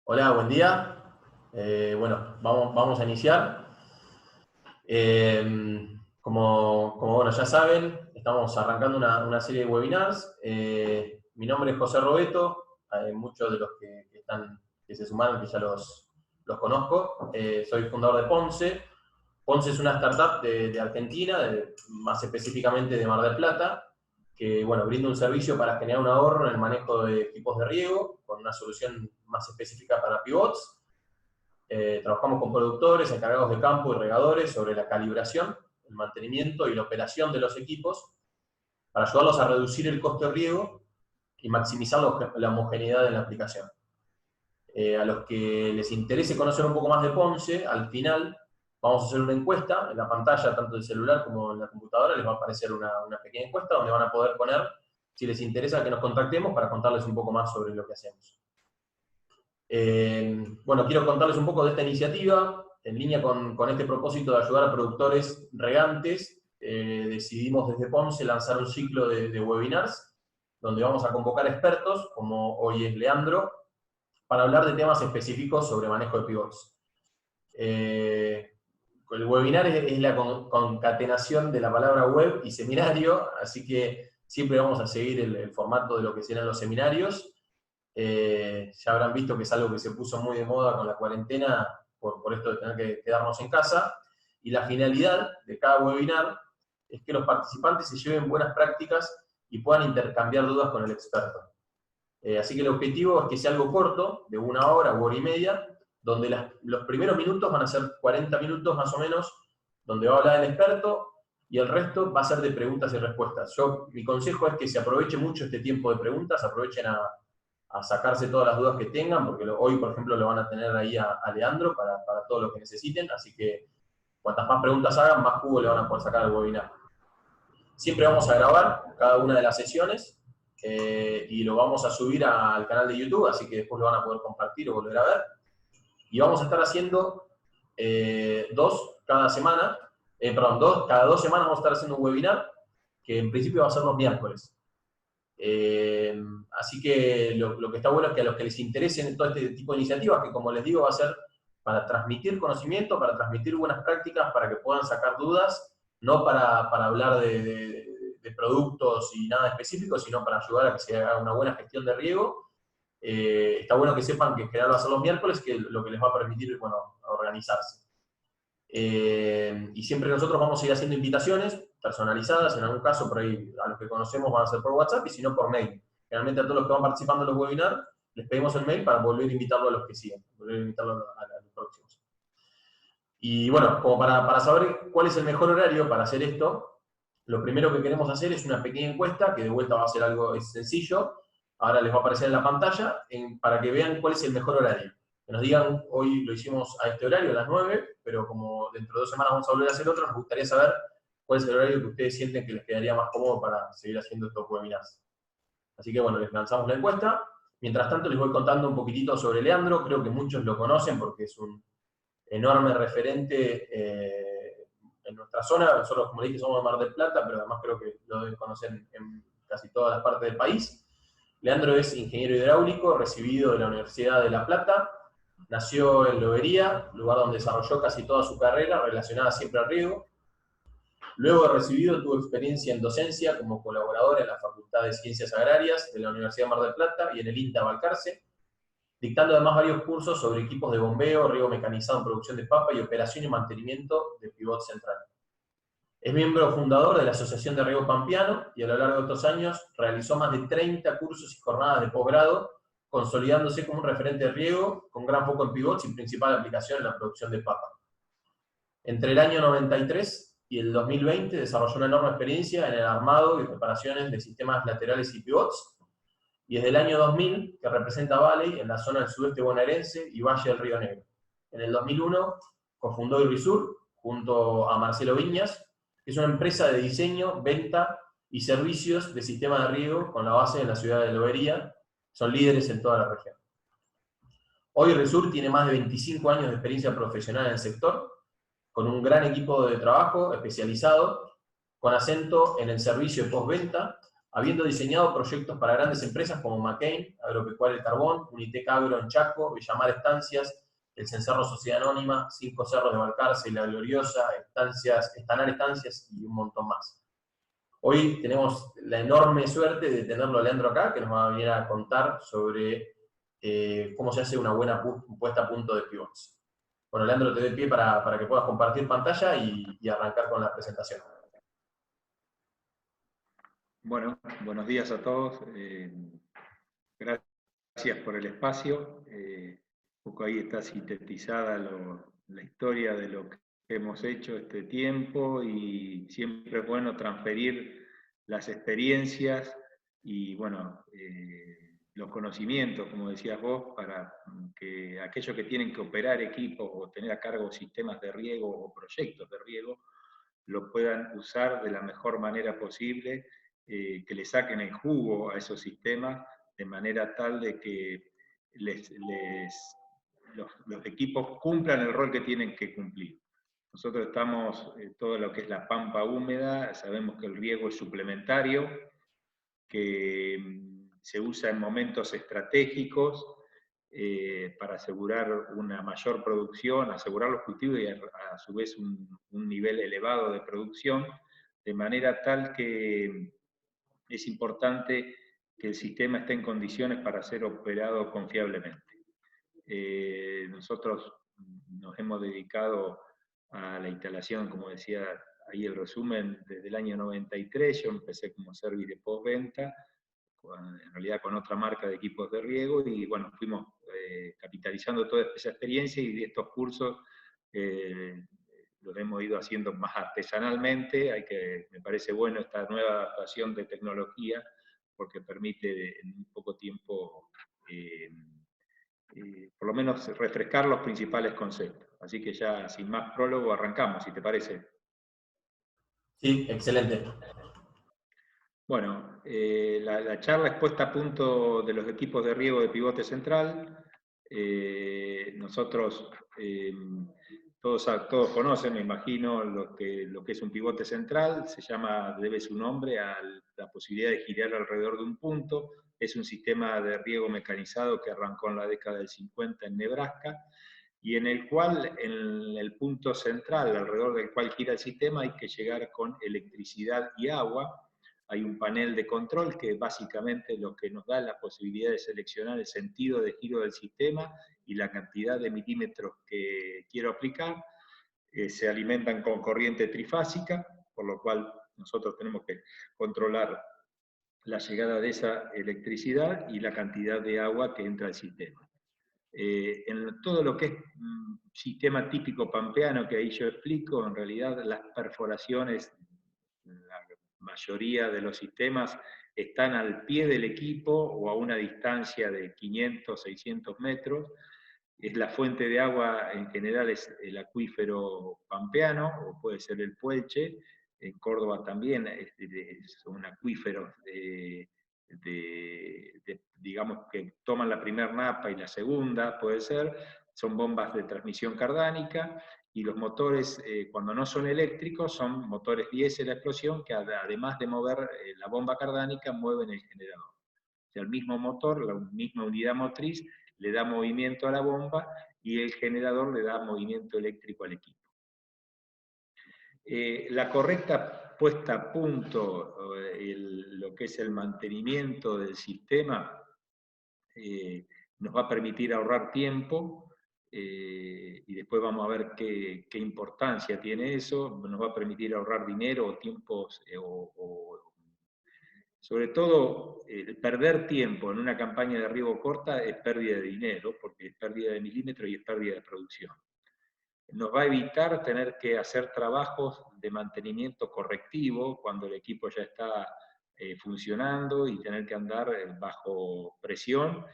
Hola, buen día. Bueno, vamos a iniciar. Como ya saben, estamos arrancando una serie de webinars. Mi nombre es José Robeto. Hay muchos de los que se sumaron que ya los conozco. Soy fundador de Ponce. Ponce es una startup de Argentina, más específicamente de Mar del Plata, que brinda un servicio para generar un ahorro en el manejo de equipos de riego, con una solución más específica para pivots. Trabajamos con productores, encargados de campo y regadores sobre la calibración, el mantenimiento y la operación de los equipos para ayudarlos a reducir el costo de riego y maximizar la homogeneidad en la aplicación. A los que les interese conocer un poco más de Ponce, al final vamos a hacer una encuesta en la pantalla, tanto del celular como en la computadora, les va a aparecer una pequeña encuesta donde van a poder poner si les interesa que nos contactemos para contarles un poco más sobre lo que hacemos. Quiero contarles un poco de esta iniciativa. En línea con este propósito de ayudar a productores regantes, decidimos desde Ponce lanzar un ciclo de webinars donde vamos a convocar expertos, como hoy es Leandro, para hablar de temas específicos sobre manejo de pivots. El webinar es la concatenación de la palabra web y seminario, así que siempre vamos a seguir el formato de lo que serán los seminarios. Ya habrán visto que es algo que se puso muy de moda con la cuarentena por esto de tener que quedarnos en casa, y la finalidad de cada webinar es que los participantes se lleven buenas prácticas y puedan intercambiar dudas con el experto. Así que el objetivo es que sea algo corto, de 1 hora u hora y media, donde los primeros minutos van a ser 40 minutos más o menos, donde va a hablar el experto, y el resto va a ser de preguntas y respuestas. Mi consejo es que se aproveche mucho este tiempo de preguntas, aprovechen a sacarse todas las dudas que tengan, porque hoy, por ejemplo, lo van a tener ahí a Leandro para todo lo que necesiten, así que cuantas más preguntas hagan, más jugo le van a poder sacar al webinar. Siempre vamos a grabar cada una de las sesiones y lo vamos a subir al canal de YouTube, así que después lo van a poder compartir o volver a ver. Y vamos a estar haciendo cada 2 semanas vamos a estar haciendo un webinar que en principio va a ser los miércoles. Así que lo que está bueno es que a los que les interesen todo este tipo de iniciativas, que como les digo va a ser para transmitir conocimiento, para transmitir buenas prácticas, para que puedan sacar dudas, no para hablar de productos y nada específico, sino para ayudar a que se haga una buena gestión de riego. Está bueno que sepan que en general va a ser los miércoles, que lo que les va a permitir, organizarse. Y siempre nosotros vamos a ir haciendo invitaciones personalizadas, en algún caso por ahí a los que conocemos van a ser por WhatsApp, y si no por mail. Generalmente a todos los que van participando en los webinars les pedimos el mail para volver a invitarlo a los que siguen, volver a invitarlo a los próximos. Y como para saber cuál es el mejor horario para hacer esto, lo primero que queremos hacer es una pequeña encuesta, que de vuelta va a ser algo sencillo, ahora les va a aparecer en la pantalla, para que vean cuál es el mejor horario. Que nos digan, hoy lo hicimos a este horario, a las 9, pero como dentro de 2 semanas vamos a volver a hacer otro, nos gustaría saber cuál es el horario que ustedes sienten que les quedaría más cómodo para seguir haciendo estos webinars. Así que les lanzamos la encuesta. Mientras tanto les voy contando un poquitito sobre Leandro. Creo que muchos lo conocen porque es un enorme referente en nuestra zona. Nosotros, como dije, somos de Mar del Plata, pero además creo que lo deben conocer en casi todas las partes del país. Leandro es ingeniero hidráulico, recibido de la Universidad de La Plata. Nació en Lobería, lugar donde desarrolló casi toda su carrera relacionada siempre al riego. Luego de recibido, tuvo experiencia en docencia como colaborador en la Facultad de Ciencias Agrarias de la Universidad de Mar del Plata y en el INTA Balcarce, dictando además varios cursos sobre equipos de bombeo, riego mecanizado en producción de papa y operación y mantenimiento de pivot central. Es miembro fundador de la Asociación de Riego Pampeano y a lo largo de estos años realizó más de 30 cursos y jornadas de posgrado, consolidándose como un referente de riego con gran foco en pivots y principal aplicación en la producción de papa. Entre el año 93 y el 2020 desarrolló una enorme experiencia en el armado y reparaciones de sistemas laterales y pivots, y desde el año 2000 que representa a Valley en la zona del sudeste bonaerense y Valle del Río Negro. En el 2001 cofundó Irrisur junto a Marcelo Viñas, que es una empresa de diseño, venta y servicios de sistemas de riego con la base en la ciudad de Lobería. Son líderes en toda la región. Hoy Irrisur tiene más de 25 años de experiencia profesional en el sector, con un gran equipo de trabajo especializado, con acento en el servicio de postventa, habiendo diseñado proyectos para grandes empresas como McCain, Agropecuaria El Carbón, Unitec Agro en Chaco, Villamar Estancias, el Cencerro Sociedad Anónima, 5 Cerros de Balcarce y La Gloriosa, Estanar Estancias y un montón más. Hoy tenemos la enorme suerte de tenerlo a Leandro acá, que nos va a venir a contar sobre cómo se hace una buena puesta a punto de pivots. Bueno, Leandro, te doy pie para que puedas compartir pantalla y arrancar con la presentación. Bueno, buenos días a todos. Gracias por el espacio. Un poco ahí está sintetizada la historia de lo que hemos hecho este tiempo, y siempre es bueno transferir las experiencias y, bueno, los conocimientos, como decías vos, para que aquellos que tienen que operar equipos o tener a cargo sistemas de riego o proyectos de riego lo puedan usar de la mejor manera posible, que le saquen el jugo a esos sistemas de manera tal de que los equipos cumplan el rol que tienen que cumplir. Nosotros estamos todo lo que es la pampa húmeda, sabemos que el riego es suplementario, que se usa en momentos estratégicos para asegurar una mayor producción, asegurar los cultivos y a su vez un nivel elevado de producción, de manera tal que es importante que el sistema esté en condiciones para ser operado confiablemente. Nosotros nos hemos dedicado a la instalación, como decía ahí el resumen, desde el año 93. Yo empecé como service de postventa, en realidad con otra marca de equipos de riego, y bueno, fuimos capitalizando toda esa experiencia, y de estos cursos los hemos ido haciendo más artesanalmente. Me parece bueno esta nueva adaptación de tecnología, porque permite en un poco tiempo por lo menos refrescar los principales conceptos. Así que ya sin más prólogo arrancamos, si te parece. Sí, excelente. Bueno, la charla es puesta a punto de los equipos de riego de pivote central. Nosotros, todos conocen, me imagino, lo que es un pivote central. Debe su nombre a la posibilidad de girar alrededor de un punto. Es un sistema de riego mecanizado que arrancó en la década del 50 en Nebraska, y en el cual, en el punto central alrededor del cual gira el sistema, hay que llegar con electricidad y agua. Hay un panel de control que básicamente lo que nos da la posibilidad de seleccionar el sentido de giro del sistema y la cantidad de milímetros que quiero aplicar. Se alimentan con corriente trifásica, por lo cual nosotros tenemos que controlar la llegada de esa electricidad y la cantidad de agua que entra al sistema. En todo lo que es sistema típico pampeano, que ahí yo explico, en realidad las perforaciones, la mayoría de los sistemas están al pie del equipo o a una distancia de 500, 600 metros. La fuente de agua en general es el acuífero pampeano, o puede ser el Puelche. En Córdoba también son acuíferos digamos, que toman la primera napa y la segunda, puede ser. Son bombas de transmisión cardánica, y los motores, cuando no son eléctricos, son motores diésel a explosión, que además de mover la bomba cardánica, mueven el generador. O sea, el mismo motor, la misma unidad motriz, le da movimiento a la bomba, y el generador le da movimiento eléctrico al equipo. La correcta puesta a punto, lo que es el mantenimiento del sistema, nos va a permitir ahorrar tiempo, y después vamos a ver qué importancia tiene eso. Nos va a permitir ahorrar dinero o tiempos, sobre todo, perder tiempo en una campaña de riego corta es pérdida de dinero, porque es pérdida de milímetros y es pérdida de producción. Nos va a evitar tener que hacer trabajos de mantenimiento correctivo cuando el equipo ya está funcionando, y tener que andar bajo presión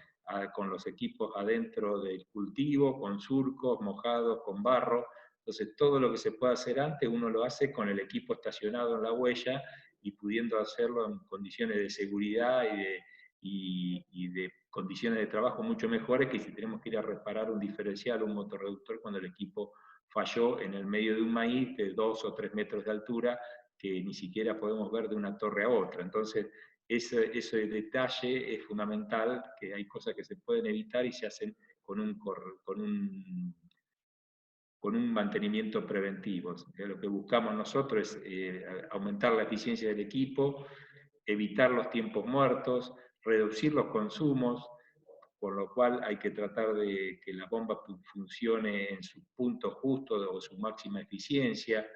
con los equipos adentro del cultivo, con surcos, mojados, con barro. Entonces, todo lo que se puede hacer antes, uno lo hace con el equipo estacionado en la huella, y pudiendo hacerlo en condiciones de seguridad y de condiciones de trabajo mucho mejores que si tenemos que ir a reparar un diferencial o un motorreductor cuando el equipo falló en el medio de un maíz de 2 o 3 metros de altura, que ni siquiera podemos ver de una torre a otra. Entonces, ese detalle es fundamental, que hay cosas que se pueden evitar y se hacen con un mantenimiento preventivo. Lo que buscamos nosotros es aumentar la eficiencia del equipo, evitar los tiempos muertos, reducir los consumos, por lo cual hay que tratar de que la bomba funcione en su punto justo o su máxima eficiencia,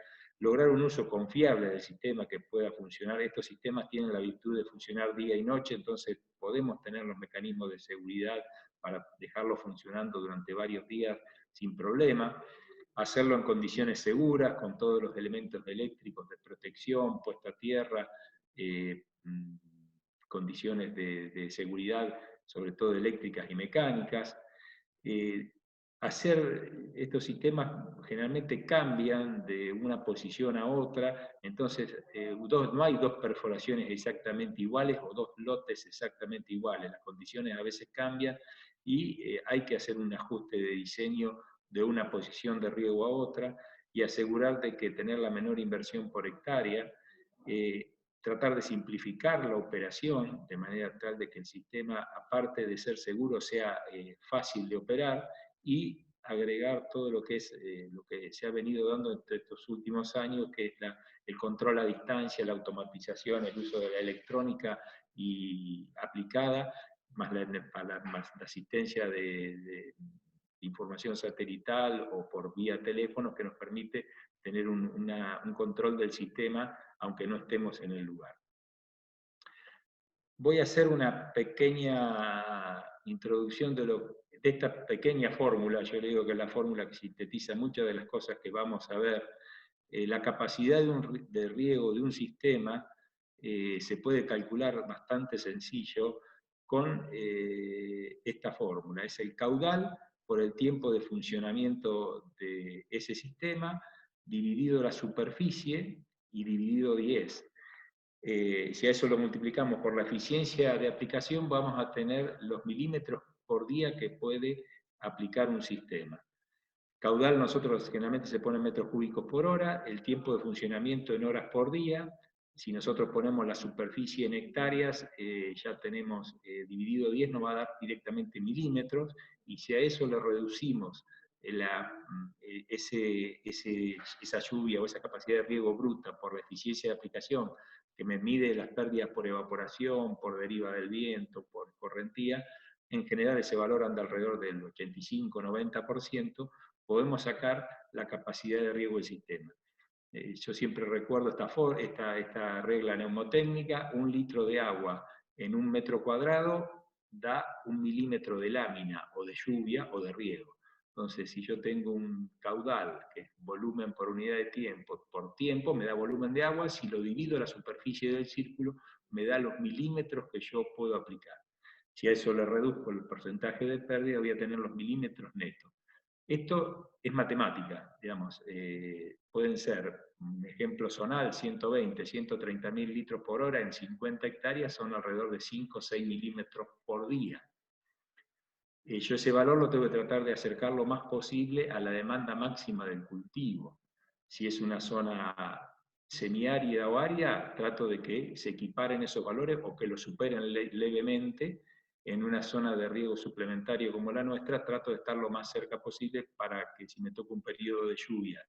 lograr un uso confiable del sistema que pueda funcionar. Estos sistemas tienen la virtud de funcionar día y noche, entonces podemos tener los mecanismos de seguridad para dejarlo funcionando durante varios días sin problema, hacerlo en condiciones seguras, con todos los elementos eléctricos de protección, puesta a tierra, condiciones de seguridad, sobre todo eléctricas y mecánicas. Hacer estos sistemas generalmente cambian de una posición a otra, entonces no hay dos perforaciones exactamente iguales o dos lotes exactamente iguales, las condiciones a veces cambian y hay que hacer un ajuste de diseño de una posición de riego a otra y asegurarte que tener la menor inversión por hectárea, tratar de simplificar la operación de manera tal de que el sistema, aparte de ser seguro, sea fácil de operar y agregar todo lo que es lo que se ha venido dando entre estos últimos años, que es el control a distancia, la automatización, el uso de la electrónica y aplicada, más la asistencia de información satelital o por vía teléfono, que nos permite tener un control del sistema aunque no estemos en el lugar. Voy a hacer una pequeña introducción de esta pequeña fórmula. Yo le digo que es la fórmula que sintetiza muchas de las cosas que vamos a ver. La capacidad de riego de un sistema se puede calcular bastante sencillo con esta fórmula. Es el caudal por el tiempo de funcionamiento de ese sistema, dividido la superficie y dividido 10. Si a eso lo multiplicamos por la eficiencia de aplicación, vamos a tener los milímetros por día que puede aplicar un sistema. Caudal nosotros generalmente se pone en metros cúbicos por hora, el tiempo de funcionamiento en horas por día. Si nosotros ponemos la superficie en hectáreas, ya tenemos dividido 10, nos va a dar directamente milímetros, y si a eso le reducimos esa lluvia o esa capacidad de riego bruta por la eficiencia de aplicación, que me mide las pérdidas por evaporación, por deriva del viento, por correntía, en general ese valor anda alrededor del 85-90%, podemos sacar la capacidad de riego del sistema. Yo siempre recuerdo esta regla neumotécnica: 1 litro de agua en 1 metro cuadrado da 1 milímetro de lámina o de lluvia o de riego. Entonces, si yo tengo un caudal, que es volumen por unidad de tiempo, por tiempo me da volumen de agua, si lo divido la superficie del círculo, me da los milímetros que yo puedo aplicar. Si a eso le reduzco el porcentaje de pérdida, voy a tener los milímetros netos. Esto es matemática, digamos, pueden ser, un ejemplo zonal, 120, 130 mil litros por hora en 50 hectáreas, son alrededor de 5 o 6 milímetros por día. Yo ese valor lo tengo que tratar de acercar lo más posible a la demanda máxima del cultivo. Si es una zona semiárida o árida, trato de que se equiparen esos valores o que lo superen levemente. En una zona de riego suplementario como la nuestra, trato de estar lo más cerca posible para que si me toca un periodo de lluvia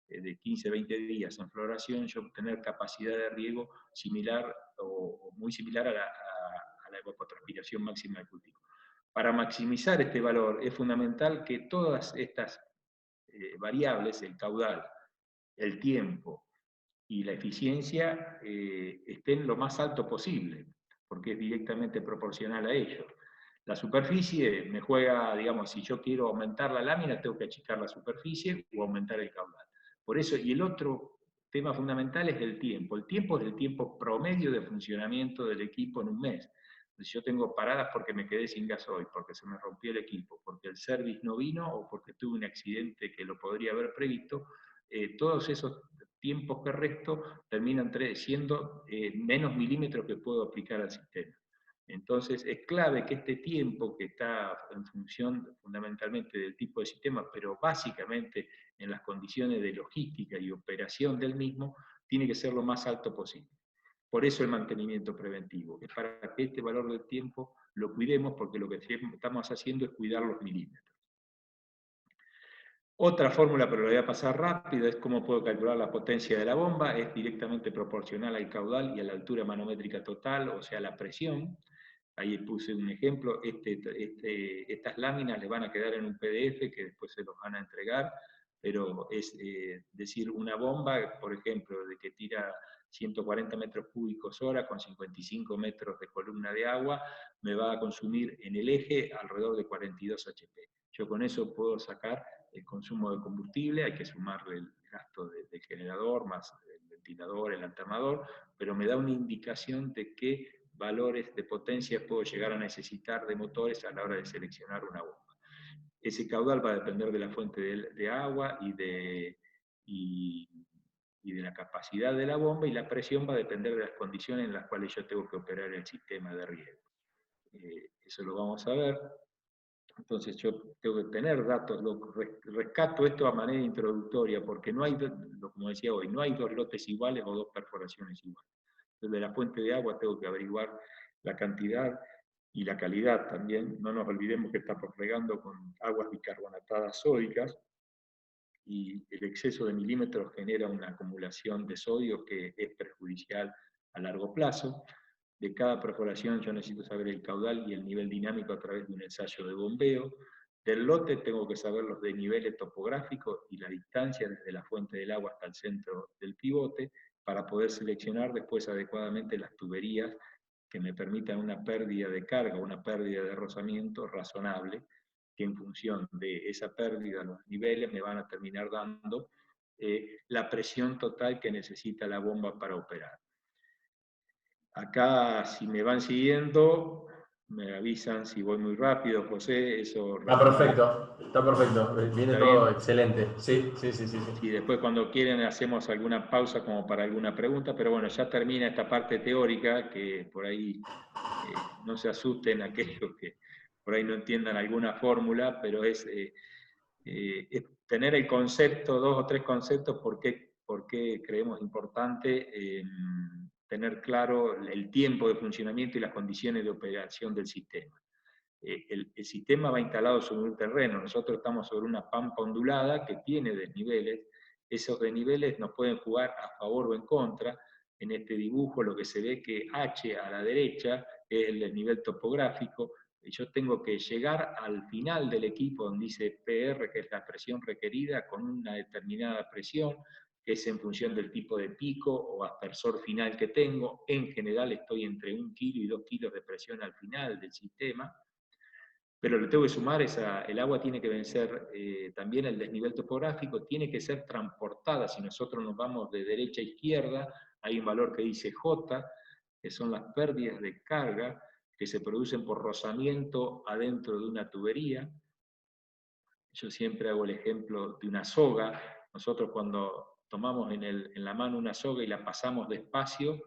de 15-20 días en floración, yo tener capacidad de riego similar o muy similar a la evapotranspiración máxima del cultivo. Para maximizar este valor es fundamental que todas estas variables, el caudal, el tiempo y la eficiencia, estén lo más alto posible, porque es directamente proporcional a ello. La superficie me juega, digamos, si yo quiero aumentar la lámina, tengo que achicar la superficie o aumentar el caudal. Por eso, y el otro tema fundamental es el tiempo. El tiempo es el tiempo promedio de funcionamiento del equipo en un mes. Si yo tengo paradas porque me quedé sin gasoil, porque se me rompió el equipo, porque el service no vino o porque tuve un accidente que lo podría haber previsto, todos esos tiempos que resto terminan siendo menos milímetros que puedo aplicar al sistema. Entonces es clave que este tiempo, que está en función fundamentalmente del tipo de sistema, pero básicamente en las condiciones de logística y operación del mismo, tiene que ser lo más alto posible. Por eso el mantenimiento preventivo, es para que este valor del tiempo lo cuidemos, porque lo que estamos haciendo es cuidar los milímetros. Otra fórmula, pero lo voy a pasar rápido, es cómo puedo calcular la potencia de la bomba. Es directamente proporcional al caudal y a la altura manométrica total, o sea, la presión. Ahí puse un ejemplo. Estas láminas les van a quedar en un PDF que después se los van a entregar, pero es decir, una bomba, por ejemplo, de que tira 140 metros cúbicos hora con 55 metros de columna de agua, me va a consumir en el eje alrededor de 42 HP. Yo con eso puedo sacar el consumo de combustible, hay que sumarle el gasto del generador, más el ventilador, el alternador, pero me da una indicación de qué valores de potencia puedo llegar a necesitar de motores a la hora de seleccionar una bomba. Ese caudal va a depender de la fuente de agua y de la capacidad de la bomba, y la presión va a depender de las condiciones en las cuales yo tengo que operar el sistema de riego. Eso lo vamos a ver. Entonces yo tengo que tener datos, rescato esto a manera introductoria, porque no hay, como decía hoy, no hay dos lotes iguales o dos perforaciones iguales. Desde la fuente de agua tengo que averiguar la cantidad y la calidad también. No nos olvidemos que estamos regando con aguas bicarbonatadas sódicas, y el exceso de milímetros genera una acumulación de sodio que es perjudicial a largo plazo. De cada perforación yo necesito saber el caudal y el nivel dinámico a través de un ensayo de bombeo. Del lote tengo que saber los desniveles topográficos y la distancia desde la fuente del agua hasta el centro del pivote, para poder seleccionar después adecuadamente las tuberías que me permitan una pérdida de carga, una pérdida de rozamiento razonable, que en función de esa pérdida, los niveles me van a terminar dando la presión total que necesita la bomba para operar. Acá, si me van siguiendo, me avisan si voy muy rápido, José, eso... Está perfecto, viene ¿Está todo bien? excelente. Sí, sí, sí, sí, Y sí. después cuando quieren hacemos alguna pausa como para alguna pregunta, pero bueno, ya termina esta parte teórica, que por ahí no se asusten aquellos que por ahí no entiendan alguna fórmula, pero es tener el concepto, dos o tres conceptos, por qué creemos importante tener claro el tiempo de funcionamiento y las condiciones de operación del sistema. El sistema va instalado sobre un terreno, nosotros estamos sobre una pampa ondulada que tiene desniveles. Esos desniveles nos pueden jugar a favor o en contra. En este dibujo lo que se ve que H a la derecha es el desnivel topográfico. Yo tengo que llegar al final del equipo donde dice PR, que es la presión requerida, con una determinada presión, que es en función del tipo de pico o aspersor final que tengo. En general estoy entre 1 kilo y 2 kilos de presión al final del sistema. Pero le tengo que sumar, el agua tiene que vencer también el desnivel topográfico, tiene que ser transportada. Si nosotros nos vamos de derecha a izquierda, hay un valor que dice J, que son las pérdidas de carga que se producen por rozamiento adentro de una tubería. Yo siempre hago el ejemplo de una soga. Nosotros cuando tomamos en la mano una soga y la pasamos despacio,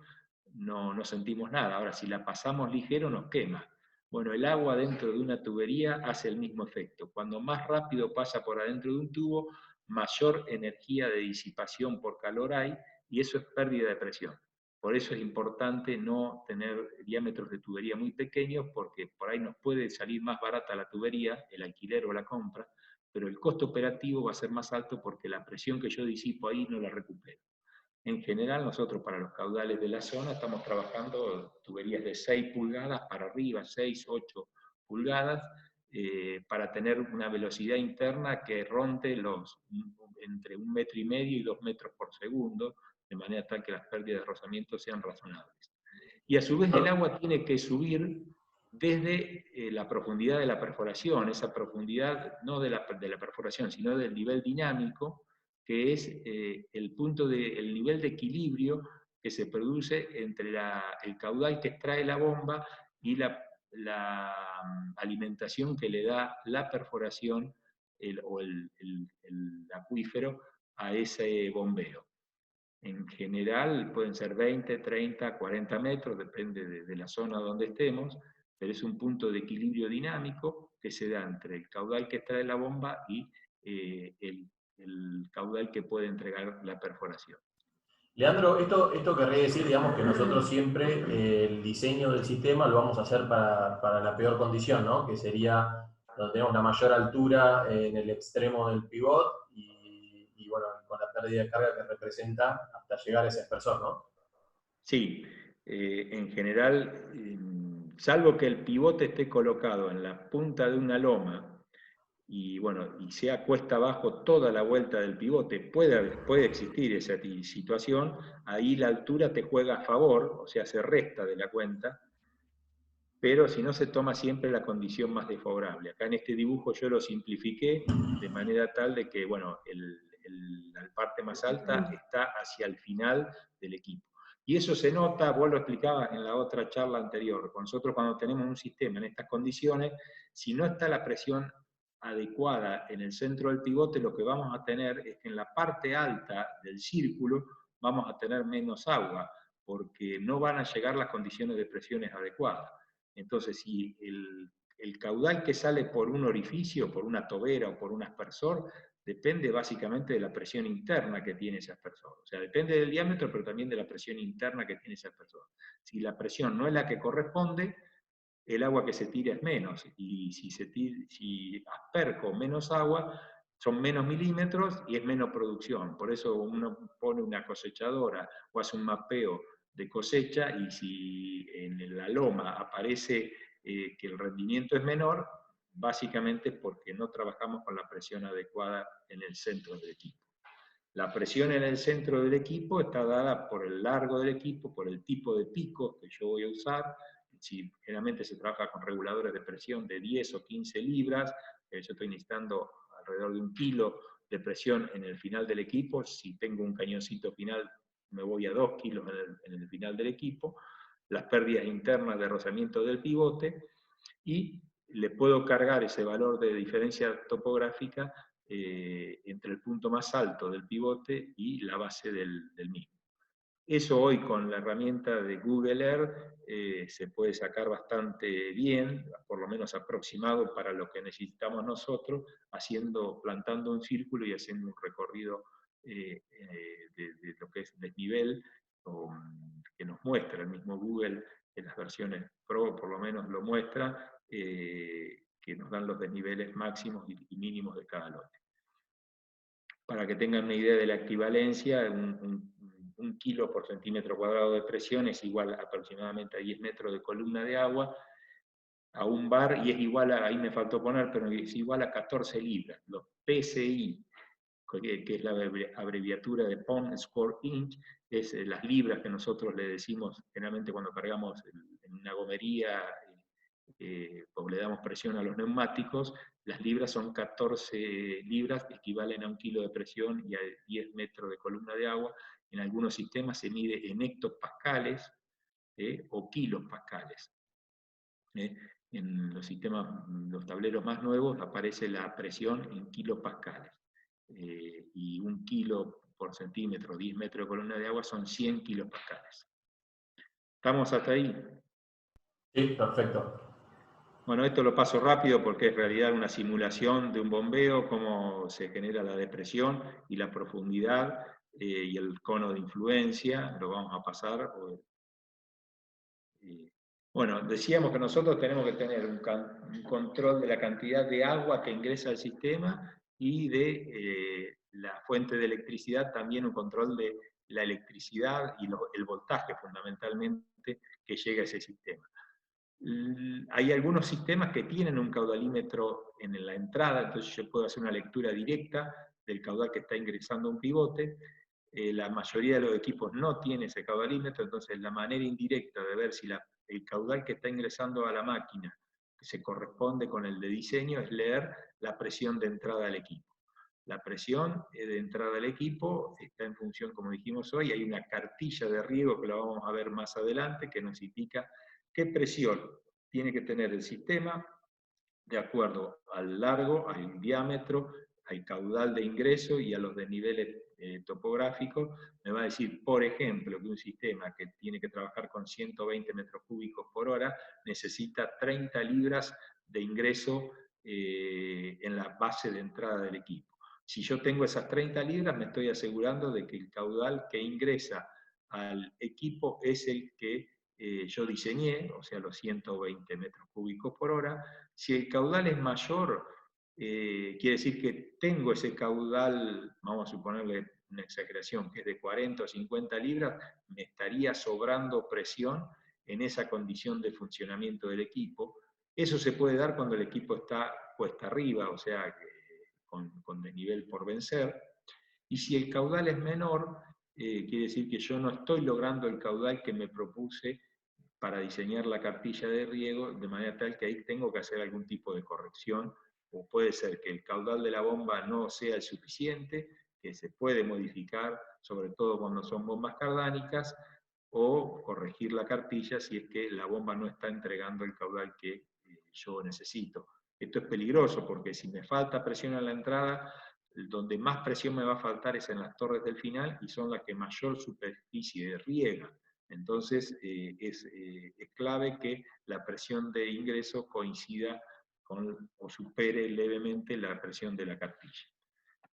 no sentimos nada. Ahora, si la pasamos ligero, nos quema. Bueno, el agua dentro de una tubería hace el mismo efecto. Cuando más rápido pasa por adentro de un tubo, mayor energía de disipación por calor hay, y eso es pérdida de presión. Por eso es importante no tener diámetros de tubería muy pequeños, porque por ahí nos puede salir más barata la tubería, el alquiler o la compra, pero el costo operativo va a ser más alto porque la presión que yo disipo ahí no la recupero. En general, nosotros para los caudales de la zona estamos trabajando tuberías de 6 pulgadas para arriba, 6, 8 pulgadas, para tener una velocidad interna que ronde entre 1,5 metros y 2 metros por segundo, de manera tal que las pérdidas de rozamiento sean razonables. Y a su vez el agua tiene que subir desde la profundidad de la perforación, esa profundidad no de la perforación, sino del nivel dinámico, que es el nivel de equilibrio que se produce entre el caudal que extrae la bomba y la alimentación que le da la perforación o el acuífero a ese bombeo. En general pueden ser 20, 30, 40 metros, depende de la zona donde estemos, pero es un punto de equilibrio dinámico que se da entre el caudal que extrae la bomba y el caudal que puede entregar la perforación. Leandro, esto querría decir, digamos, que nosotros siempre el diseño del sistema lo vamos a hacer para la peor condición, ¿no? Que sería donde tenemos la mayor altura en el extremo del pivot y bueno, con la pérdida de carga que representa hasta llegar a ese espesor, ¿no? Sí, en general, salvo que el pivote esté colocado en la punta de una loma y bueno, y sea cuesta abajo toda la vuelta del pivote, puede existir esa situación, ahí la altura te juega a favor, o sea, se resta de la cuenta, pero si no se toma siempre la condición más desfavorable. Acá en este dibujo yo lo simplifiqué de manera tal de que, bueno, la parte más alta está hacia el final del equipo. Y eso se nota, vos lo explicabas en la otra charla anterior, nosotros cuando tenemos un sistema en estas condiciones, si no está la presión adecuada en el centro del pivote, lo que vamos a tener es que en la parte alta del círculo vamos a tener menos agua, porque no van a llegar las condiciones de presiones adecuadas. Entonces, si el caudal que sale por un orificio, por una tobera o por un aspersor, depende básicamente de la presión interna que tiene ese aspersor. O sea, depende del diámetro, pero también de la presión interna que tiene ese aspersor. Si la presión no es la que corresponde, el agua que se tira es menos. Y si asperjo menos agua, son menos milímetros y es menos producción. Por eso uno pone una cosechadora o hace un mapeo de cosecha y si en la loma aparece que el rendimiento es menor, básicamente porque no trabajamos con la presión adecuada en el centro del equipo. La presión en el centro del equipo está dada por el largo del equipo, por el tipo de pico que yo voy a usar. Si generalmente se trabaja con reguladores de presión de 10 o 15 libras, yo estoy necesitando alrededor de 1 kilo de presión en el final del equipo. Si tengo un cañoncito final, me voy a 2 kilos en el final del equipo. Las pérdidas internas de rozamiento del pivote y le puedo cargar ese valor de diferencia topográfica entre el punto más alto del pivote y la base del mismo. Eso hoy con la herramienta de Google Earth se puede sacar bastante bien, por lo menos aproximado para lo que necesitamos nosotros, plantando un círculo y haciendo un recorrido de lo que es desnivel, que nos muestra el mismo Google, en las versiones Pro por lo menos lo muestra, que nos dan los desniveles máximos y mínimos de cada lote. Para que tengan una idea de la equivalencia, un kilo por centímetro cuadrado de presión es igual aproximadamente a 10 metros de columna de agua, a un bar, y es igual a, ahí me faltó poner, pero es igual a 14 libras. Los PSI, que es la abreviatura de Pound Square Inch, es las libras que nosotros le decimos generalmente cuando cargamos en una gomería, o le damos presión a los neumáticos. Las libras son 14 libras, que equivalen a 1 kilo de presión y a 10 metros de columna de agua. En algunos sistemas se mide en hectopascales o kilopascales. En los sistemas, los tableros más nuevos, aparece la presión en kilopascales. Y 1 kilo por centímetro, 10 metros de columna de agua, son 100 kilopascales. ¿Estamos hasta ahí? Sí, perfecto. Bueno, esto lo paso rápido porque es en realidad una simulación de un bombeo, cómo se genera la depresión y la profundidad y el cono de influencia. Lo vamos a pasar. Bueno, decíamos que nosotros tenemos que tener un control de la cantidad de agua que ingresa al sistema y de la fuente de electricidad, también un control de la electricidad y el voltaje fundamentalmente que llega a ese sistema. Hay algunos sistemas que tienen un caudalímetro en la entrada, entonces yo puedo hacer una lectura directa del caudal que está ingresando a un pivote. La mayoría de los equipos no tiene ese caudalímetro, entonces la manera indirecta de ver si el caudal que está ingresando a la máquina que se corresponde con el de diseño es leer la presión de entrada al equipo. La presión de entrada al equipo está en función, como dijimos hoy, hay una cartilla de riego que la vamos a ver más adelante que nos indica qué presión tiene que tener el sistema de acuerdo al largo, al diámetro, al caudal de ingreso y a los desniveles topográficos. Me va a decir, por ejemplo, que un sistema que tiene que trabajar con 120 metros cúbicos por hora necesita 30 libras de ingreso en la base de entrada del equipo. Si yo tengo esas 30 libras, me estoy asegurando de que el caudal que ingresa al equipo es el que yo diseñé, o sea, los 120 metros cúbicos por hora. Si el caudal es mayor, quiere decir que tengo ese caudal, vamos a suponerle una exageración, que es de 40 o 50 libras, me estaría sobrando presión en esa condición de funcionamiento del equipo. Eso se puede dar cuando el equipo está cuesta arriba, o sea, con desnivel por vencer. Y si el caudal es menor, quiere decir que yo no estoy logrando el caudal que me propuse para diseñar la cartilla de riego, de manera tal que ahí tengo que hacer algún tipo de corrección, o puede ser que el caudal de la bomba no sea el suficiente, que se puede modificar, sobre todo cuando son bombas cardánicas, o corregir la cartilla si es que la bomba no está entregando el caudal que yo necesito. Esto es peligroso porque si me falta presión en la entrada, donde más presión me va a faltar es en las torres del final y son las que mayor superficie riega. Entonces es clave que la presión de ingreso coincida con, o supere levemente la presión de la cartilla.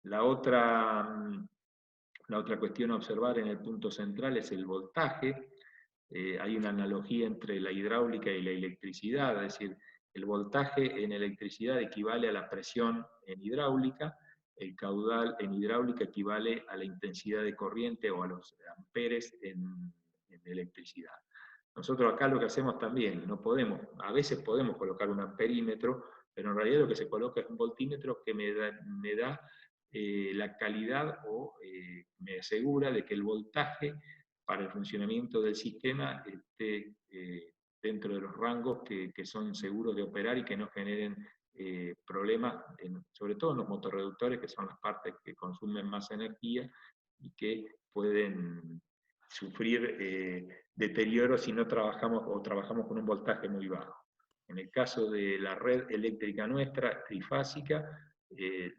La otra cuestión a observar en el punto central es el voltaje. Hay una analogía entre la hidráulica y la electricidad, es decir, el voltaje en electricidad equivale a la presión en hidráulica, el caudal en hidráulica equivale a la intensidad de corriente o a los amperes en electricidad. Nosotros acá lo que hacemos también, no podemos, a veces podemos colocar un amperímetro, pero en realidad lo que se coloca es un voltímetro que me da la calidad o me asegura de que el voltaje para el funcionamiento del sistema esté dentro de los rangos que son seguros de operar y que no generen problemas, sobre todo en los motorreductores, que son las partes que consumen más energía y que pueden sufrir deterioro si no trabajamos o trabajamos con un voltaje muy bajo. En el caso de la red eléctrica nuestra, trifásica,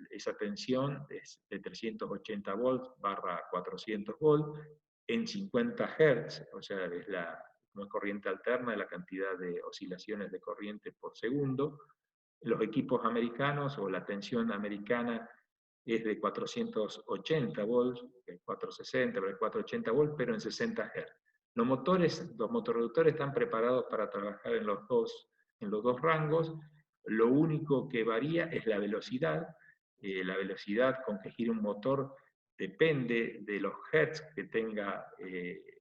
esa tensión es de 380 volts barra 400 volts en 50 Hz, o sea, es una corriente alterna, la cantidad de oscilaciones de corriente por segundo. Los equipos americanos o la tensión americana es de 480 volts, 460, 480 volts, pero en 60 Hz. Los motorreductores están preparados para trabajar en los dos rangos. Lo único que varía es la velocidad. La velocidad con que gira un motor depende de los hertz que tenga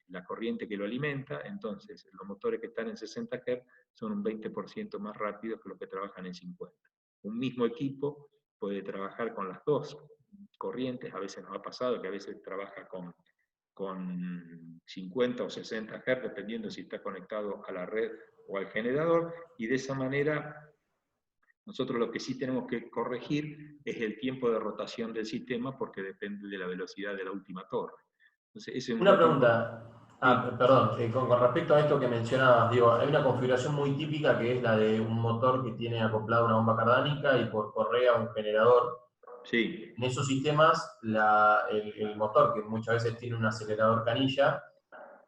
la corriente que lo alimenta. Entonces, los motores que están en 60 Hz son un 20% más rápidos que los que trabajan en 50. Un mismo equipo puede trabajar con las dos corrientes, a veces nos ha pasado que a veces trabaja con 50 o 60 Hz, dependiendo si está conectado a la red o al generador, y de esa manera nosotros lo que sí tenemos que corregir es el tiempo de rotación del sistema porque depende de la velocidad de la última torre. Entonces, ese es un Una dato pregunta, importante. perdón, con respecto a esto que mencionabas, digo, hay una configuración muy típica que es la de un motor que tiene acoplado una bomba cardánica y por correa un generador. Sí, En esos sistemas, el motor, que muchas veces tiene un acelerador canilla,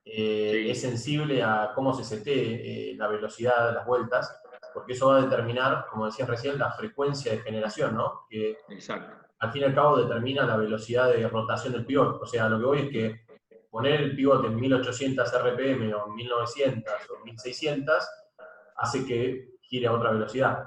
es sí, sensible a cómo se setee la velocidad de las vueltas, porque eso va a determinar, como decías recién, la frecuencia de generación, ¿no? Que exacto. al fin y al cabo determina la velocidad de rotación del pivot. O sea, lo que voy es que poner el pivote en 1800 RPM o 1900 o 1600 hace que gire a otra velocidad.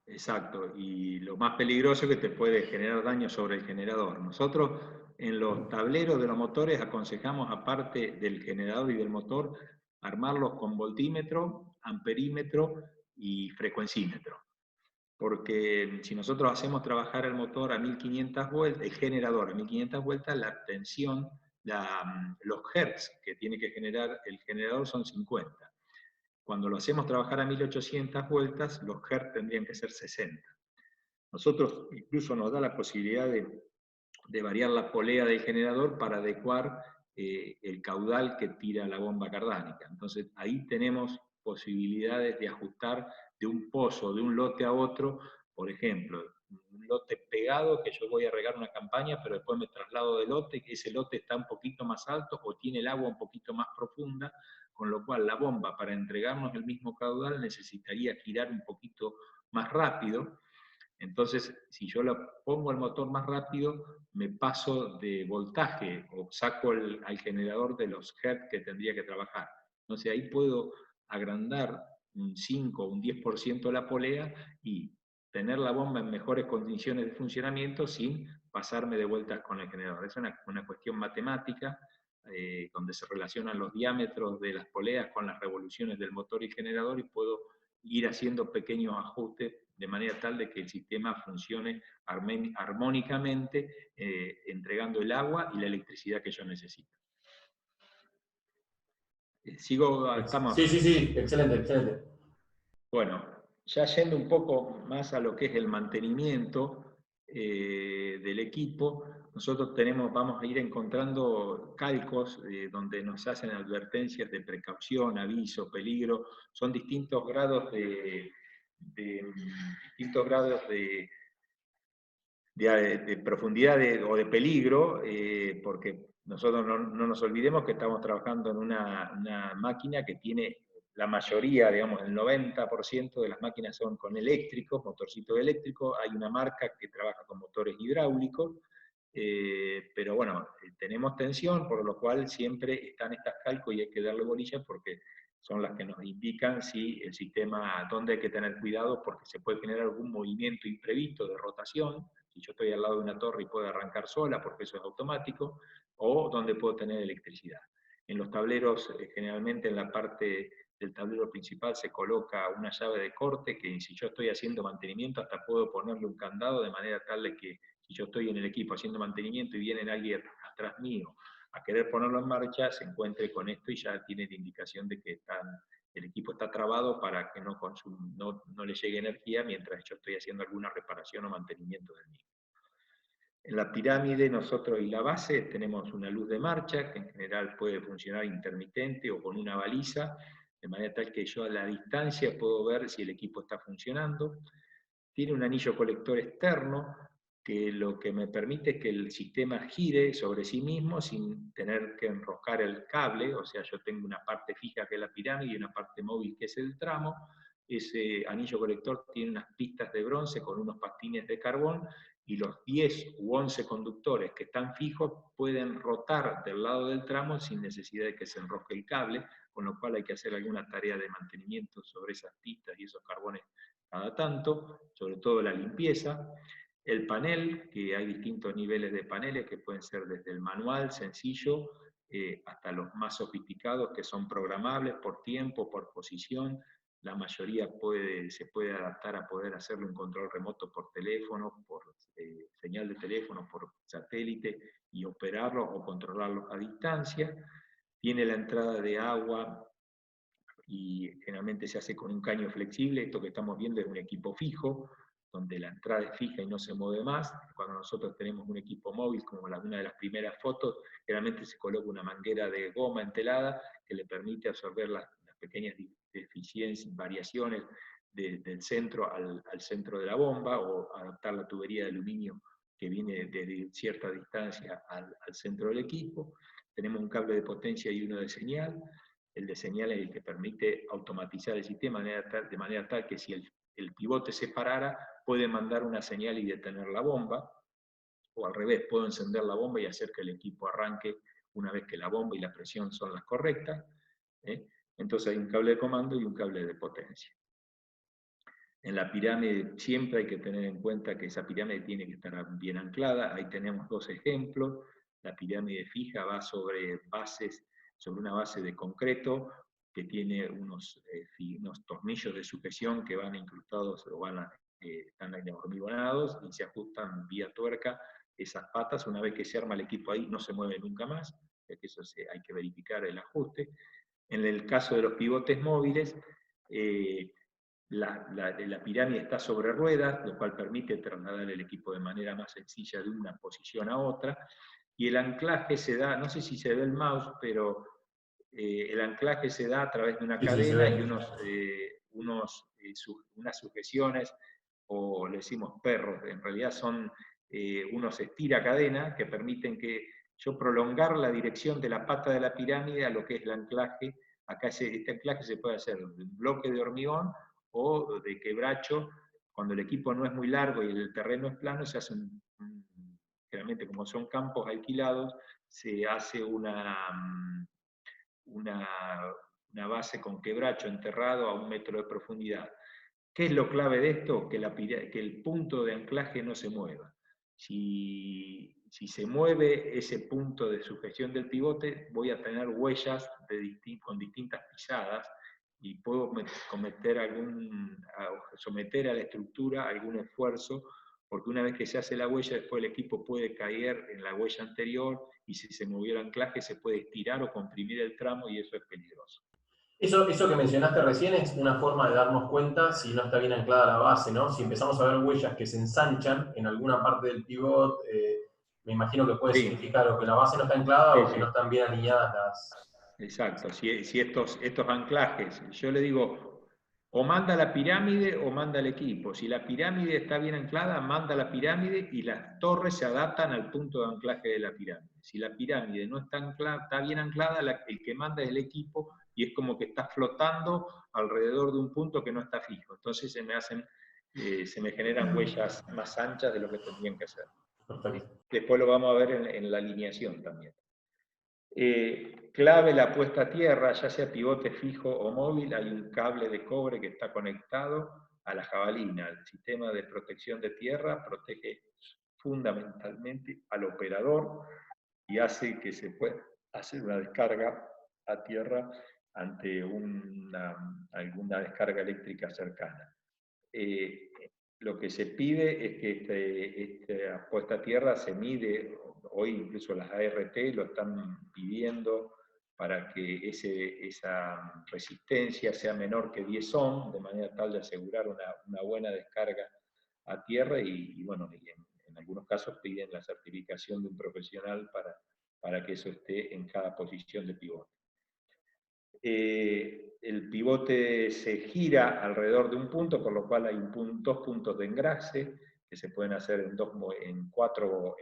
Exacto, y lo más peligroso es que te puede generar daño sobre el generador. Nosotros en los tableros de los motores aconsejamos, aparte del generador y del motor, armarlos con voltímetro, amperímetro y frecuencímetro. Porque si nosotros hacemos trabajar el motor a 1500 vueltas, el generador a 1500 vueltas, la tensión, los hertz que tiene que generar el generador son 50. Cuando lo hacemos trabajar a 1800 vueltas, los hertz tendrían que ser 60. Nosotros incluso nos da la posibilidad de variar la polea del generador para adecuar el caudal que tira la bomba cardánica. Entonces ahí tenemos posibilidades de ajustar de un pozo, de un lote a otro, por ejemplo, un lote pegado que yo voy a regar una campaña, pero después me traslado de lote, que ese lote está un poquito más alto o tiene el agua un poquito más profunda, con lo cual la bomba para entregarnos el mismo caudal necesitaría girar un poquito más rápido. Entonces, si yo le pongo el motor más rápido, me paso de voltaje o saco al generador de los hertz que tendría que trabajar. Entonces ahí puedo agrandar un 5 o un 10% la polea y tener la bomba en mejores condiciones de funcionamiento sin pasarme de vueltas con el generador. Es una cuestión matemática donde se relacionan los diámetros de las poleas con las revoluciones del motor y generador, y puedo ir haciendo pequeños ajustes de manera tal de que el sistema funcione armónicamente, entregando el agua y la electricidad que yo necesito. Estamos. Sí, sí, sí, excelente, excelente. Bueno, ya yendo un poco más a lo que es el mantenimiento del equipo, nosotros vamos a ir encontrando calcos donde nos hacen advertencias de precaución, aviso, peligro. Son distintos grados de profundidad o de peligro, porque nosotros no nos olvidemos que estamos trabajando en una máquina que tiene la mayoría, digamos, el 90% de las máquinas son con eléctricos, motorcitos eléctricos. Hay una marca que trabaja con motores hidráulicos, pero bueno, tenemos tensión, por lo cual siempre están estas calcos y hay que darle bolilla porque son las que nos indican si el sistema, dónde hay que tener cuidado, porque se puede generar algún movimiento imprevisto de rotación, si yo estoy al lado de una torre y puede arrancar sola porque eso es automático, o donde puedo tener electricidad. En los tableros, generalmente en la parte del tablero principal se coloca una llave de corte que si yo estoy haciendo mantenimiento hasta puedo ponerle un candado de manera tal de que si yo estoy en el equipo haciendo mantenimiento y viene alguien atrás mío a querer ponerlo en marcha, se encuentre con esto y ya tiene la indicación de que el equipo está trabado para que no le llegue energía mientras yo estoy haciendo alguna reparación o mantenimiento del mismo. En la pirámide nosotros y la base tenemos una luz de marcha que en general puede funcionar intermitente o con una baliza, de manera tal que yo a la distancia puedo ver si el equipo está funcionando. Tiene un anillo colector externo que lo que me permite es que el sistema gire sobre sí mismo sin tener que enroscar el cable, o sea, yo tengo una parte fija que es la pirámide y una parte móvil que es el tramo. Ese anillo colector tiene unas pistas de bronce con unos pastines de carbón, y los 10 u 11 conductores que están fijos pueden rotar del lado del tramo sin necesidad de que se enrosque el cable, con lo cual hay que hacer alguna tarea de mantenimiento sobre esas pistas y esos carbones cada tanto, sobre todo la limpieza. El panel, que hay distintos niveles de paneles que pueden ser desde el manual sencillo hasta los más sofisticados que son programables por tiempo, por posición. La mayoría se puede adaptar a poder hacerle un control remoto por teléfono, por señal de teléfono, por satélite, y operarlos o controlarlos a distancia. Tiene la entrada de agua y generalmente se hace con un caño flexible. Esto que estamos viendo es un equipo fijo, donde la entrada es fija y no se mueve más. Cuando nosotros tenemos un equipo móvil, como una de las primeras fotos, generalmente se coloca una manguera de goma entelada que le permite absorber las pequeñas deficiencias, variaciones del centro al centro de la bomba, o adaptar la tubería de aluminio que viene desde cierta distancia al centro del equipo. Tenemos un cable de potencia y uno de señal. El de señal es el que permite automatizar el sistema de manera tal que si el pivote se parara, puede mandar una señal y detener la bomba, o al revés, puedo encender la bomba y hacer que el equipo arranque una vez que la bomba y la presión son las correctas. Entonces hay un cable de comando y un cable de potencia. En la pirámide siempre hay que tener en cuenta que esa pirámide tiene que estar bien anclada. Ahí tenemos dos ejemplos. La pirámide fija va sobre una base de concreto que tiene unos tornillos de sujeción que van incrustados o están hormigonados y se ajustan vía tuerca. Esas patas, una vez que se arma el equipo ahí, no se mueve nunca más. Eso hay que verificar el ajuste. En el caso de los pivotes móviles, la pirámide está sobre ruedas, lo cual permite trasladar el equipo de manera más sencilla de una posición a otra. Y el anclaje se da, no sé si se ve el mouse, pero el anclaje se da a través de una cadena y unas sujeciones, o le decimos perros, en realidad son unos estiracadenas que permiten que yo prolongar la dirección de la pata de la pirámide a lo que es el anclaje. Acá este anclaje se puede hacer de un bloque de hormigón o de quebracho cuando el equipo no es muy largo y el terreno es plano, se hace generalmente como son campos alquilados, se hace una, una base con quebracho enterrado a 1 metro de profundidad. ¿Qué es lo clave de esto? Que el punto de anclaje no se mueva. Si se mueve ese punto de sujeción del pivote, voy a tener huellas con distintas pisadas y puedo someter a la estructura algún esfuerzo, porque una vez que se hace la huella, después el equipo puede caer en la huella anterior y si se movió el anclaje se puede estirar o comprimir el tramo y eso es peligroso. Eso que mencionaste recién es una forma de darnos cuenta si no está bien anclada la base, ¿no? Si empezamos a ver huellas que se ensanchan en alguna parte del pivot, me imagino que puede Sí, significar o que la base no está anclada sí, o que no sí. están bien alineadas las... Exacto, si estos anclajes, yo le digo, o manda la pirámide o manda el equipo. Si la pirámide está bien anclada, manda la pirámide y las torres se adaptan al punto de anclaje de la pirámide. Si la pirámide no está anclada, está bien anclada, el que manda es el equipo y es como que está flotando alrededor de un punto que no está fijo. Entonces se me generan huellas más anchas de lo que tendrían que hacer. ¿Sí? Perfecto. Después lo vamos a ver en la alineación también. Clave la puesta a tierra, ya sea pivote fijo o móvil, hay un cable de cobre que está conectado a la jabalina. El sistema de protección de tierra protege fundamentalmente al operador y hace que se pueda hacer una descarga a tierra ante alguna descarga eléctrica cercana. Lo que se pide es que esta puesta a tierra se mide, hoy incluso las ART lo están pidiendo para que esa resistencia sea menor que 10 ohm, de manera tal de asegurar una buena descarga a tierra y bueno, en algunos casos piden la certificación de un profesional para que eso esté en cada posición de pivote. El pivote se gira alrededor de un punto, por lo cual hay dos puntos de engrase que se pueden hacer en cuatro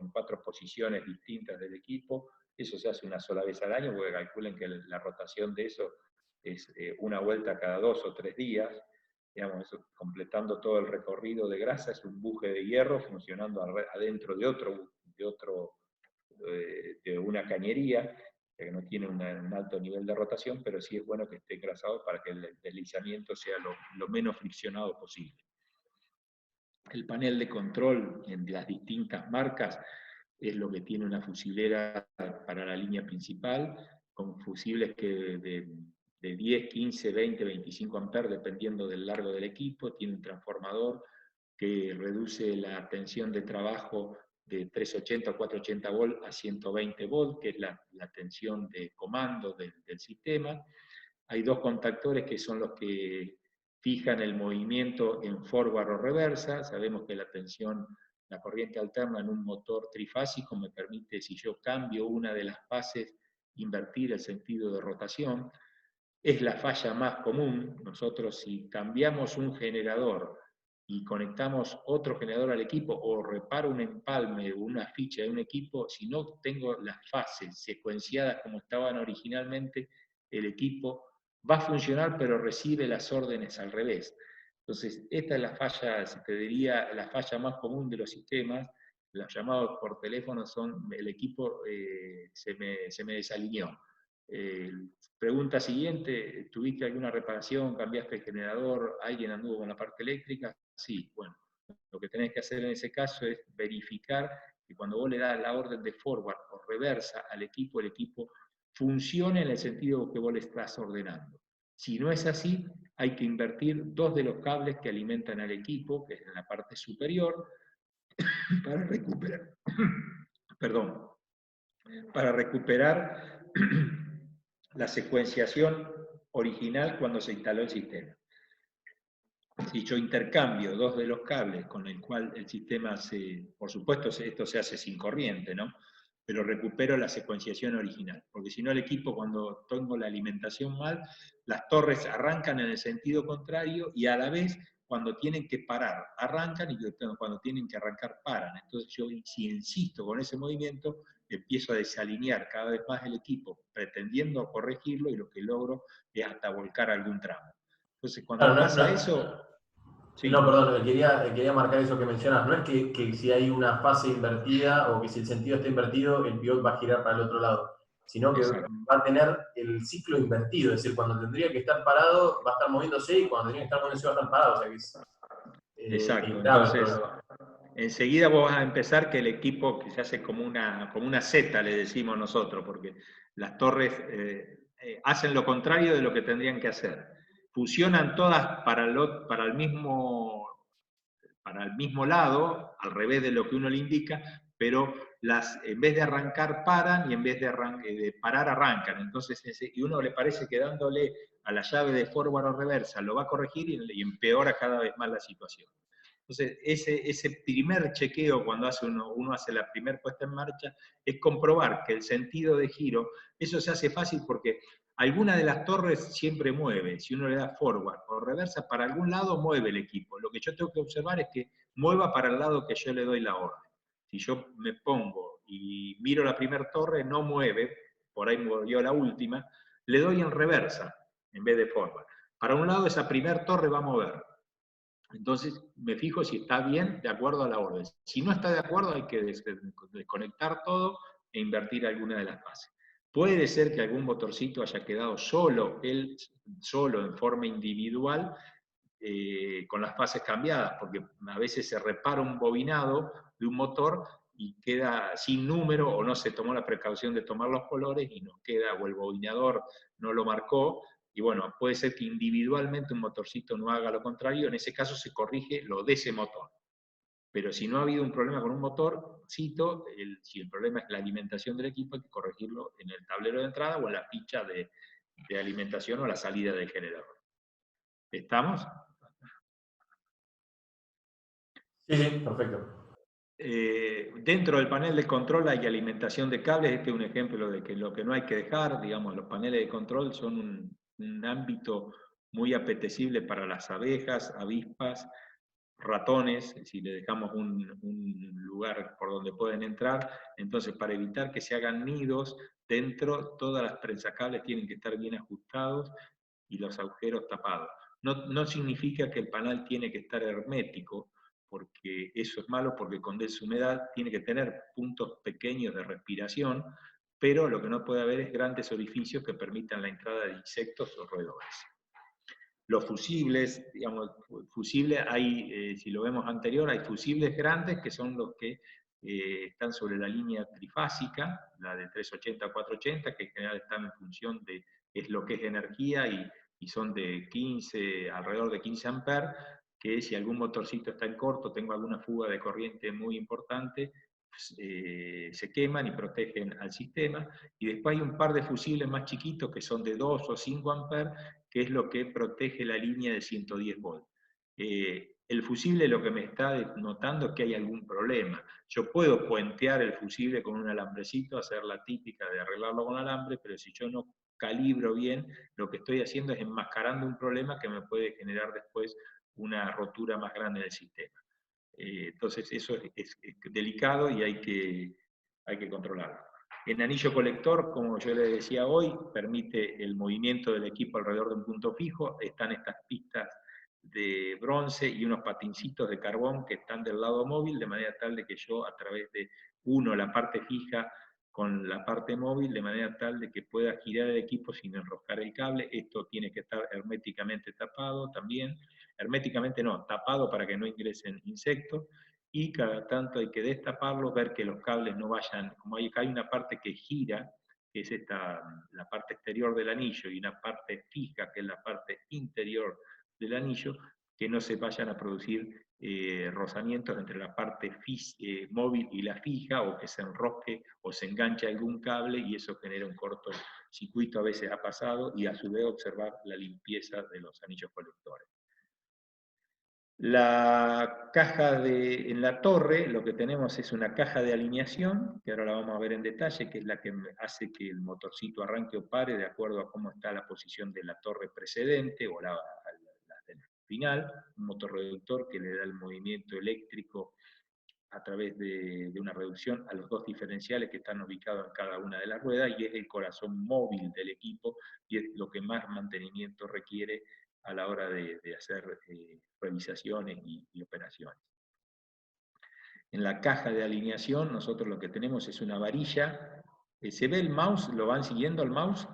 posiciones distintas del equipo. Eso se hace una sola vez al año, porque calculen que la rotación de eso es una vuelta cada 2 o 3 días. Digamos, eso, completando todo el recorrido de grasa, es un buje de hierro funcionando adentro de una cañería, que no tiene un alto nivel de rotación, pero sí es bueno que esté engrasado para que el deslizamiento sea lo menos friccionado posible. El panel de control en las distintas marcas es lo que tiene una fusilera para la línea principal, con fusibles de 10, 15, 20, 25 amperes, dependiendo del largo del equipo. Tiene un transformador que reduce la tensión de trabajo de 380 o 480 volt a 120 volt, que es la tensión de comando del sistema. Hay dos contactores que son los que fijan el movimiento en forward o reversa. Sabemos que la corriente alterna en un motor trifásico me permite, si yo cambio una de las fases, invertir el sentido de rotación. Es la falla más común. Nosotros, si cambiamos un generador y conectamos otro generador al equipo o reparo un empalme o una ficha de un equipo, si no tengo las fases secuenciadas como estaban originalmente, el equipo va a funcionar pero recibe las órdenes al revés. Entonces, esta es la falla, se te diría, la falla más común de los sistemas. Los llamados por teléfono son, el equipo se me desalineó. Pregunta siguiente, ¿tuviste alguna reparación? ¿Cambiaste el generador? ¿Alguien anduvo con la parte eléctrica? Sí, bueno, lo que tenés que hacer en ese caso es verificar que cuando vos le das la orden de forward o reversa al equipo, el equipo funcione en el sentido que vos le estás ordenando. Si no es así, hay que invertir dos de los cables que alimentan al equipo, que es en la parte superior, para recuperar, perdón, para recuperar la secuenciación original cuando se instaló el sistema. Si yo intercambio dos de los cables con el cual el sistema por supuesto esto se hace sin corriente, ¿no? Pero recupero la secuenciación original, porque si no el equipo cuando tengo la alimentación mal, las torres arrancan en el sentido contrario y a la vez cuando tienen que parar, arrancan y cuando tienen que arrancar, paran. Entonces yo si insisto con ese movimiento, empiezo a desalinear cada vez más el equipo, pretendiendo corregirlo y lo que logro es hasta volcar algún tramo. Entonces cuando Claro, pasa eso... Sí, No, perdón, quería marcar eso que mencionas. No es que si hay una fase invertida o que si el sentido está invertido, el pivot va a girar para el otro lado, sino que exacto. va a tener el ciclo invertido. Es decir, cuando tendría que estar parado, va a estar moviéndose y cuando tendría que estar moviéndose, va a estar parado. O sea que Exacto. es grave el Entonces, problema. enseguida vos vas a empezar que el equipo que se hace como una Z, le decimos nosotros, porque las torres hacen lo contrario de lo que tendrían que hacer. Fusionan todas para el mismo lado, al revés de lo que uno le indica, pero en vez de arrancar paran y en vez de parar arrancan. Entonces, y uno le parece que dándole a la llave de forward o reversa lo va a corregir y empeora cada vez más la situación. Entonces, ese primer chequeo cuando uno hace la primera puesta en marcha es comprobar que el sentido de giro, eso se hace fácil porque alguna de las torres siempre mueve. Si uno le da forward o reversa, para algún lado mueve el equipo. Lo que yo tengo que observar es que mueva para el lado que yo le doy la orden. Si yo me pongo y miro la primera torre, no mueve, por ahí movió la última, le doy en reversa en vez de forward. Para un lado esa primera torre va a mover. Entonces me fijo si está bien de acuerdo a la orden. Si no está de acuerdo hay que desconectar todo e invertir alguna de las fases. Puede ser que algún motorcito haya quedado él solo en forma individual, con las fases cambiadas, porque a veces se repara un bobinado de un motor y queda sin número o no se tomó la precaución de tomar los colores y nos queda, o el bobinador no lo marcó, y bueno, puede ser que individualmente un motorcito no haga lo contrario, en ese caso se corrige lo de ese motor. Pero si no ha habido un problema con un motorcito, si el problema es la alimentación del equipo, hay que corregirlo en el tablero de entrada o en la ficha de alimentación o la salida del generador. ¿Estamos? Sí, sí, perfecto. Dentro del panel de control hay alimentación de cables. Este es un ejemplo de que lo que no hay que dejar, digamos, los paneles de control son un ámbito muy apetecible para las abejas, avispas, ratones, si le dejamos un lugar por donde pueden entrar. Entonces, para evitar que se hagan nidos dentro, todas las prensacables tienen que estar bien ajustados y los agujeros tapados. No significa que el panel tiene que estar hermético, porque eso es malo, porque con deshumedad tiene que tener puntos pequeños de respiración, pero lo que no puede haber es grandes orificios que permitan la entrada de insectos o roedores. Los fusibles, digamos, fusibles hay, si lo vemos anterior, hay fusibles grandes que son los que están sobre la línea trifásica, la de 380 a 480, que en general están en función de es lo que es energía y son de 15, alrededor de 15 amperes, que si algún motorcito está en corto, tengo alguna fuga de corriente muy importante, pues, se queman y protegen al sistema. Y después hay un par de fusibles más chiquitos que son de 2 o 5 amperes, que es lo que protege la línea de 110 volts. El fusible lo que me está notando es que hay algún problema. Yo puedo puentear el fusible con un alambrecito, hacer la típica de arreglarlo con alambre, pero si yo no calibro bien, lo que estoy haciendo es enmascarando un problema que me puede generar después una rotura más grande del sistema. Entonces eso es delicado y hay que controlarlo. El anillo colector, como yo les decía hoy, permite el movimiento del equipo alrededor de un punto fijo. Están estas pistas de bronce y unos patincitos de carbón que están del lado móvil, de manera tal de que yo a través de la parte fija con la parte móvil, de manera tal de que pueda girar el equipo sin enroscar el cable. Esto tiene que estar herméticamente tapado también. Herméticamente no, tapado para que no ingresen insectos. Y cada tanto hay que destaparlo, ver que los cables no vayan, como hay una parte que gira, que es la parte exterior del anillo, y una parte fija, que es la parte interior del anillo, que no se vayan a producir rozamientos entre la parte móvil y la fija, o que se enrosque o se enganche algún cable y eso genera un cortocircuito, a veces ha pasado, y a su vez observar la limpieza de los anillos colectores. La caja en la torre, lo que tenemos es una caja de alineación, que ahora la vamos a ver en detalle, que es la que hace que el motorcito arranque o pare de acuerdo a cómo está la posición de la torre precedente o la del final, un motor reductor que le da el movimiento eléctrico a través de una reducción a los dos diferenciales que están ubicados en cada una de las ruedas, y es el corazón móvil del equipo y es lo que más mantenimiento requiere a la hora de hacer revisaciones y operaciones. En la caja de alineación nosotros lo que tenemos es una varilla. ¿Se ve el mouse? ¿Lo van siguiendo el mouse?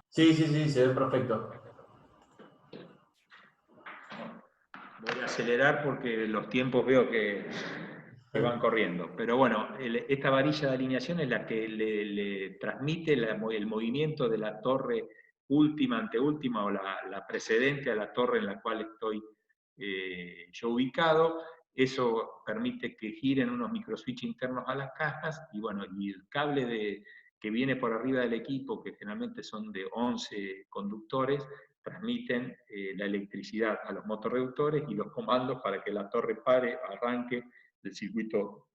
Sí, sí, sí, se ve perfecto. Voy a acelerar porque los tiempos veo que van corriendo. Pero bueno, esta varilla de alineación es la que le transmite el movimiento de la torre última, anteúltima o la precedente a la torre en la cual estoy yo ubicado. Eso permite que giren unos microswitch internos a las cajas y bueno, y el cable que viene por arriba del equipo, que generalmente son de 11 conductores, transmiten la electricidad a los motorreductores y los comandos para que la torre pare, arranque del circuito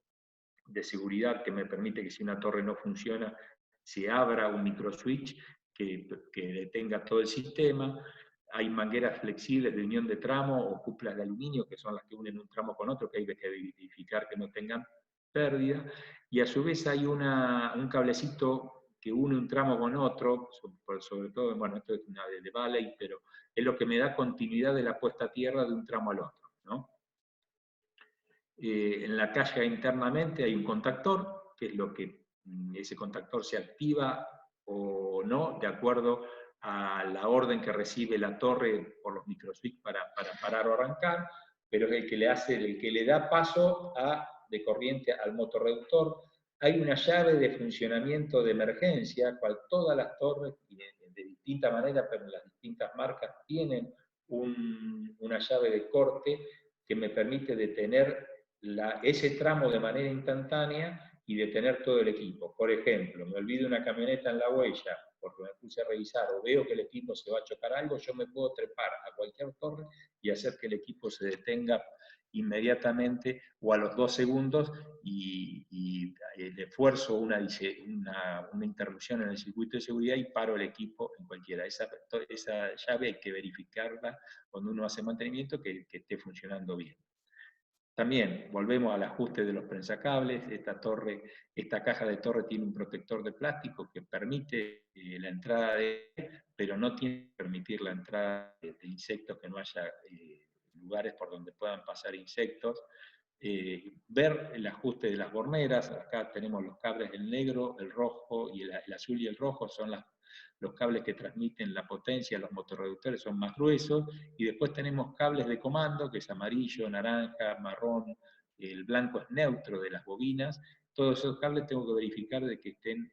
de seguridad que me permite que si una torre no funciona, se abra un microswitch que detenga todo el sistema. Hay mangueras flexibles de unión de tramo o cuplas de aluminio, que son las que unen un tramo con otro, que hay que verificar que no tengan pérdida. Y a su vez hay un cablecito que une un tramo con otro, sobre todo, bueno, esto es una de Valley, pero es lo que me da continuidad de la puesta a tierra de un tramo al otro, ¿no? En la caja internamente hay un contactor, que es lo que ese contactor se activa o no, de acuerdo a la orden que recibe la torre por los microswitch para parar o arrancar, pero es el que le da paso de corriente al motorreductor. Hay una llave de funcionamiento de emergencia, cual todas las torres, de distinta manera, pero las distintas marcas tienen una llave de corte que me permite detener ese tramo de manera instantánea y detener todo el equipo. Por ejemplo, me olvido una camioneta en la huella porque me puse a revisar o veo que el equipo se va a chocar algo, yo me puedo trepar a cualquier torre y hacer que el equipo se detenga inmediatamente o a los 2 segundos y le esfuerzo una interrupción en el circuito de seguridad y paro el equipo en cualquiera. Esa llave hay que verificarla cuando uno hace mantenimiento que esté funcionando bien. También volvemos al ajuste de los prensacables. Esta caja de torre tiene un protector de plástico que permite la entrada pero no tiene que permitir la entrada de insectos, que no haya lugares por donde puedan pasar insectos. Ver el ajuste de las borneras. Acá tenemos los cables, el negro, el rojo y el azul y el rojo son los cables que transmiten la potencia, los motorreductores son más gruesos, y después tenemos cables de comando, que es amarillo, naranja, marrón, el blanco es neutro de las bobinas. Todos esos cables tengo que verificar de que estén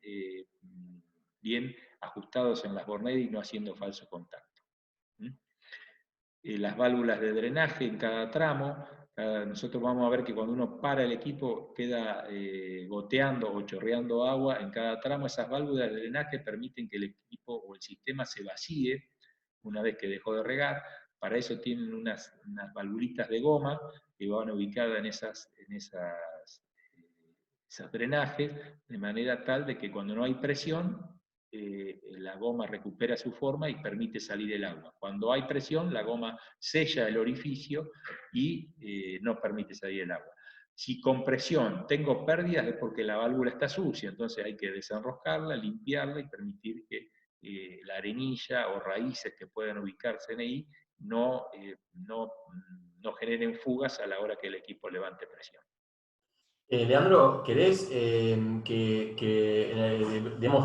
bien ajustados en las borneras y no haciendo falso contacto. Las válvulas de drenaje en cada tramo. Nosotros vamos a ver que cuando uno para el equipo queda goteando o chorreando agua en cada tramo. Esas válvulas de drenaje permiten que el equipo o el sistema se vacíe una vez que dejó de regar. Para eso tienen unas valvulitas de goma que van ubicadas en esos drenajes, de manera tal de que cuando no hay presión, la goma recupera su forma y permite salir el agua. Cuando hay presión, la goma sella el orificio y no permite salir el agua. Si con presión tengo pérdidas es porque la válvula está sucia, entonces hay que desenroscarla, limpiarla y permitir que la arenilla o raíces que puedan ubicarse en ahí no generen fugas a la hora que el equipo levante presión. Leandro, ¿querés demos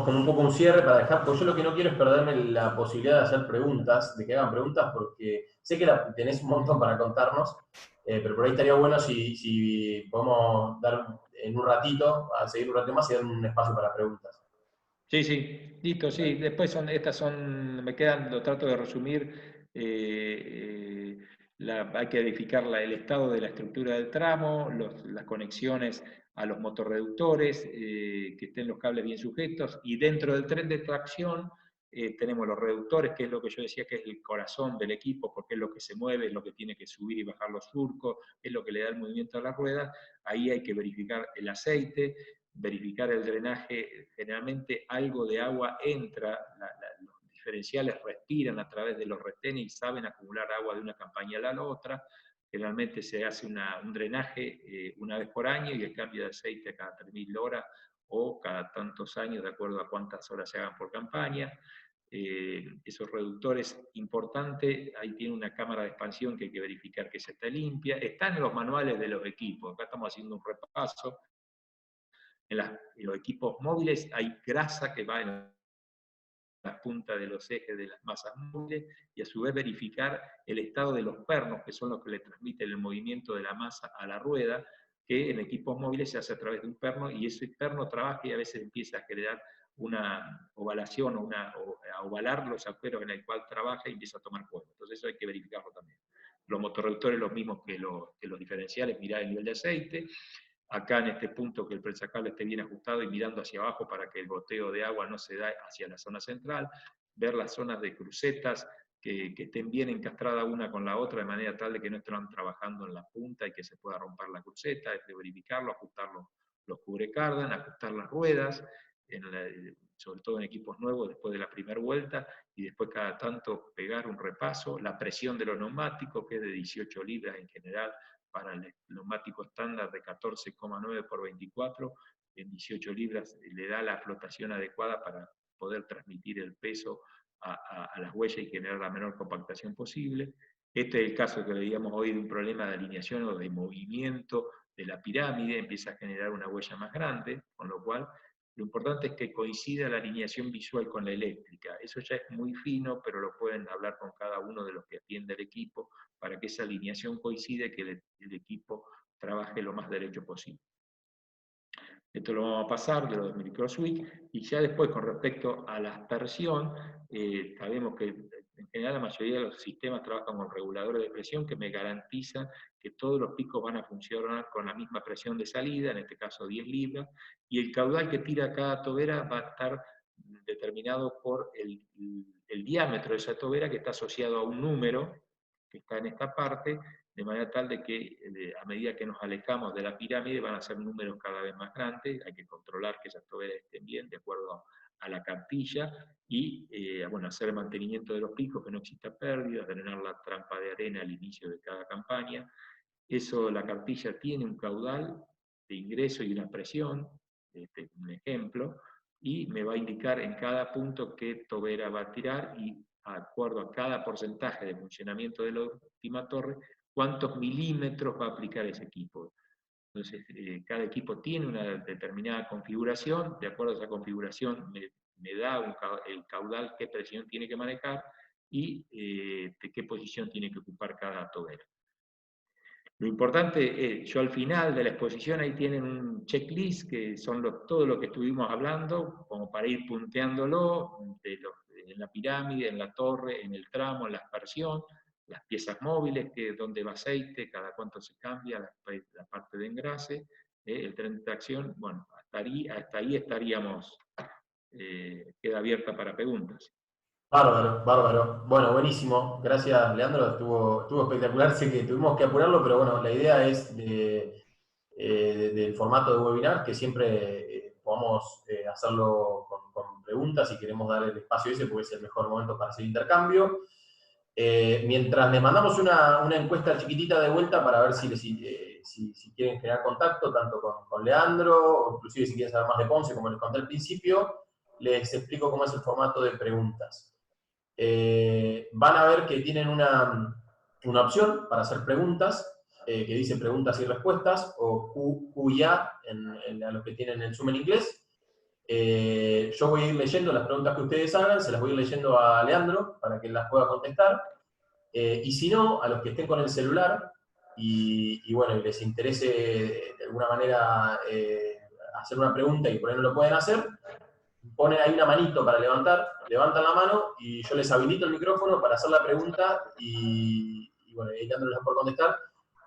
como un poco un cierre para dejar? Porque yo lo que no quiero es perderme la posibilidad de hacer preguntas, de que hagan preguntas, porque sé que tenés un montón para contarnos, pero por ahí estaría bueno si podemos dar en un ratito, a seguir un rato más y dar un espacio para preguntas. Sí, sí, listo, sí. Después me quedan, lo trato de resumir. Hay que verificar el estado de la estructura del tramo, las conexiones a los motorreductores, que estén los cables bien sujetos, y dentro del tren de tracción tenemos los reductores, que es lo que yo decía que es el corazón del equipo, porque es lo que se mueve, es lo que tiene que subir y bajar los surcos, es lo que le da el movimiento a las ruedas. Ahí hay que verificar el aceite, verificar el drenaje. Generalmente algo de agua entra, los diferenciales respiran a través de los retenes y saben acumular agua de una campaña a la otra. Generalmente se hace un drenaje una vez por año y el cambio de aceite cada 3.000 horas o cada tantos años, de acuerdo a cuántas horas se hagan por campaña. esos reductores importantes, ahí tiene una cámara de expansión que hay que verificar que se está limpia. Están en los manuales de los equipos, acá estamos haciendo un repaso. En los equipos móviles hay grasa que va en las puntas de los ejes de las masas móviles, y a su vez verificar el estado de los pernos, que son los que le transmiten el movimiento de la masa a la rueda, que en equipos móviles se hace a través de un perno, y ese perno trabaja y a veces empieza a generar una ovalación o a ovalar los agujeros en el cual trabaja y empieza a tomar fuego. Entonces eso hay que verificarlo también. Los motorreductores los mismos que los diferenciales, mirar el nivel de aceite. Acá en este punto que el prensacable esté bien ajustado y mirando hacia abajo para que el goteo de agua no se da hacia la zona central, ver las zonas de crucetas que estén bien encastradas una con la otra de manera tal de que no estén trabajando en la punta y que se pueda romper la cruceta, es de verificarlo, ajustar los cubrecardan, ajustar las ruedas, sobre todo en equipos nuevos después de la primera vuelta, y después cada tanto pegar un repaso, la presión de los neumáticos, que es de 18 libras en general, para el neumático estándar de 14,9 por 24, en 18 libras le da la flotación adecuada para poder transmitir el peso a las huellas y generar la menor compactación posible. Este es el caso que veíamos hoy de un problema de alineación o de movimiento de la pirámide, empieza a generar una huella más grande, con lo cual lo importante es que coincida la alineación visual con la eléctrica. Eso ya es muy fino, pero lo pueden hablar con cada uno de los que atiende el equipo para que esa alineación coincida y que el equipo trabaje lo más derecho posible. Esto lo vamos a pasar de los microswitch, y ya después con respecto a la aspersión, sabemos que en general la mayoría de los sistemas trabajan con reguladores de presión que me garantizan que todos los picos van a funcionar con la misma presión de salida, en este caso 10 libras, y el caudal que tira cada tobera va a estar determinado por el diámetro de esa tobera, que está asociado a un número que está en esta parte, de manera tal de que a medida que nos alejamos de la pirámide van a ser números cada vez más grandes, hay que controlar que esas toberas estén bien de acuerdo a la cartilla, y bueno, hacer el mantenimiento de los picos, que no exista pérdida, drenar la trampa de arena al inicio de cada campaña. Eso, la cartilla tiene un caudal de ingreso y una presión, un ejemplo, y me va a indicar en cada punto qué tobera va a tirar, y de acuerdo a cada porcentaje de funcionamiento de la última torre, cuántos milímetros va a aplicar ese equipo. Entonces, cada equipo tiene una determinada configuración, de acuerdo a esa configuración me da el caudal, qué presión tiene que manejar, y de qué posición tiene que ocupar cada tobera. Lo importante es, yo al final de la exposición ahí tienen un checklist, que son todo lo que estuvimos hablando, como para ir punteándolo, en la pirámide, en la torre, en el tramo, en la aspersión, las piezas móviles, que donde va aceite, cada cuánto se cambia, la parte de engrase, el tren de tracción. Bueno, hasta ahí estaríamos, queda abierta para preguntas. Bárbaro, bárbaro. Bueno, buenísimo. Gracias, Leandro. Estuvo espectacular. Sé que tuvimos que apurarlo, pero bueno, la idea es del formato de webinar, que siempre podamos hacerlo con preguntas, y queremos dar el espacio ese porque es el mejor momento para hacer intercambio. Mientras le mandamos una encuesta chiquitita de vuelta para ver si quieren generar contacto, tanto con Leandro, o inclusive si quieren saber más de Ponce, como les conté al principio, les explico cómo es el formato de preguntas. Van a ver que tienen una opción para hacer preguntas, que dice preguntas y respuestas, o QA a los que tienen el Zoom en inglés. Yo voy a ir leyendo las preguntas que ustedes hagan, se las voy a ir leyendo a Leandro para que las pueda contestar. Y si no, a los que estén con el celular y bueno, y les interese de alguna manera hacer una pregunta y por ahí no lo pueden hacer, ponen ahí una manito para levantar, levantan la mano y yo les habilito el micrófono para hacer la pregunta, y bueno, ahí Leandro les va por contestar.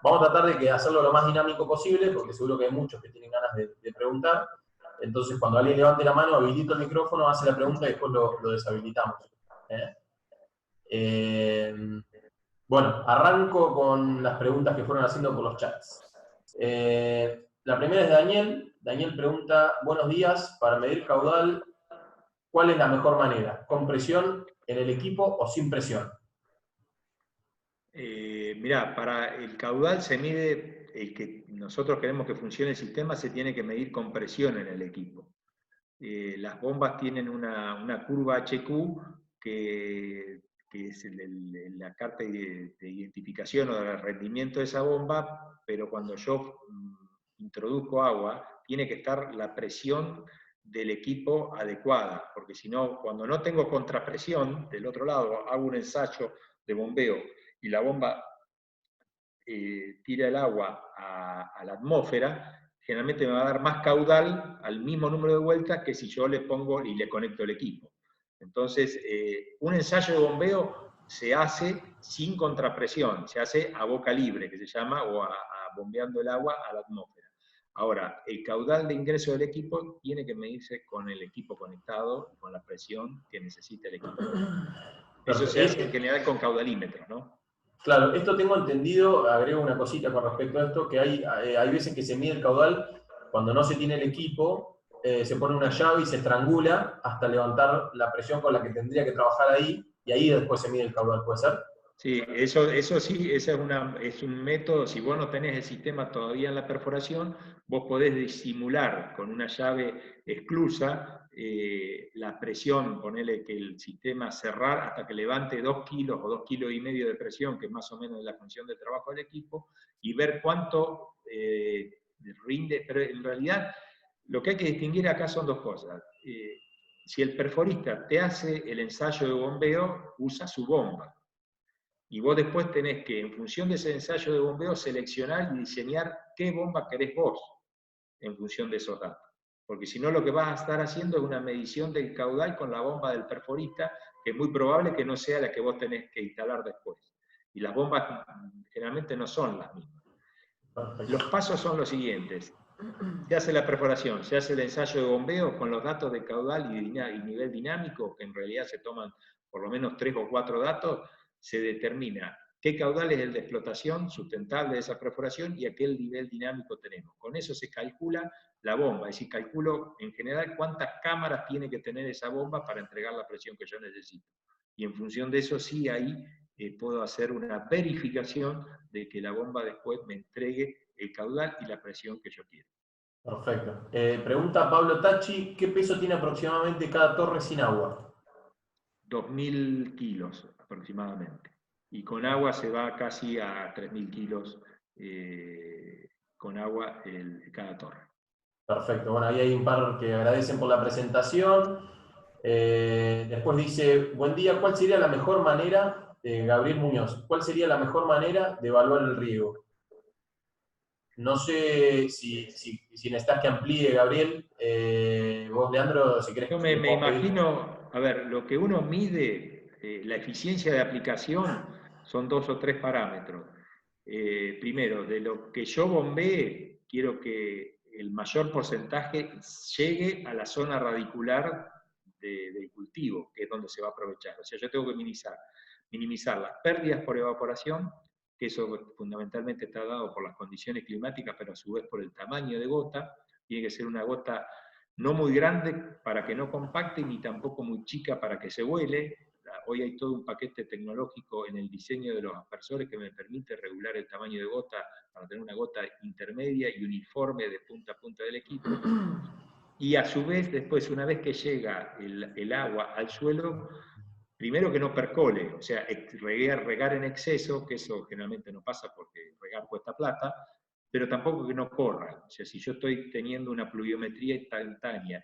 Vamos a tratar de hacerlo lo más dinámico posible, porque seguro que hay muchos que tienen ganas de preguntar. Entonces, cuando alguien levante la mano, habilito el micrófono, hace la pregunta y después lo deshabilitamos. Bueno, arranco con las preguntas que fueron haciendo por los chats. La primera es de Daniel. Daniel pregunta: buenos días, para medir caudal, ¿cuál es la mejor manera? ¿Con presión en el equipo o sin presión? Mirá, para el caudal se mide, el que nosotros queremos que funcione el sistema, se tiene que medir con presión en el equipo. Las bombas tienen una curva HQ que es la carta de identificación o de rendimiento de esa bomba, pero cuando yo introduzco agua, tiene que estar la presión del equipo adecuada, porque si no, cuando no tengo contrapresión, del otro lado hago un ensayo de bombeo y la bomba tira el agua a la atmósfera, generalmente me va a dar más caudal al mismo número de vueltas que si yo le pongo y le conecto el equipo. Entonces, un ensayo de bombeo se hace sin contrapresión, se hace a boca libre, que se llama, o bombeando el agua a la atmósfera. Ahora, el caudal de ingreso del equipo tiene que medirse con el equipo conectado y con la presión que necesita el equipo. Eso se hace en general con caudalímetros, ¿no? Claro, esto tengo entendido, agrego una cosita con respecto a esto, que hay veces que se mide el caudal cuando no se tiene el equipo, se pone una llave y se estrangula hasta levantar la presión con la que tendría que trabajar ahí, y ahí después se mide el caudal, ¿puede ser? Sí, eso sí, ese es un método. Si vos no tenés el sistema todavía en la perforación, vos podés disimular con una llave exclusa la presión, ponerle que el sistema cerrar hasta que levante 2 kilos o 2,5 kilos de presión, que es más o menos la función de trabajo del equipo, y ver cuánto rinde. Pero en realidad lo que hay que distinguir acá son dos cosas. Si el perforista te hace el ensayo de bombeo, usa su bomba. Y vos después tenés que, en función de ese ensayo de bombeo, seleccionar y diseñar qué bomba querés vos, en función de esos datos. Porque si no, lo que vas a estar haciendo es una medición del caudal con la bomba del perforista, que es muy probable que no sea la que vos tenés que instalar después. Y las bombas generalmente no son las mismas. Los pasos son los siguientes. Se hace la perforación, se hace el ensayo de bombeo con los datos de caudal y nivel dinámico, que en realidad se toman por lo menos 3 o 4 datos, se determina qué caudal es el de explotación sustentable de esa perforación y a qué nivel dinámico tenemos. Con eso se calcula la bomba, es decir, calculo en general cuántas cámaras tiene que tener esa bomba para entregar la presión que yo necesito. Y en función de eso sí ahí puedo hacer una verificación de que la bomba después me entregue el caudal y la presión que yo quiero. Perfecto. Pregunta Pablo Tachi, ¿qué peso tiene aproximadamente cada torre sin agua? 2.000 kilos aproximadamente. Y con agua se va casi a 3.000 kilos con agua cada torre. Perfecto. Bueno, ahí hay un par que agradecen por la presentación. Después dice, buen día, ¿cuál sería la mejor manera, Gabriel Muñoz, cuál sería la mejor manera de evaluar el riego? No sé si necesitas que amplíe, Gabriel. Vos, Leandro, si querés... Yo me imagino, a ver, lo que uno mide, la eficiencia de aplicación, son 2 o 3 parámetros. Primero, de lo que yo bombee, quiero que el mayor porcentaje llegue a la zona radicular del cultivo, que es donde se va a aprovechar. O sea, yo tengo que minimizar las pérdidas por evaporación, que eso fundamentalmente está dado por las condiciones climáticas, pero a su vez por el tamaño de gota. Tiene que ser una gota no muy grande para que no compacte, ni tampoco muy chica para que se vuele. Hoy hay todo un paquete tecnológico en el diseño de los aspersores que me permite regular el tamaño de gota para tener una gota intermedia y uniforme de punta a punta del equipo. Y a su vez, después, una vez que llega el agua al suelo, primero que no percole, o sea, regar en exceso, que eso generalmente no pasa porque regar cuesta plata, pero tampoco que no corra. O sea, si yo estoy teniendo una pluviometría instantánea,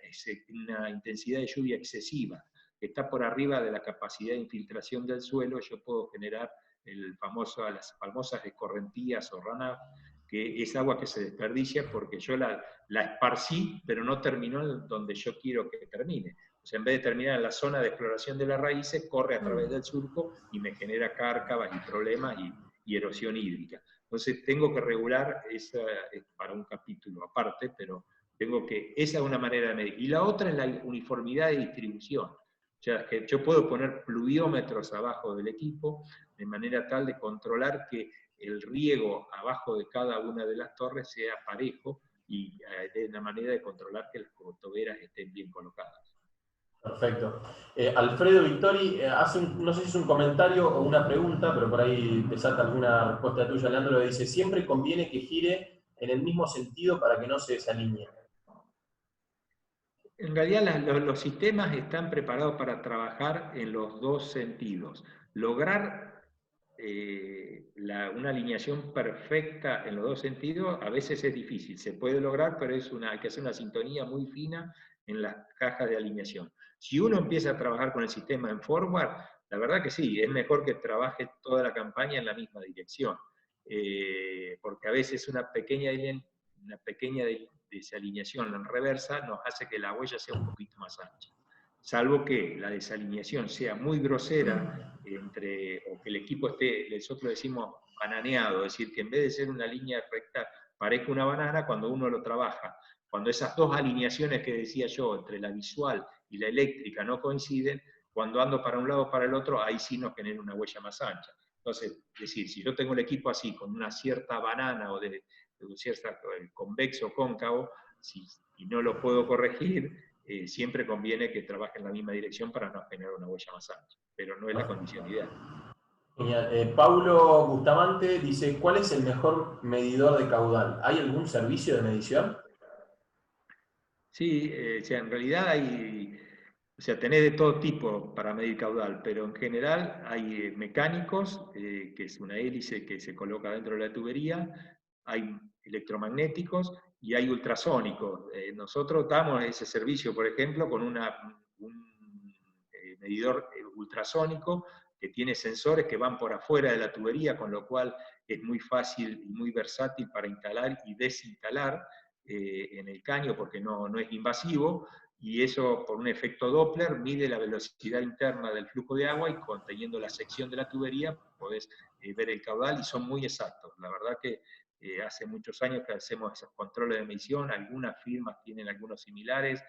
una intensidad de lluvia excesiva, que está por arriba de la capacidad de infiltración del suelo, yo puedo generar las famosas escorrentías o runoff, que es agua que se desperdicia porque yo la esparcí, pero no terminó donde yo quiero que termine. O sea, en vez de terminar en la zona de exploración de las raíces, corre a través del surco y me genera cárcavas y problemas y erosión hídrica. Entonces tengo que regular, esa es para un capítulo aparte, pero esa es una manera de medir. Y la otra es la uniformidad de distribución. O sea, que yo puedo poner pluviómetros abajo del equipo de manera tal de controlar que el riego abajo de cada una de las torres sea parejo y de una manera de controlar que las toberas estén bien colocadas. Perfecto. Alfredo Vittori hace no sé si es un comentario o una pregunta, pero por ahí te salta alguna respuesta tuya, Leandro, le dice, siempre conviene que gire en el mismo sentido para que no se desalinee. En realidad los sistemas están preparados para trabajar en los dos sentidos. Lograr una alineación perfecta en los dos sentidos a veces es difícil. Se puede lograr, pero hay que hacer una sintonía muy fina en las cajas de alineación. Si uno empieza a trabajar con el sistema en forward, la verdad que sí, es mejor que trabaje toda la campaña en la misma dirección. Porque a veces una pequeña desalineación en reversa nos hace que la huella sea un poquito más ancha. Salvo que la desalineación sea muy grosera, o que el equipo esté, nosotros decimos bananeado, es decir, que en vez de ser una línea recta, parezca una banana cuando uno lo trabaja. Cuando esas dos alineaciones que decía yo, entre la visual y la eléctrica, no coinciden, cuando ando para un lado o para el otro, ahí sí nos genera una huella más ancha. Entonces, es decir, si yo tengo el equipo así, con una cierta banana o de un cierto convexo o cóncavo, y no lo puedo corregir, siempre conviene que trabaje en la misma dirección para no generar una huella más ancha, pero no es la condición ideal. Genial. Paulo Bustamante dice, ¿cuál es el mejor medidor de caudal? ¿Hay algún servicio de medición? Sí, o sea, en realidad tenés de todo tipo para medir caudal, pero en general hay mecánicos, que es una hélice que se coloca dentro de la tubería, hay electromagnéticos y hay ultrasónicos. Nosotros damos ese servicio, por ejemplo, con un medidor ultrasónico que tiene sensores que van por afuera de la tubería, con lo cual es muy fácil y muy versátil para instalar y desinstalar en el caño porque no es invasivo, y eso por un efecto Doppler mide la velocidad interna del flujo de agua y teniendo la sección de la tubería podés ver el caudal y son muy exactos. La verdad que hace muchos años que hacemos esos controles de medición, algunas firmas tienen algunos similares,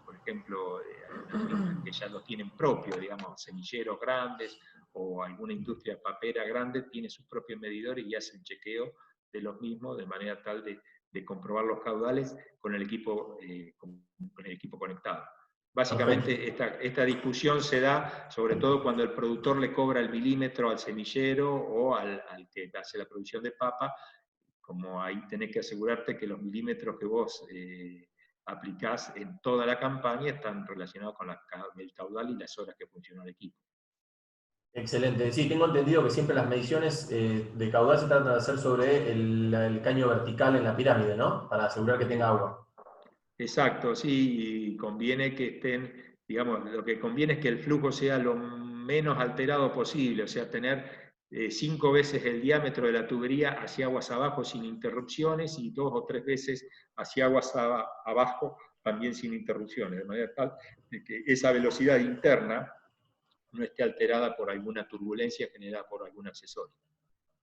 por ejemplo, algunas firmas que ya los tienen propios, digamos, semilleros grandes o alguna industria papera grande tiene sus propios medidores y hace un chequeo de los mismos de manera tal de comprobar los caudales con el equipo conectado. Básicamente esta discusión se da sobre todo cuando el productor le cobra el milímetro al semillero o al que hace la producción de papa, como ahí tenés que asegurarte que los milímetros que vos aplicás en toda la campaña están relacionados con el caudal y las horas que funciona el equipo. Excelente. Sí, tengo entendido que siempre las mediciones de caudal se tratan de hacer sobre el caño vertical en la pirámide, ¿no? Para asegurar que tenga agua. Exacto, sí, y conviene que estén, digamos, lo que conviene es que el flujo sea lo menos alterado posible, o sea, tener 5 veces el diámetro de la tubería hacia aguas abajo sin interrupciones y 2 o 3 veces hacia aguas abajo también sin interrupciones, de manera tal que esa velocidad interna no esté alterada por alguna turbulencia generada por algún accesorio.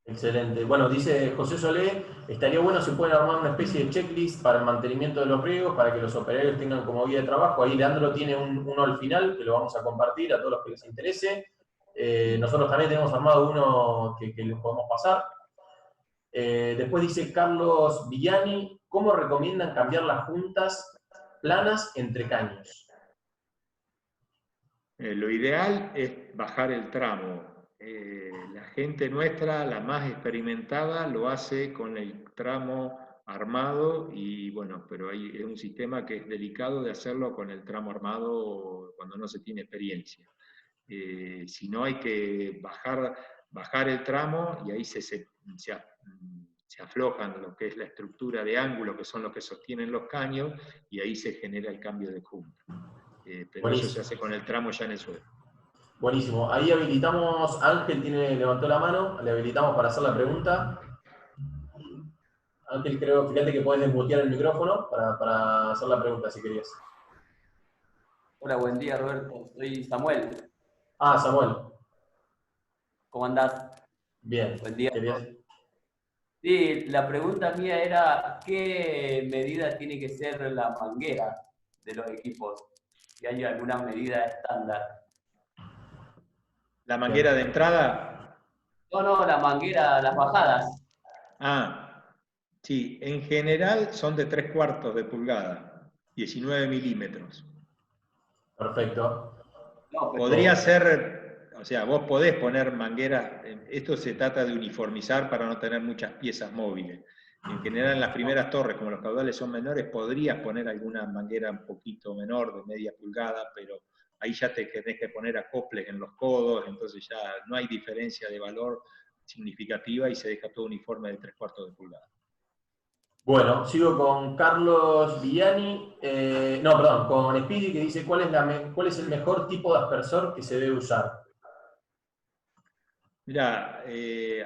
Excelente. Bueno, dice José Solé, estaría bueno si pueden armar una especie de checklist para el mantenimiento de los riegos, para que los operarios tengan como guía de trabajo. Ahí Leandro tiene uno al final, que lo vamos a compartir a todos los que les interese. Nosotros también tenemos armado uno que les podemos pasar. Después dice Carlos Villani, ¿cómo recomiendan cambiar las juntas planas entre caños? Lo ideal es bajar el tramo. La gente nuestra, la más experimentada, lo hace con el tramo armado y bueno, pero es un sistema que es delicado de hacerlo con el tramo armado cuando no se tiene experiencia. Si no, hay que bajar el tramo y ahí se aflojan lo que es la estructura de ángulo, que son los que sostienen los caños, y ahí se genera el cambio de junta. Pero Buenísimo. eso se hace con el tramo ya en el suelo. Buenísimo. Ahí habilitamos, Ángel levantó la mano, le habilitamos para hacer la pregunta. Ángel, fíjate que podés desmutear el micrófono para hacer la pregunta si querías. Hola, buen día, Roberto. Soy Samuel. Samuel. ¿Cómo andás? Bien. Buen día. ¿Querías? Sí, la pregunta mía era, ¿qué medida tiene que ser la manguera de los equipos? Si hay alguna medida estándar. ¿La manguera de entrada? No, la manguera, las bajadas. Sí, en general son de 3/4 de pulgada, 19 milímetros. Perfecto. No, pero... Podría ser, o sea, vos podés poner mangueras, esto se trata de uniformizar para no tener muchas piezas móviles. En general, en las primeras torres, como los caudales son menores, podrías poner alguna manguera un poquito menor, de media pulgada, pero ahí ya te tenés que poner acoples en los codos, entonces ya no hay diferencia de valor significativa y se deja todo uniforme de 3/4 de pulgada. Bueno, sigo con Carlos Villani, no, perdón, con Speedy, que dice cuál es el mejor tipo de aspersor que se debe usar. Mirá,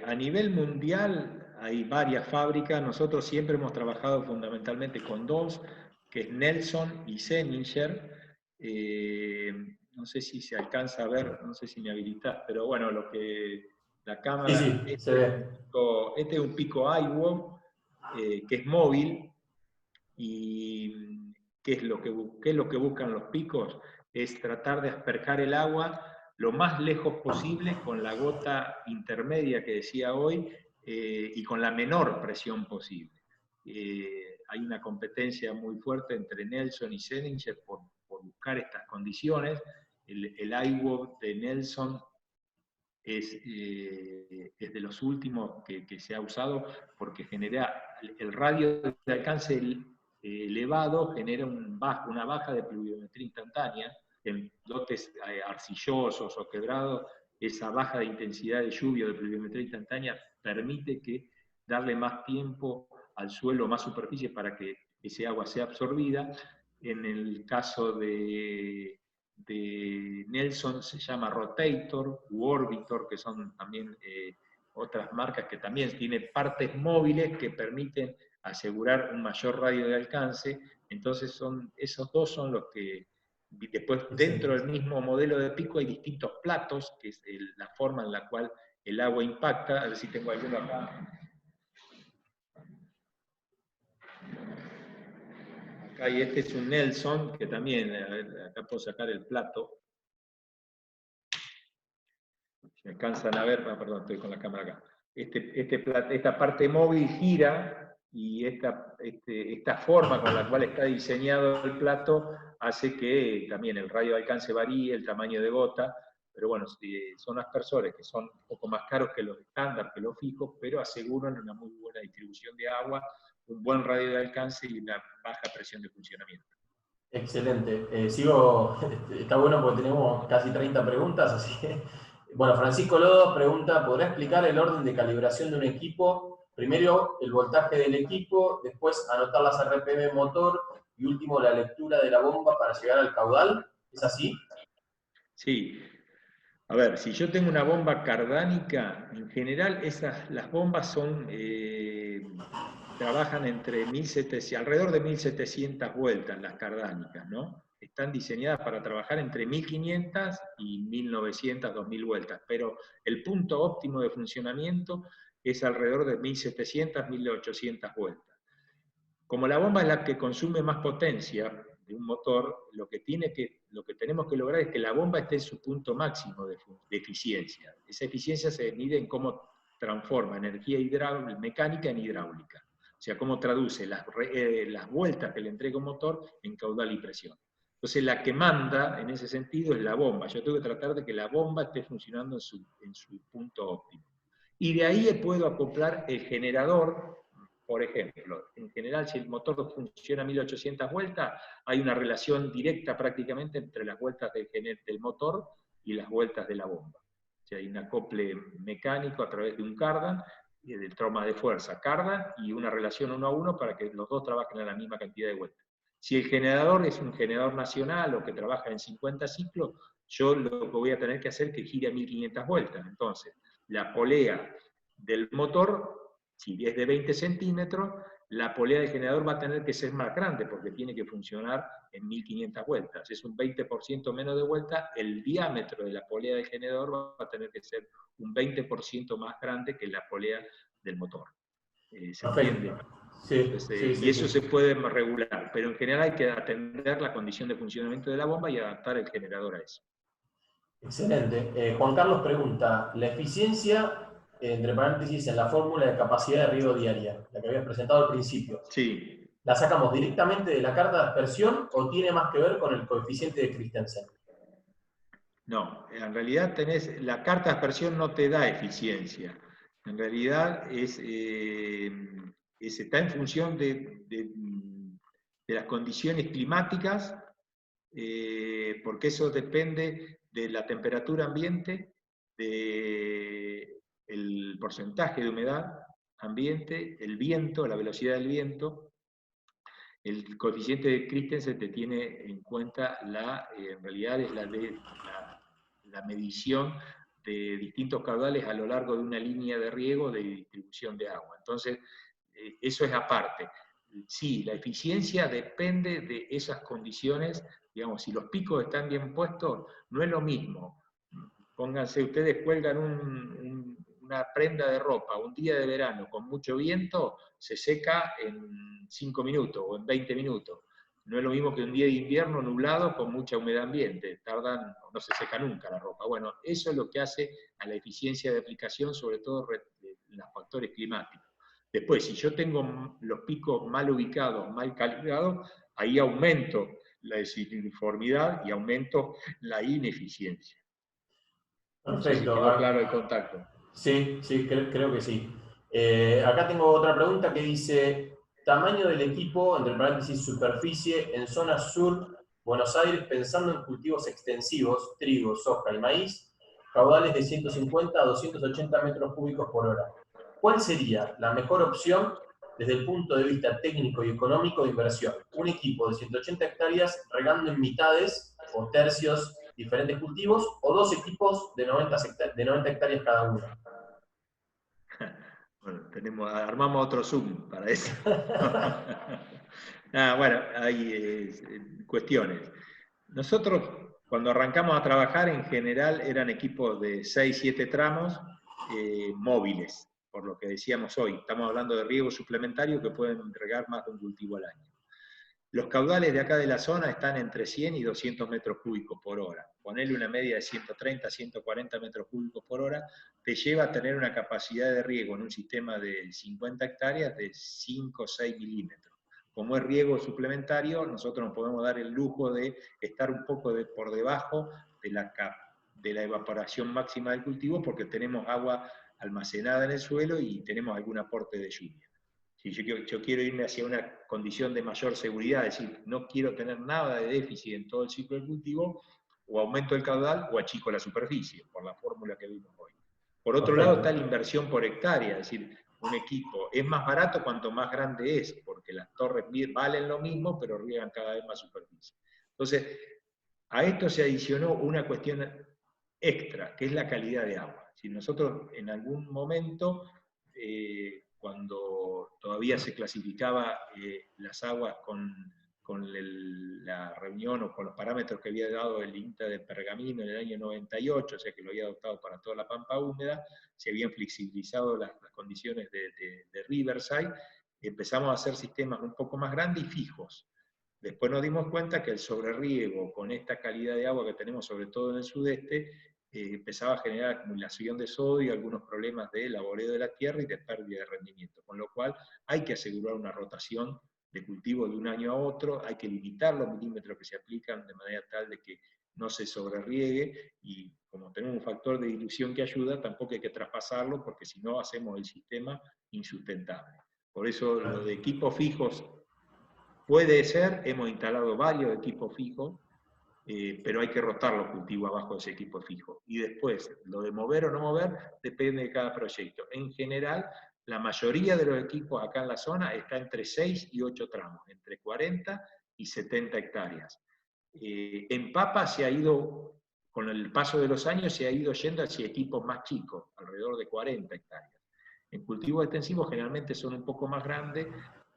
a nivel mundial hay varias fábricas, nosotros siempre hemos trabajado fundamentalmente con dos, que es Nelson y Zeninger. No sé si se alcanza a ver, no sé si me habilitas, pero bueno, lo que la cámara, Sí, se ve. este es un pico iWOW, que es móvil, y ¿qué es lo que buscan los picos? Es tratar de asperjar el agua lo más lejos posible con la gota intermedia que decía hoy, y con la menor presión posible. Hay una competencia muy fuerte entre Nelson y Zeninger por buscar estas condiciones. El iWOW de Nelson es de los últimos que se ha usado porque genera el radio de alcance elevado, genera una baja de pluviometría instantánea. En lotes arcillosos o quebrados, esa baja de intensidad de lluvia o de pluviometría instantánea permite darle más tiempo al suelo, más superficie para que ese agua sea absorbida. En el caso de Nelson se llama Rotator u Orbitor, que son también otras marcas que también tienen partes móviles que permiten asegurar un mayor radio de alcance. Entonces esos dos son los que, después dentro del mismo modelo de pico hay distintos platos, que es la forma en la cual el agua impacta. A ver si tengo alguno acá. Acá, y este es un Nelson, que también, acá puedo sacar el plato. Si me alcanzan a ver, perdón, estoy con la cámara acá. Esta parte móvil gira, y esta forma con la cual está diseñado el plato hace que también el radio de alcance varíe, el tamaño de gota, pero bueno, son aspersores que son un poco más caros que los estándar, que los fijos, pero aseguran una muy buena distribución de agua, un buen radio de alcance y una baja presión de funcionamiento. Excelente. Sigo, está bueno porque tenemos casi 30 preguntas, así que... Bueno, Francisco Lodo pregunta, ¿podrá explicar el orden de calibración de un equipo? Primero, el voltaje del equipo, después anotar las RPM motor y último, la lectura de la bomba para llegar al caudal. ¿Es así? Sí. A ver, si yo tengo una bomba cardánica, en general las bombas trabajan alrededor de 1700 vueltas, las cardánicas, ¿no? Están diseñadas para trabajar entre 1500 y 1900, 2000 vueltas, pero el punto óptimo de funcionamiento es alrededor de 1700, 1800 vueltas. Como la bomba es la que consume más potencia de un motor, lo que tenemos que lograr es que la bomba esté en su punto máximo de eficiencia. Esa eficiencia se mide en cómo transforma energía mecánica en hidráulica. O sea, cómo traduce las vueltas que le entrega un motor en caudal y presión. Entonces, la que manda en ese sentido es la bomba. Yo tengo que tratar de que la bomba esté funcionando en su punto óptimo. Y de ahí puedo acoplar el generador. Por ejemplo, en general, si el motor funciona a 1800 vueltas, hay una relación directa prácticamente entre las vueltas del motor y las vueltas de la bomba. O sea, hay un acople mecánico a través de un cardan, del trauma de fuerza, cardan, y una relación 1 a 1 para que los dos trabajen a la misma cantidad de vueltas. Si el generador es un generador nacional o que trabaja en 50 ciclos, yo lo que voy a tener que hacer es que gire a 1500 vueltas. Entonces, la polea del motor, si es de 20 centímetros, la polea del generador va a tener que ser más grande porque tiene que funcionar en 1500 vueltas. Es un 20% menos de vuelta, el diámetro de la polea del generador va a tener que ser un 20% más grande que la polea del motor. ¿Se entiende? Sí, Entonces, y eso se puede regular, pero en general hay que atender la condición de funcionamiento de la bomba y adaptar el generador a eso. Excelente. Juan Carlos pregunta, la eficiencia, entre paréntesis, en la fórmula de capacidad de riego diaria, la que habías presentado al principio. Sí. ¿La sacamos directamente de la carta de aspersión o tiene más que ver con el coeficiente de Christensen? No, en realidad la carta de aspersión no te da eficiencia. En realidad está en función de las condiciones climáticas, porque eso depende de la temperatura ambiente, del porcentaje de humedad ambiente, el viento, la velocidad del viento. El coeficiente de Christensen te tiene en cuenta en realidad es la medición de distintos caudales a lo largo de una línea de riego de distribución de agua. Entonces, eso es aparte. Sí, la eficiencia depende de esas condiciones, digamos, si los picos están bien puestos, no es lo mismo. Pónganse, ustedes cuelgan una prenda de ropa un día de verano con mucho viento, se seca en 5 minutos o en 20 minutos. No es lo mismo que un día de invierno nublado con mucha humedad ambiente, no se seca nunca la ropa. Bueno, eso es lo que hace a la eficiencia de aplicación, sobre todo en los factores climáticos. Después, si yo tengo los picos mal ubicados, mal calibrados, ahí aumento la desuniformidad y aumento la ineficiencia. No sé si Perfecto. quedó claro el contacto. Sí, sí, creo que sí. Acá tengo otra pregunta que dice, tamaño del equipo, entre paréntesis, superficie, en zona sur, Buenos Aires, pensando en cultivos extensivos, trigo, soja y maíz, caudales de 150 a 280 metros cúbicos por hora. ¿Cuál sería la mejor opción desde el punto de vista técnico y económico de inversión? Un equipo de 180 hectáreas regando en mitades o tercios diferentes cultivos, o dos equipos de 90 hectáreas cada uno. Bueno, armamos otro Zoom para eso. Bueno, hay cuestiones. Nosotros, cuando arrancamos a trabajar, en general eran equipos de 6, 7 tramos móviles, por lo que decíamos hoy. Estamos hablando de riego suplementario que pueden regar más de un cultivo al año. Los caudales de acá de la zona están entre 100 y 200 metros cúbicos por hora. Ponerle una media de 130, 140 metros cúbicos por hora te lleva a tener una capacidad de riego en un sistema de 50 hectáreas de 5 o 6 milímetros. Como es riego suplementario, nosotros nos podemos dar el lujo de estar un poco por debajo de la evaporación máxima del cultivo porque tenemos agua almacenada en el suelo y tenemos algún aporte de lluvia. Si yo quiero irme hacia una condición de mayor seguridad, es decir, no quiero tener nada de déficit en todo el ciclo del cultivo, o aumento el caudal o achico la superficie, por la fórmula que vimos hoy. Por otro lado está la inversión por hectárea, es decir, un equipo es más barato cuanto más grande es, porque las torres valen lo mismo, pero riegan cada vez más superficie. Entonces, a esto se adicionó una cuestión extra, que es la calidad de agua. Si nosotros en algún momento, cuando todavía se clasificaba las aguas con la reunión o con los parámetros que había dado el INTA de Pergamino en el año 98, o sea que lo había adoptado para toda la pampa húmeda, se habían flexibilizado las condiciones de Riverside, empezamos a hacer sistemas un poco más grandes y fijos. Después nos dimos cuenta que el sobreriego con esta calidad de agua que tenemos, sobre todo en el sudeste, empezaba a generar acumulación de sodio, algunos problemas de laboreo de la tierra y de pérdida de rendimiento, con lo cual hay que asegurar una rotación de cultivo de un año a otro, hay que limitar los milímetros que se aplican de manera tal de que no se sobrerriegue, y como tenemos un factor de dilución que ayuda, tampoco hay que traspasarlo porque si no hacemos el sistema insustentable. Por eso lo de equipos fijos puede ser, hemos instalado varios equipos fijos, pero hay que rotar los cultivos abajo de ese equipo fijo. Y después, lo de mover o no mover, depende de cada proyecto. En general, la mayoría de los equipos acá en la zona está entre 6 y 8 tramos, entre 40 y 70 hectáreas. En papa se ha ido, con el paso de los años, se ha ido yendo hacia equipos más chicos, alrededor de 40 hectáreas. En cultivos extensivos generalmente son un poco más grandes,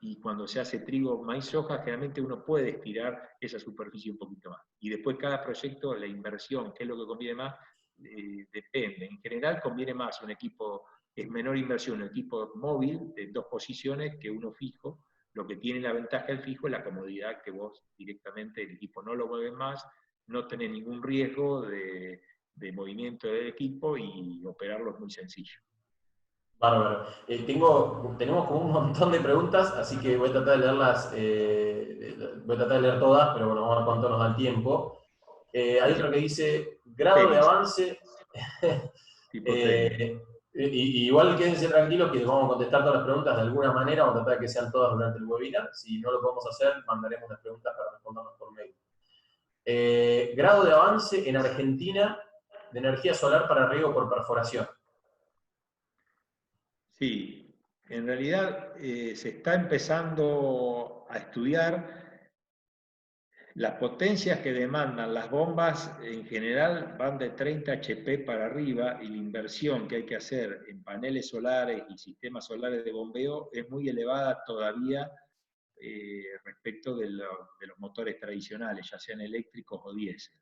y cuando se hace trigo, maíz, soja, generalmente uno puede estirar esa superficie un poquito más. Y después cada proyecto, la inversión, qué es lo que conviene más, depende. En general conviene más un equipo, es menor inversión, un equipo móvil de 2 posiciones que uno fijo. Lo que tiene la ventaja del fijo es la comodidad, que vos directamente el equipo no lo mueves más, no tenés ningún riesgo de movimiento del equipo y operarlo es muy sencillo. Bárbaro. Tenemos como un montón de preguntas, así que voy a tratar de leerlas, voy a tratar de leer todas, pero bueno, vamos a ver cuánto nos da el tiempo. Hay otro que dice, grado de avance, Igual quédense tranquilos que vamos a contestar todas las preguntas de alguna manera, vamos a tratar de que sean todas durante el webinar. Si no lo podemos hacer, mandaremos las preguntas para responderlas por mail. Grado de avance en Argentina de energía solar para riego por perforación. Sí, en realidad se está empezando a estudiar. Las potencias que demandan las bombas en general van de 30 HP para arriba y la inversión que hay que hacer en paneles solares y sistemas solares de bombeo es muy elevada todavía respecto de los motores tradicionales, ya sean eléctricos o diésel.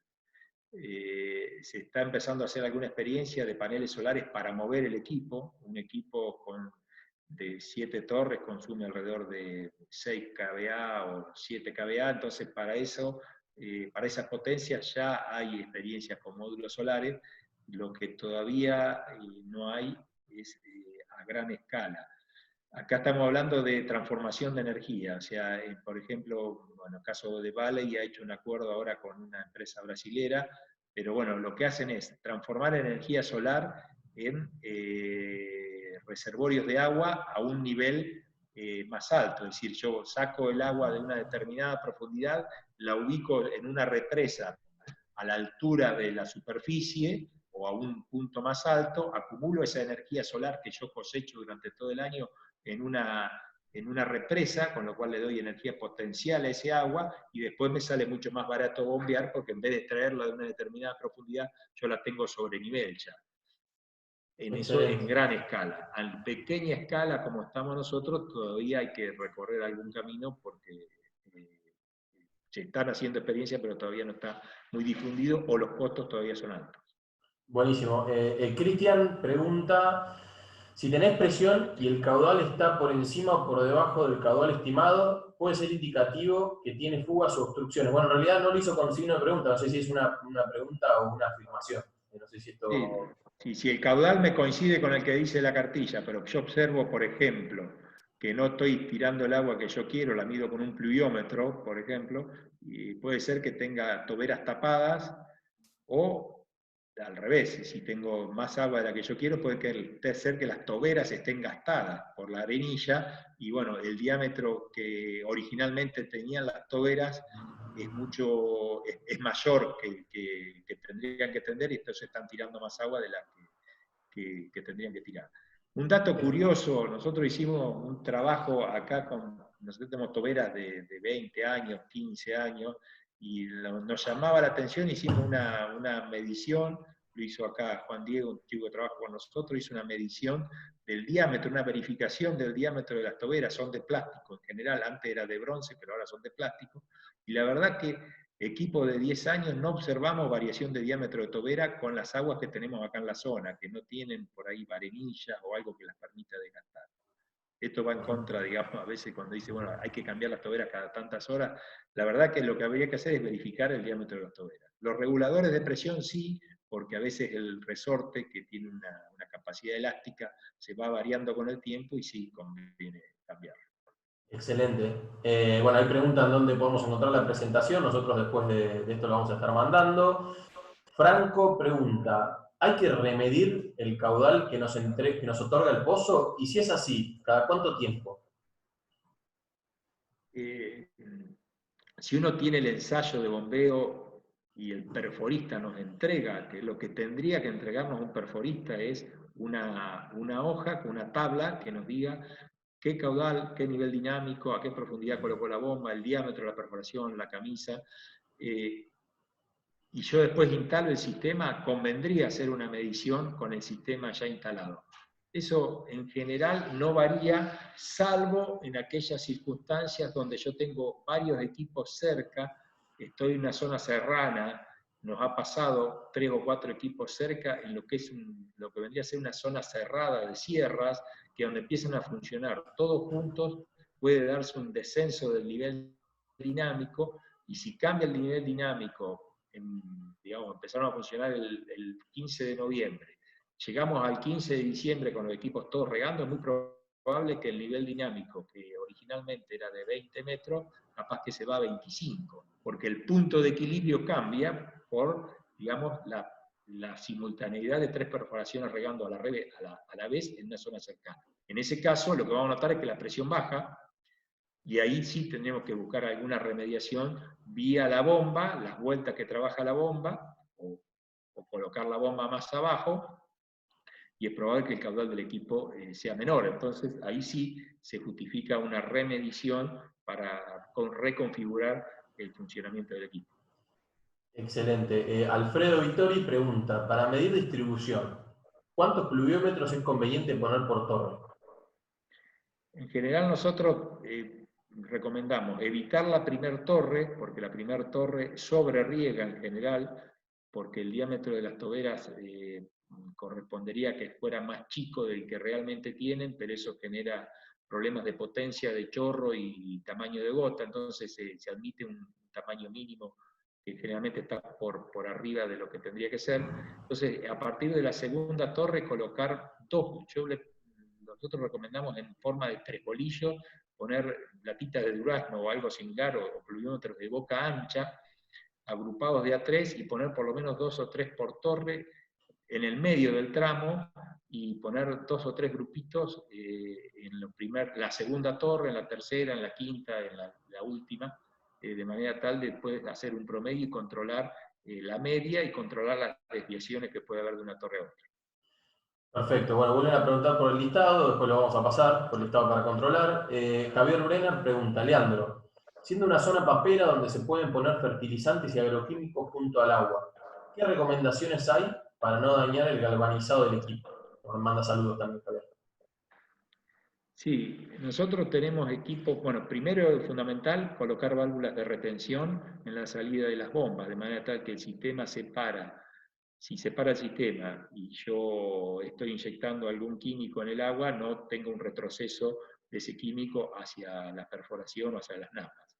Se está empezando a hacer alguna experiencia de paneles solares para mover el equipo. Un equipo de 7 torres consume alrededor de 6 kVA o 7 kVA, entonces para eso, para esas potencias ya hay experiencias con módulos solares. Lo que todavía no hay es a gran escala. Acá estamos hablando de transformación de energía, o sea, por ejemplo, en el caso de Valley ha hecho un acuerdo ahora con una empresa brasilera, pero bueno, lo que hacen es transformar energía solar en reservorios de agua a un nivel más alto, es decir, yo saco el agua de una determinada profundidad, la ubico en una represa a la altura de la superficie o a un punto más alto, acumulo esa energía solar que yo cosecho durante todo el año en una represa, con lo cual le doy energía potencial a ese agua, y después me sale mucho más barato bombear, porque en vez de extraerla de una determinada profundidad, yo la tengo sobre nivel ya. Eso en gran escala. A pequeña escala, como estamos nosotros, todavía hay que recorrer algún camino, porque se están haciendo experiencias, pero todavía no está muy difundido, o los costos todavía son altos. Buenísimo. Cristian pregunta, si tenés presión y el caudal está por encima o por debajo del caudal estimado, ¿puede ser indicativo que tiene fugas o obstrucciones? Bueno, en realidad no lo hizo con signo de pregunta, no sé si es una pregunta o una afirmación. No sé si esto... Sí, si el caudal me coincide con el que dice la cartilla, pero yo observo, por ejemplo, que no estoy tirando el agua que yo quiero, la mido con un pluviómetro, por ejemplo, y puede ser que tenga toberas tapadas, o al revés, si tengo más agua de la que yo quiero, puede ser que las toberas estén gastadas por la arenilla, y bueno, el diámetro que originalmente tenían las toberas es mayor que tendrían que tener, y entonces están tirando más agua de la que tendrían que tirar. Un dato curioso, nosotros hicimos un trabajo acá nosotros tenemos toberas de 20 años, 15 años, y nos llamaba la atención, hicimos una medición, lo hizo acá Juan Diego, un chico que trabaja con nosotros, hizo una medición del diámetro, una verificación del diámetro de las toberas, son de plástico en general, antes era de bronce, pero ahora son de plástico, y la verdad que equipo de 10 años no observamos variación de diámetro de tobera con las aguas que tenemos acá en la zona, que no tienen por ahí arenillas o algo que las permita desgastar. Esto va en contra, digamos, a veces cuando dice, bueno, hay que cambiar las toberas cada tantas horas, la verdad que lo que habría que hacer es verificar el diámetro de las toberas. Los reguladores de presión sí, porque a veces el resorte, que tiene una capacidad elástica, se va variando con el tiempo y sí conviene cambiarlo. Excelente. Bueno, ahí preguntan dónde podemos encontrar la presentación. Nosotros después de esto lo vamos a estar mandando. Franco pregunta, ¿hay que remedir el caudal que nos otorga el pozo? Y si es así, ¿cada cuánto tiempo? Si uno tiene el ensayo de bombeo y el perforista nos entrega, que lo que tendría que entregarnos un perforista es una hoja con una tabla que nos diga qué caudal, qué nivel dinámico, a qué profundidad colocó la bomba, el diámetro de la perforación, la camisa, y yo después instalo el sistema, convendría hacer una medición con el sistema ya instalado. Eso en general no varía, salvo en aquellas circunstancias donde yo tengo varios equipos cerca, estoy en una zona serrana, nos ha pasado 3 o 4 equipos cerca en lo que vendría a ser una zona cerrada de sierras, que donde empiezan a funcionar todos juntos, puede darse un descenso del nivel dinámico, y si cambia el nivel dinámico, digamos, empezaron a funcionar el 15 de noviembre, llegamos al 15 de diciembre con los equipos todos regando, es muy probable que el nivel dinámico, que originalmente era de 20 metros, capaz que se va a 25, porque el punto de equilibrio cambia por, digamos, la simultaneidad de 3 perforaciones regando a la vez en una zona cercana. En ese caso, lo que vamos a notar es que la presión baja, y ahí sí tendremos que buscar alguna remediación vía la bomba, las vueltas que trabaja la bomba, o colocar la bomba más abajo, y es probable que el caudal del equipo sea menor. Entonces, ahí sí se justifica una remedición para reconfigurar el funcionamiento del equipo. Excelente. Alfredo Vittori pregunta, para medir distribución, ¿cuántos pluviómetros es conveniente poner por torre? En general nosotros recomendamos evitar la primer torre, porque la primer torre sobreriega en general, porque el diámetro de las toberas correspondería a que fuera más chico del que realmente tienen, pero eso genera problemas de potencia, de chorro y tamaño de gota, entonces se admite un tamaño mínimo que generalmente está por arriba de lo que tendría que ser. Entonces, a partir de la segunda torre, colocar dos, nosotros recomendamos en forma de tres bolillos, poner latitas de durazno o algo similar, o pluviómetros de boca ancha, agrupados de A3, y poner por lo menos 2 o 3 por torre en el medio del tramo, y poner 2 o 3 grupitos en la segunda torre, en la tercera, en la quinta, en la última, de manera tal de poder hacer un promedio y controlar la media y controlar las desviaciones que puede haber de una torre a otra. Perfecto, bueno, vuelven a preguntar por el listado, después lo vamos a pasar por el listado para controlar. Javier Brenner pregunta, Leandro, siendo una zona pampera donde se pueden poner fertilizantes y agroquímicos junto al agua, ¿qué recomendaciones hay para no dañar el galvanizado del equipo? Nos manda saludos también, Javier. Sí, nosotros tenemos equipos, bueno, primero es fundamental colocar válvulas de retención en la salida de las bombas, de manera tal que el sistema se para. Si se para el sistema y yo estoy inyectando algún químico en el agua, no tengo un retroceso de ese químico hacia la perforación o hacia las napas.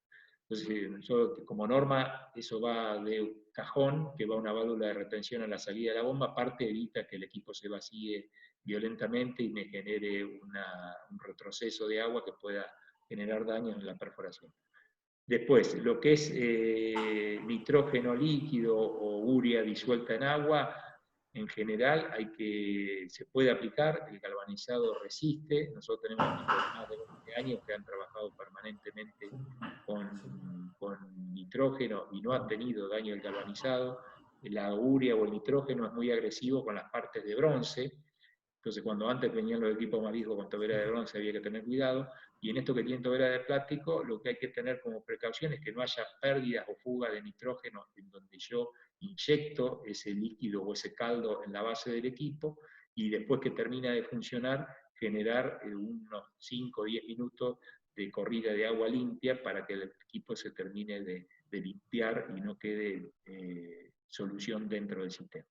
Entonces, como norma, eso va de cajón, que va una válvula de retención a la salida de la bomba, aparte evita que el equipo se vacíe violentamente y me genere un retroceso de agua que pueda generar daños en la perforación. Después, lo que es nitrógeno líquido o urea disuelta en agua, en general se puede aplicar, el galvanizado resiste. Nosotros tenemos equipos de más de 20 años que han trabajado permanentemente con nitrógeno y no han tenido daño el galvanizado. La urea o el nitrógeno es muy agresivo con las partes de bronce, entonces cuando antes venían los equipos más viejos con tobera de bronce había que tener cuidado, y en esto que tienen tobera de plástico lo que hay que tener como precaución es que no haya pérdidas o fuga de nitrógeno en donde yo inyecto ese líquido o ese caldo en la base del equipo, y después que termina de funcionar generar unos 5 o 10 minutos de corrida de agua limpia para que el equipo se termine de limpiar y no quede solución dentro del sistema.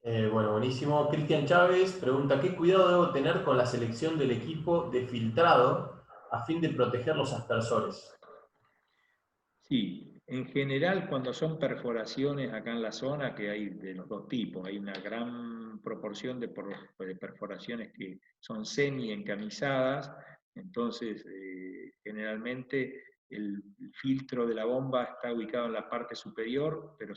Bueno, buenísimo. Cristian Chávez pregunta, ¿qué cuidado debo tener con la selección del equipo de filtrado a fin de proteger los aspersores? Sí, en general cuando son perforaciones acá en la zona, que hay de los dos tipos, hay una gran proporción de perforaciones que son semi-encamisadas, entonces generalmente el filtro de la bomba está ubicado en la parte superior, pero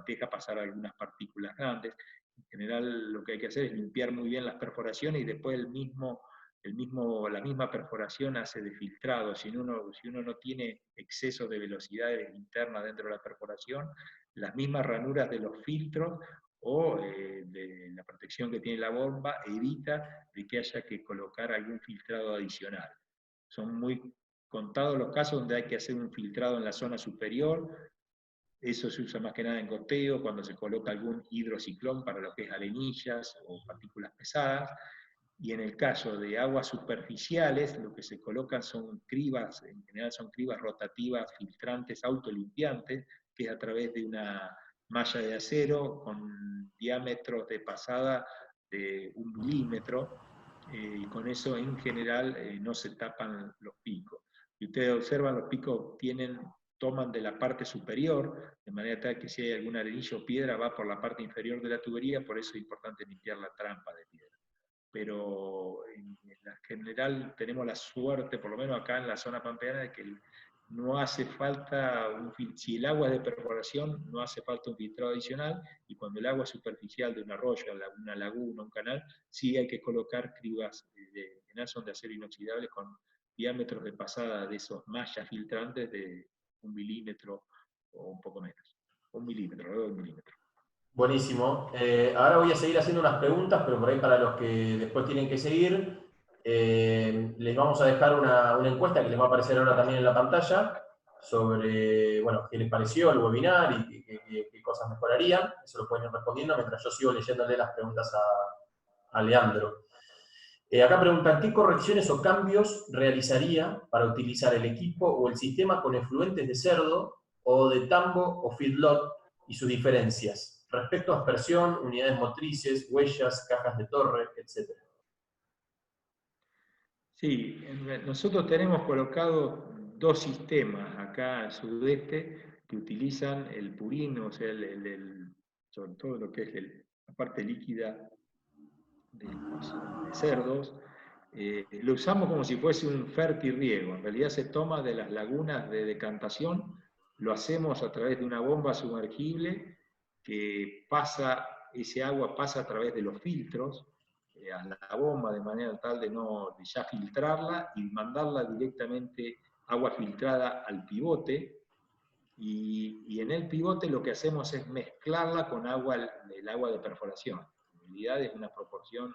deja pasar algunas partículas grandes. En general lo que hay que hacer es limpiar muy bien las perforaciones y después la misma perforación hace de filtrado. Si uno no tiene exceso de velocidades internas dentro de la perforación, las mismas ranuras de los filtros o de la protección que tiene la bomba evita de que haya que colocar algún filtrado adicional. Son muy contados los casos donde hay que hacer un filtrado en la zona superior. Eso se usa más que nada en goteo, cuando se coloca algún hidrociclón para lo que es arenillas o partículas pesadas. Y en el caso de aguas superficiales, lo que se colocan son cribas, en general son cribas rotativas, filtrantes, autolimpiantes, que es a través de una malla de acero con diámetros de pasada de 1 milímetro, y con eso en general no se tapan los picos. Y ustedes observan, los picos toman de la parte superior, de manera tal que si hay algún arenillo o piedra va por la parte inferior de la tubería, por eso es importante limpiar la trampa de piedra. Pero en general tenemos la suerte, por lo menos acá en la zona pampeana, de que no hace falta, si el agua es de perforación, no hace falta un filtrado adicional, y cuando el agua es superficial de un arroyo, una laguna, un canal, sí hay que colocar cribas de son de acero inoxidable con diámetros de pasada de esos mallas filtrantes de 1 milímetro o un poco menos. 1 milímetro, alrededor de 1 milímetro. Buenísimo. Ahora voy a seguir haciendo unas preguntas, pero por ahí para los que después tienen que seguir, les vamos a dejar una encuesta que les va a aparecer ahora también en la pantalla sobre, bueno, qué les pareció el webinar y qué cosas mejorarían. Eso lo pueden ir respondiendo mientras yo sigo leyéndole las preguntas a Leandro. Acá preguntan, ¿qué correcciones o cambios realizaría para utilizar el equipo o el sistema con efluentes de cerdo o de tambo o feedlot y sus diferencias respecto a aspersión, unidades motrices, huellas, cajas de torre, etc.? Sí, nosotros tenemos colocado 2 sistemas acá al sudeste que utilizan el purín, o sea, sobre todo lo que es la parte líquida de cerdos. Lo usamos como si fuese un fertirriego. En realidad se toma de las lagunas de decantación, lo hacemos a través de una bomba sumergible que ese agua pasa a través de los filtros a la bomba de manera tal de ya filtrarla y mandarla directamente agua filtrada al pivote. Y en el pivote lo que hacemos es mezclarla con el agua de perforación. En realidad es una proporción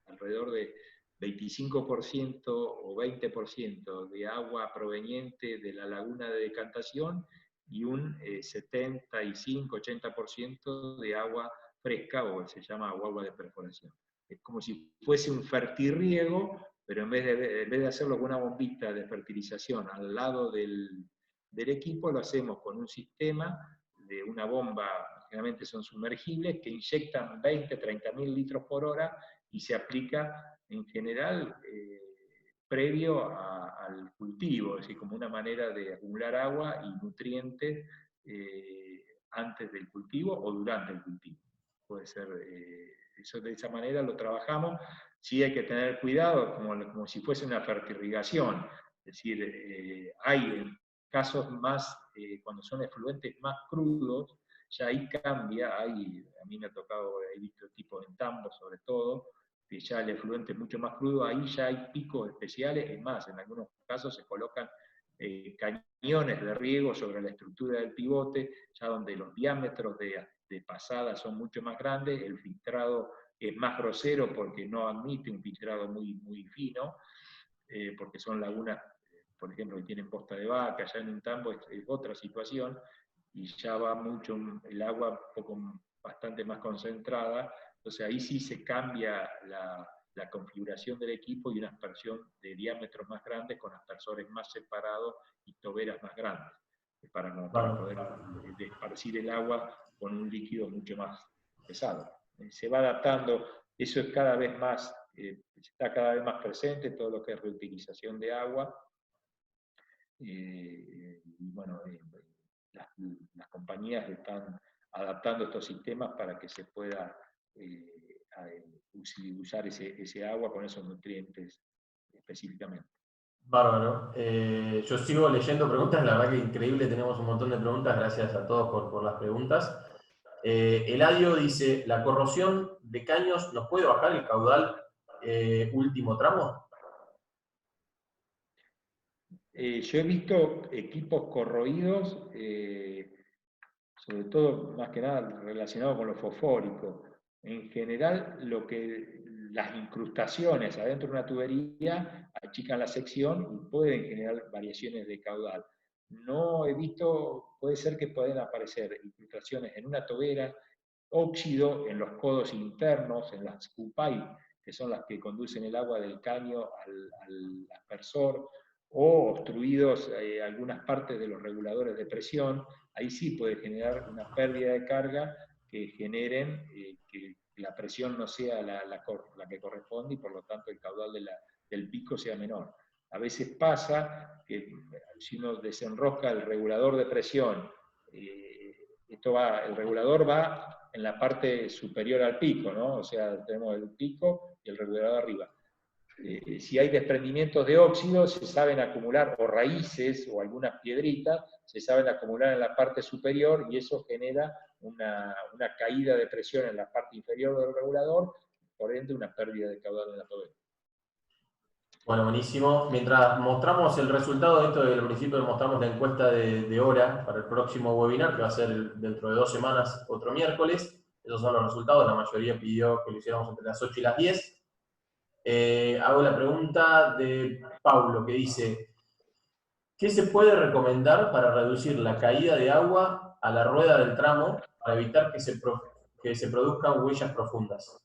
alrededor de 25% o 20% de agua proveniente de la laguna de decantación y un 75-80% de agua fresca, o se llama agua de perforación. Es como si fuese un fertirriego, pero en vez de hacerlo con una bombita de fertilización al lado del equipo, lo hacemos con un sistema de una bomba, generalmente son sumergibles, que inyectan 20-30.000 litros por hora y se aplica en general previo al cultivo, es decir, como una manera de acumular agua y nutrientes antes del cultivo o durante el cultivo. Puede ser, eso de esa manera lo trabajamos. Sí hay que tener cuidado, como si fuese una fertirrigación, es decir, hay casos más, cuando son efluentes más crudos, ya ahí cambia, a mí me ha tocado, he visto tipos en tambos sobre todo, que ya el efluente es mucho más crudo, ahí ya hay picos especiales, es más, en algunos casos se colocan cañones de riego sobre la estructura del pivote, ya donde los diámetros de pasada son mucho más grandes, el filtrado es más grosero porque no admite un filtrado muy, muy fino, porque son lagunas, por ejemplo, que tienen posta de vaca, ya en un tambo es otra situación, y ya va mucho el agua bastante más concentrada, entonces ahí sí se cambia la configuración del equipo y una aspersión de diámetros más grandes con aspersores más separados y toberas más grandes, para poder esparcir el agua con un líquido mucho más pesado. Se va adaptando, eso es cada vez más, está cada vez más presente, todo lo que es reutilización de agua. Y bueno, las compañías están adaptando estos sistemas para que se pueda usar ese agua con esos nutrientes específicamente. Bárbaro. Yo sigo leyendo preguntas, la verdad que increíble, tenemos un montón de preguntas, gracias a todos por las preguntas. Eladio dice, ¿la corrosión de caños nos puede bajar el caudal último tramo? Yo he visto equipos corroídos, sobre todo, más que nada, relacionado con lo fosfórico. En general, las incrustaciones adentro de una tubería achican la sección y pueden generar variaciones de caudal. No he visto, puede ser que pueden aparecer incrustaciones en una tobera, óxido en los codos internos, en las cupay, que son las que conducen el agua del caño al aspersor, o obstruidos algunas partes de los reguladores de presión. Ahí sí puede generar una pérdida de carga que generen que la presión no sea la que corresponde y por lo tanto el caudal del pico sea menor. A veces pasa que si uno desenrosca el regulador de presión, el regulador va en la parte superior al pico, ¿no? O sea, tenemos el pico y el regulador arriba. Si hay desprendimientos de óxido, se saben acumular, o raíces, o algunas piedritas, se saben acumular en la parte superior, y eso genera una caída de presión en la parte inferior del regulador, por ende una pérdida de caudal en la tubería. Bueno, buenísimo. Mientras mostramos el resultado de esto del principio, mostramos la encuesta de hora para el próximo webinar, que va a ser dentro de 2 semanas, otro miércoles. Esos son los resultados, la mayoría pidió que lo hiciéramos entre las 8 y las 10. Hago la pregunta de Paulo, que dice, ¿qué se puede recomendar para reducir la caída de agua a la rueda del tramo para evitar que se produzcan huellas profundas?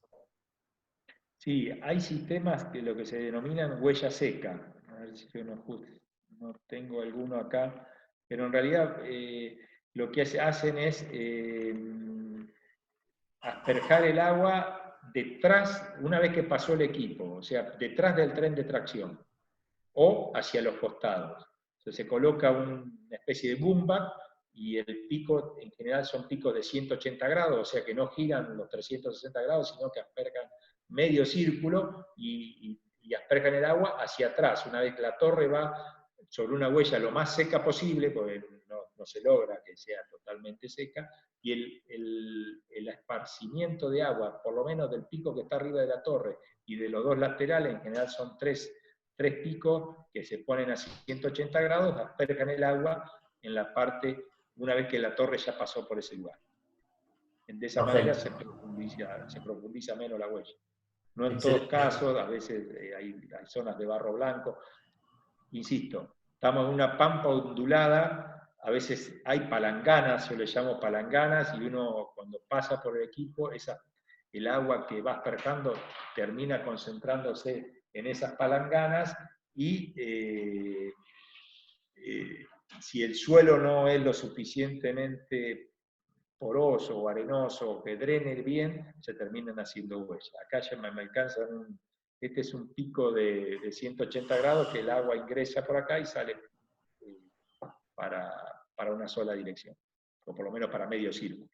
Sí, hay sistemas que lo que se denominan huella seca. A ver si yo no tengo alguno acá, pero en realidad lo que hacen es asperjar el agua detrás, una vez que pasó el equipo, o sea, detrás del tren de tracción, o hacia los costados. Entonces se coloca una especie de boomback y el pico, en general son picos de 180 grados, o sea que no giran los 360 grados, sino que asperjan medio círculo y asperjan el agua hacia atrás. Una vez que la torre va sobre una huella lo más seca posible, porque no se logra que sea totalmente seca, y el esparcimiento de agua, por lo menos del pico que está arriba de la torre y de los dos laterales, en general son tres picos que se ponen a 180 grados, asperjan el agua en la parte, una vez que la torre ya pasó por ese lugar. De esa manera se profundiza menos la huella. No en todos casos, a veces hay zonas de barro blanco. Insisto, estamos en una pampa ondulada, a veces hay palanganas, yo le llamo palanganas, y uno cuando pasa por el equipo, el agua que va asperjando termina concentrándose en esas palanganas, y si el suelo no es lo suficientemente poroso o arenoso o que drene bien, se terminan haciendo huellas. Acá ya me alcanza este es un pico de 180 grados que el agua ingresa por acá y sale para una sola dirección, o por lo menos para medio círculo.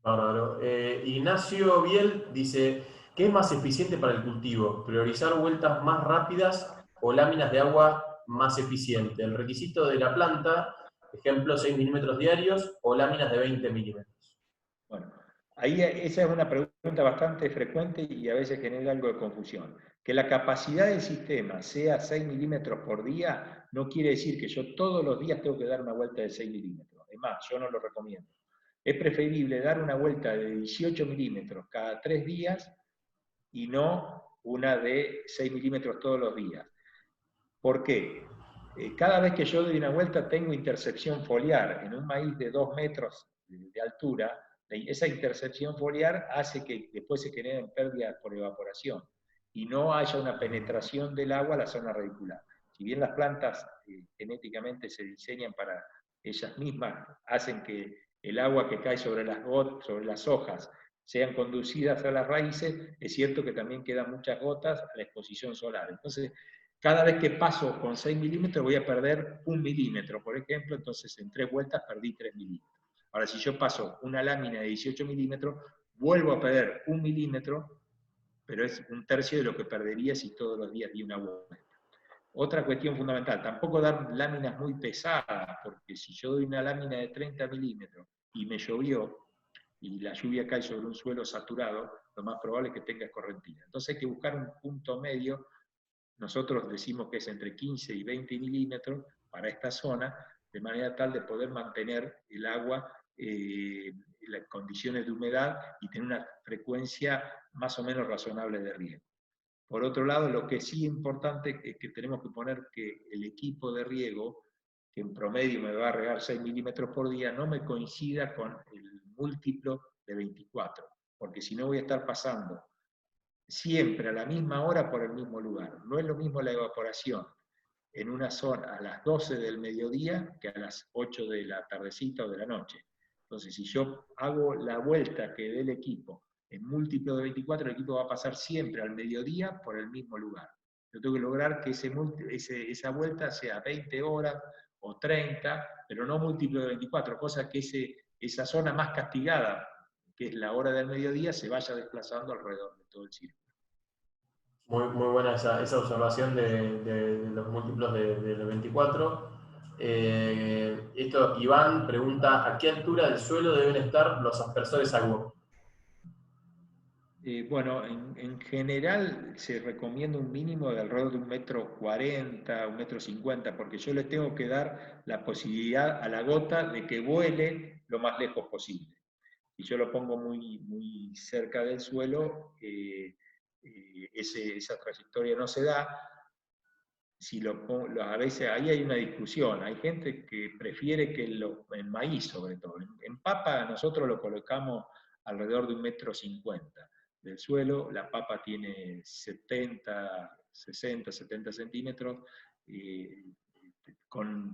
Bárbaro. Ignacio Biel dice, ¿qué es más eficiente para el cultivo? ¿Priorizar vueltas más rápidas o láminas de agua más eficiente? El requisito de la planta, ejemplo, 6 milímetros diarios o láminas de 20 milímetros. Bueno, ahí esa es una pregunta bastante frecuente y a veces genera algo de confusión. Que la capacidad del sistema sea 6 milímetros por día no quiere decir que yo todos los días tengo que dar una vuelta de 6 milímetros. Es más, yo no lo recomiendo. Es preferible dar una vuelta de 18 milímetros cada 3 días y no una de 6 milímetros todos los días. ¿Por qué? Cada vez que yo doy una vuelta tengo intercepción foliar. En un maíz de 2 metros de altura, esa intercepción foliar hace que después se generen pérdidas por evaporación y no haya una penetración del agua a la zona radicular. Si bien las plantas genéticamente se diseñan para ellas mismas, hacen que el agua que cae sobre las hojas sean conducidas a las raíces, es cierto que también quedan muchas gotas a la exposición solar. Entonces, cada vez que paso con 6 milímetros voy a perder 1 milímetro, por ejemplo, entonces en 3 vueltas perdí 3 milímetros. Ahora, si yo paso una lámina de 18 milímetros, vuelvo a perder 1 milímetro, pero es 1/3 de lo que perdería si todos los días di una vuelta. Otra cuestión fundamental, tampoco dar láminas muy pesadas, porque si yo doy una lámina de 30 milímetros y me llovió, y la lluvia cae sobre un suelo saturado, lo más probable es que tenga escorrentina. Entonces hay que buscar un punto medio. Nosotros decimos que es entre 15 y 20 milímetros para esta zona, de manera tal de poder mantener el agua en las condiciones de humedad y tener una frecuencia más o menos razonable de riego. Por otro lado, lo que sí es importante es que tenemos que poner que el equipo de riego, que en promedio me va a regar 6 milímetros por día, no me coincida con el múltiplo de 24, porque si no voy a estar pasando siempre a la misma hora por el mismo lugar. No es lo mismo la evaporación en una zona a las 12 del mediodía que a las 8 de la tardecita o de la noche. Entonces, si yo hago la vuelta que dé el equipo en múltiplo de 24, el equipo va a pasar siempre al mediodía por el mismo lugar. Yo tengo que lograr que esa vuelta sea 20 horas o 30, pero no múltiplo de 24, cosa que esa zona más castigada, que es la hora del mediodía, se vaya desplazando alrededor de todo el círculo. Muy buena esa observación de los múltiplos de 24. Iván pregunta, ¿a qué altura del suelo deben estar los aspersores agua? Bueno, en general se recomienda un mínimo de alrededor de 1,40 m, 1,50 m, porque yo le tengo que dar la posibilidad a la gota de que vuele lo más lejos posible. Si yo lo pongo muy cerca del suelo, esa trayectoria no se da. Si a veces ahí hay una discusión, hay gente que prefiere que en maíz sobre todo, en papa nosotros lo colocamos alrededor de 1,50 m del suelo, la papa tiene 60, 70 centímetros,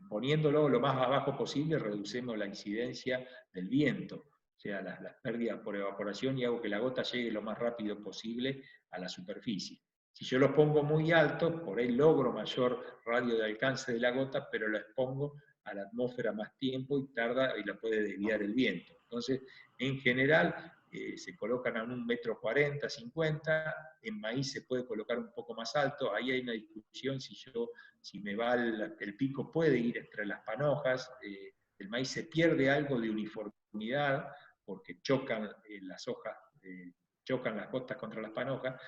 poniéndolo lo más abajo posible reducimos la incidencia del viento, o sea, las pérdidas por evaporación, y hago que la gota llegue lo más rápido posible a la superficie. Si yo los pongo muy altos, por ahí logro mayor radio de alcance de la gota, pero la expongo a la atmósfera más tiempo y tarda y la puede desviar el viento. Entonces, en general, se colocan a 1,40 m, 50 m, en maíz se puede colocar un poco más alto, ahí hay una discusión si me va el pico puede ir entre las panojas, el maíz se pierde algo de uniformidad porque chocan las hojas, chocan las gotas contra las panojas,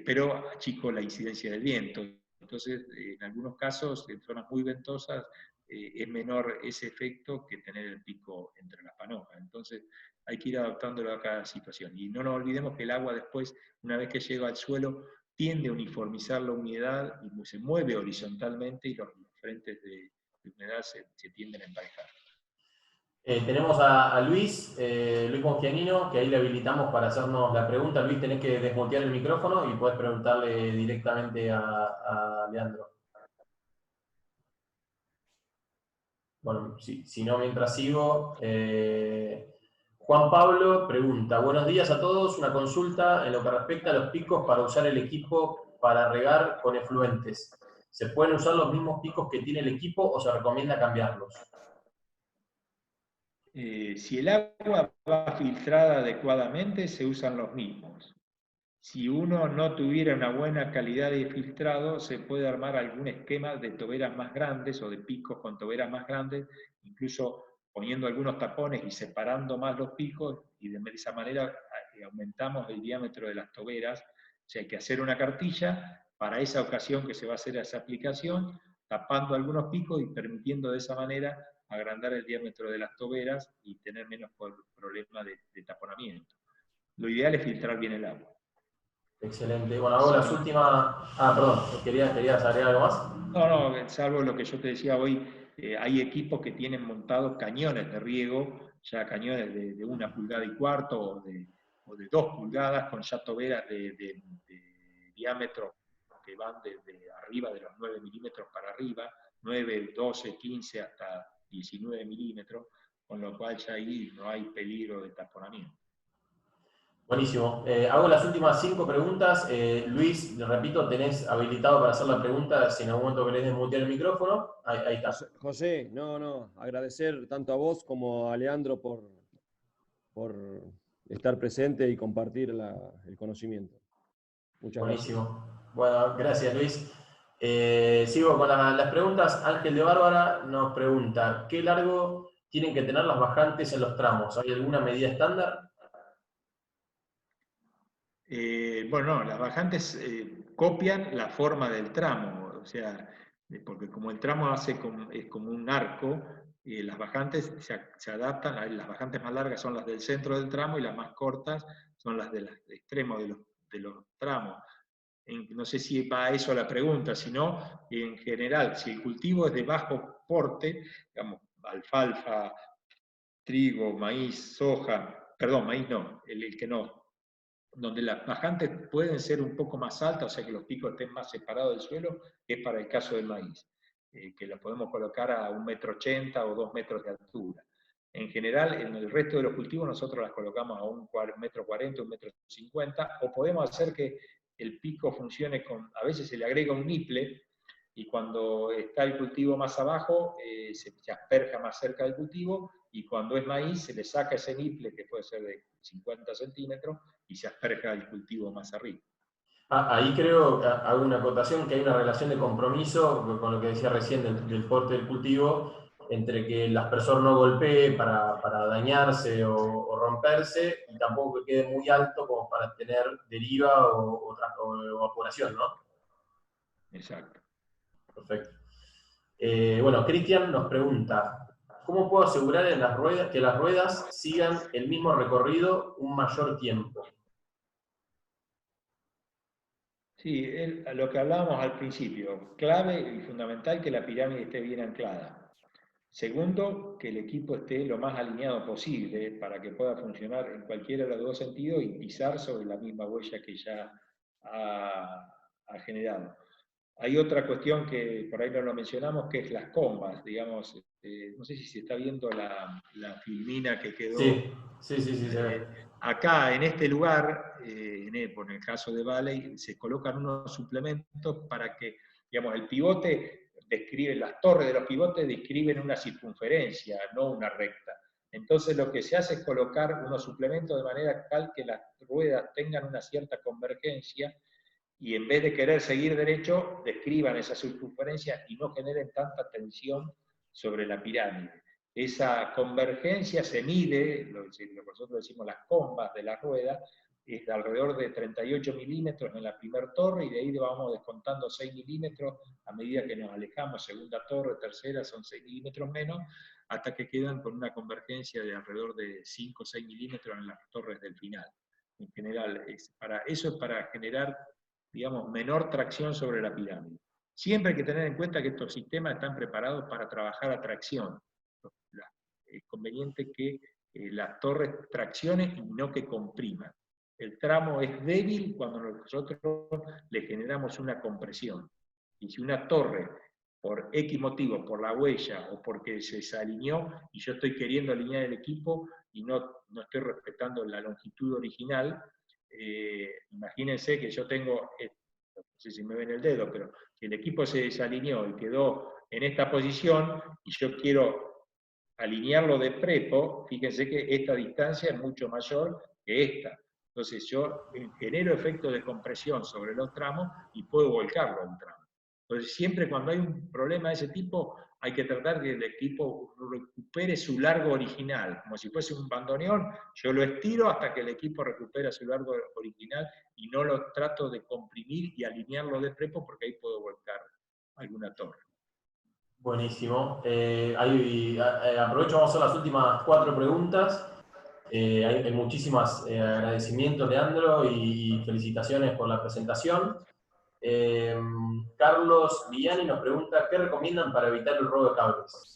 pero achico la incidencia del viento. Entonces, en algunos casos, en zonas muy ventosas, es menor ese efecto que tener el pico entre las panojas. Entonces, hay que ir adaptándolo a cada situación. Y no nos olvidemos que el agua después, una vez que llega al suelo, tiende a uniformizar la humedad y se mueve horizontalmente y los frentes de humedad se tienden a emparejar. Tenemos a Luis Confianino, que ahí le habilitamos para hacernos la pregunta. Luis, tenés que desmutear el micrófono y podés preguntarle directamente a Leandro. Bueno, si no, mientras sigo, Juan Pablo pregunta, buenos días a todos, una consulta en lo que respecta a los picos para usar el equipo para regar con efluentes. ¿Se pueden usar los mismos picos que tiene el equipo o se recomienda cambiarlos? Si el agua va filtrada adecuadamente, se usan los mismos. Si uno no tuviera una buena calidad de filtrado, se puede armar algún esquema de toberas más grandes o de picos con toberas más grandes, incluso poniendo algunos tapones y separando más los picos, y de esa manera aumentamos el diámetro de las toberas. O sea, hay que hacer una cartilla para esa ocasión que se va a hacer esa aplicación, tapando algunos picos y permitiendo de esa manera agrandar el diámetro de las toberas y tener menos problema de taponamiento. Lo ideal es filtrar bien el agua. Excelente. Bueno, hago las últimas... perdón, ¿querías agregar algo más? No, salvo lo que yo te decía hoy, hay equipos que tienen montados cañones de riego, ya cañones de 1,25 pulgadas o de 2 pulgadas, con ya toberas de diámetro que van desde arriba de los 9 milímetros para arriba, 9, 12, 15 hasta 19 milímetros, con lo cual ya ahí no hay peligro de taponamiento. Buenísimo. Hago las últimas 5 preguntas. Luis, repito, tenés habilitado para hacer la pregunta si en algún momento querés desmutear el micrófono. Ahí está. José, agradecer tanto a vos como a Leandro por estar presente y compartir el conocimiento. Muchas Buenísimo. gracias. Bueno, gracias Luis. Sigo con las preguntas. Ángel de Bárbara nos pregunta, ¿qué largo tienen que tener las bajantes en los tramos? ¿Hay alguna medida estándar? Bueno, no, las bajantes copian la forma del tramo, o sea, porque como el tramo es como un arco, las bajantes se adaptan, las bajantes más largas son las del centro del tramo y las más cortas son las del extremo de los tramos. No sé si va a eso la pregunta, sino en general, si el cultivo es de bajo porte, digamos, alfalfa, trigo, maíz, soja, perdón, maíz no, el que no, donde las bajantes pueden ser un poco más altas, o sea que los picos estén más separados del suelo, es para el caso del maíz, que lo podemos colocar a 1,80 m o 2 metros de altura. En general, en el resto de los cultivos nosotros las colocamos a 1,40 m, 1,50 m, o podemos hacer que el pico funcione a veces se le agrega un niple, y cuando está el cultivo más abajo, se asperja más cerca del cultivo, y cuando es maíz se le saca ese niple, que puede ser de 50 centímetros, y se asperja el cultivo más arriba. Ahí creo, hago una acotación, que hay una relación de compromiso con lo que decía recién del porte del cultivo, entre que el aspersor no golpee para dañarse o romperse, y tampoco que quede muy alto como para tener deriva o evaporación, ¿no? Exacto. Perfecto. Bueno, Cristian nos pregunta, ¿cómo puedo asegurar que las ruedas sigan el mismo recorrido un mayor tiempo? Sí, a lo que hablábamos al principio, clave y fundamental que la pirámide esté bien anclada. Segundo, que el equipo esté lo más alineado posible para que pueda funcionar en cualquiera de los dos sentidos y pisar sobre la misma huella que ya ha generado. Hay otra cuestión que por ahí no lo mencionamos, que es las combas, digamos, no sé si se está viendo la filmina que quedó. Sí, se ve. Acá, en este lugar, por el caso de Valley, se colocan unos suplementos para que, digamos, el pivote describe, las torres de los pivotes describen una circunferencia, no una recta. Entonces lo que se hace es colocar unos suplementos de manera tal que las ruedas tengan una cierta convergencia y en vez de querer seguir derecho, describan esa circunferencia y no generen tanta tensión sobre la pirámide. Esa convergencia se mide, lo que nosotros decimos las combas de la rueda, es de alrededor de 38 milímetros en la primera torre y de ahí vamos descontando 6 milímetros a medida que nos alejamos, segunda torre, tercera, son 6 milímetros menos, hasta que quedan con una convergencia de alrededor de 5 o 6 milímetros en las torres del final. En general, eso es para generar, digamos, menor tracción sobre la pirámide. Siempre hay que tener en cuenta que estos sistemas están preparados para trabajar a tracción. Es conveniente que las torres traccionen y no que compriman. El tramo es débil cuando nosotros le generamos una compresión. Y si una torre, por X motivo, por la huella o porque se desalineó y yo estoy queriendo alinear el equipo y no estoy respetando la longitud original, imagínense que yo tengo, no sé si me ven el dedo, pero el equipo se desalineó y quedó en esta posición y yo quiero alinearlo de prepo, fíjense que esta distancia es mucho mayor que esta. Entonces yo genero efecto de compresión sobre los tramos y puedo volcarlo a un tramo. Entonces siempre cuando hay un problema de ese tipo, hay que tratar que el equipo recupere su largo original, como si fuese un bandoneón, yo lo estiro hasta que el equipo recupera su largo original y no lo trato de comprimir y alinearlo de prepo porque ahí puedo volcar alguna torre. Buenísimo. Aprovecho, vamos a hacer las últimas 4 preguntas. Hay muchísimos agradecimientos, Leandro, y felicitaciones por la presentación. Carlos Villani nos pregunta, ¿qué recomiendan para evitar el robo de cables?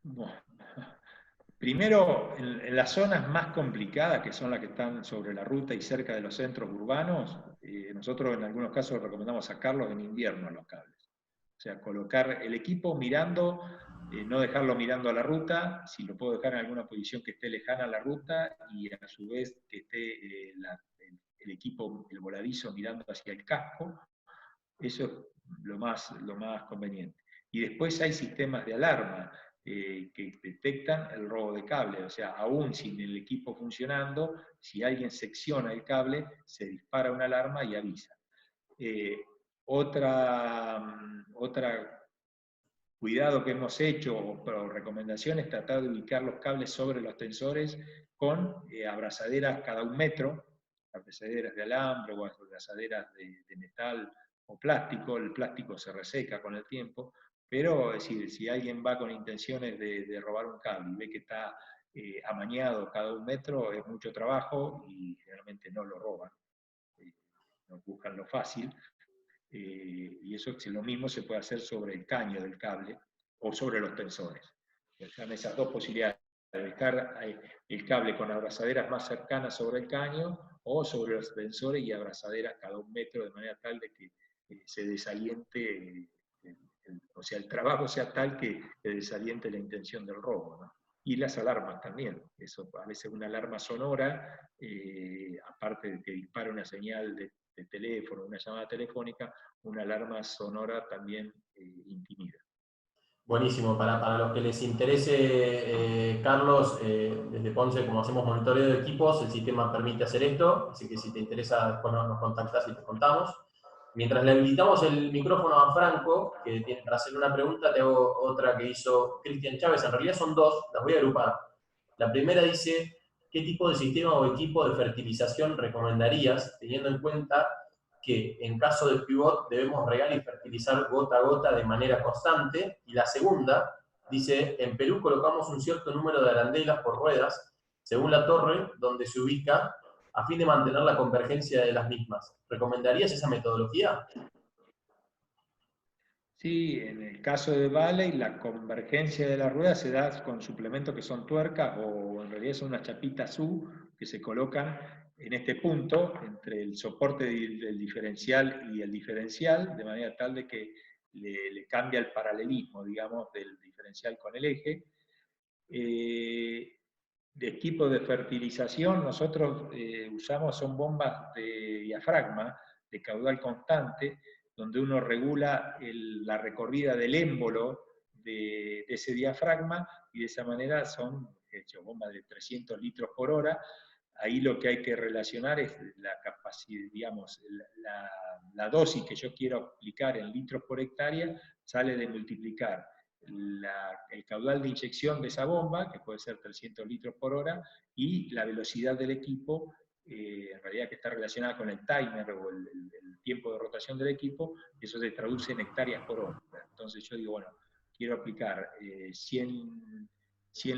Bueno, primero, en las zonas más complicadas, que son las que están sobre la ruta y cerca de los centros urbanos, nosotros en algunos casos recomendamos sacarlos en invierno los cables. O sea, colocar el equipo mirando, no dejarlo mirando a la ruta, si lo puedo dejar en alguna posición que esté lejana a la ruta y a su vez que esté el equipo, el voladizo mirando hacia el casco, eso es lo más conveniente. Y después hay sistemas de alarma que detectan el robo de cable, o sea, aún sin el equipo funcionando, si alguien secciona el cable, se dispara una alarma y avisa. Otra cuidado que hemos hecho, o recomendación, es tratar de ubicar los cables sobre los tensores con abrazaderas cada 1 metro, abrazaderas de alambre o abrazaderas de metal o plástico. El plástico se reseca con el tiempo, pero es decir, si alguien va con intenciones de robar un cable y ve que está amañado cada 1 metro, es mucho trabajo y generalmente no lo roban, no buscan lo fácil. Y eso lo mismo se puede hacer sobre el caño del cable o sobre los tensores. Están esas dos posibilidades, de dejar el cable con abrazaderas más cercanas sobre el caño o sobre los tensores y abrazaderas cada 1 metro, de manera tal de que se desaliente, o sea, el trabajo sea tal que desaliente la intención del robo, ¿no? Y las alarmas también, eso a veces una alarma sonora, aparte de que dispara una señal de teléfono, una llamada telefónica, una alarma sonora también intimida. Buenísimo. Para los que les interese, Carlos, desde Ponce, como hacemos monitoreo de equipos, el sistema permite hacer esto, así que si te interesa, después nos contactás y te contamos. Mientras le habilitamos el micrófono a Franco, que tiene para hacer una pregunta, te hago otra que hizo Cristian Chávez. En realidad son dos, las voy a agrupar. La primera dice, ¿qué tipo de sistema o equipo de fertilización recomendarías, teniendo en cuenta que en caso de pivot debemos regar y fertilizar gota a gota de manera constante? Y la segunda dice, en Perú colocamos un cierto número de arandelas por ruedas, según la torre donde se ubica, a fin de mantener la convergencia de las mismas. ¿Recomendarías esa metodología? Sí, en el caso de Valley, la convergencia de la rueda se da con suplementos que son tuercas o en realidad son unas chapitas U que se colocan en este punto entre el soporte del diferencial y el diferencial, de manera tal de que le cambia el paralelismo, digamos, del diferencial con el eje. De equipo de fertilización, nosotros usamos, son bombas de diafragma, de caudal constante, donde uno regula la recorrida del émbolo de ese diafragma, y de esa manera son bombas de 300 litros por hora. Ahí lo que hay que relacionar es la capacidad, digamos, la dosis que yo quiero aplicar en litros por hectárea, sale de multiplicar el caudal de inyección de esa bomba, que puede ser 300 litros por hora, y la velocidad del equipo, en realidad que está relacionada con el timer o el tiempo de rotación del equipo, eso se traduce en hectáreas por hora. Entonces yo digo, bueno, quiero aplicar 100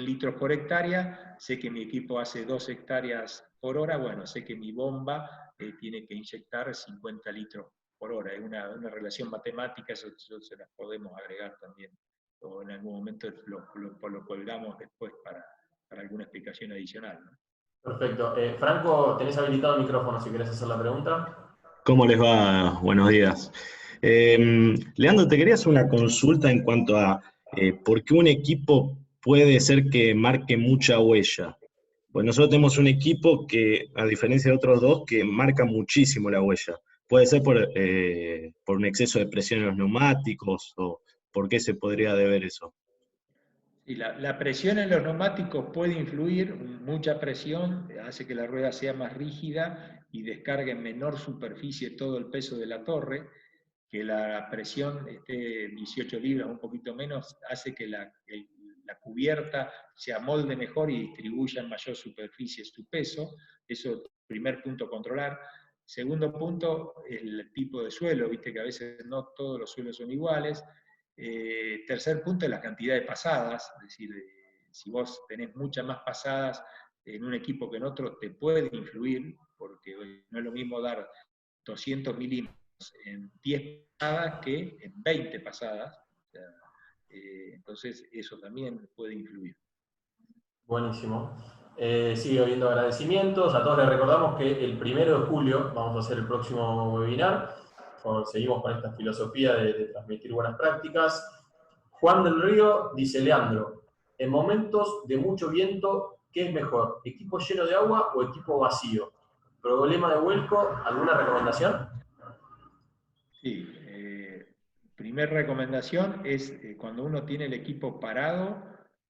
litros por hectárea, sé que mi equipo hace 2 hectáreas por hora, bueno, sé que mi bomba tiene que inyectar 50 litros por hora. Es una relación matemática, eso se las podemos agregar también, o en algún momento lo colgamos después para alguna explicación adicional, ¿no? Perfecto. Franco, tenés habilitado el micrófono si querés hacer la pregunta. ¿Cómo les va? Buenos días. Leandro, te quería hacer una consulta en cuanto a por qué un equipo puede ser que marque mucha huella. Pues nosotros tenemos un equipo que, a diferencia de otros dos, que marca muchísimo la huella. Puede ser por un exceso de presión en los neumáticos, o por qué se podría deber eso. Y la presión en los neumáticos puede influir, mucha presión hace que la rueda sea más rígida y descargue en menor superficie todo el peso de la torre, que la presión esté 18 libras, un poquito menos, hace que la cubierta se amolde mejor y distribuya en mayor superficie su peso. Eso es el primer punto a controlar. Segundo punto, el tipo de suelo, viste que a veces no todos los suelos son iguales. Tercer punto es la cantidad de pasadas, es decir, si vos tenés muchas más pasadas en un equipo que en otro, te puede influir, porque no es lo mismo dar 200 milímetros en 10 pasadas que en 20 pasadas. O sea, entonces eso también puede influir. Buenísimo. Sigue habiendo agradecimientos. A todos les recordamos que el 1 de julio vamos a hacer el próximo webinar. Seguimos con esta filosofía de transmitir buenas prácticas. Juan del Río dice, Leandro, en momentos de mucho viento, ¿qué es mejor? ¿Equipo lleno de agua o equipo vacío? ¿Problema de vuelco? ¿Alguna recomendación? Sí, primer recomendación es cuando uno tiene el equipo parado,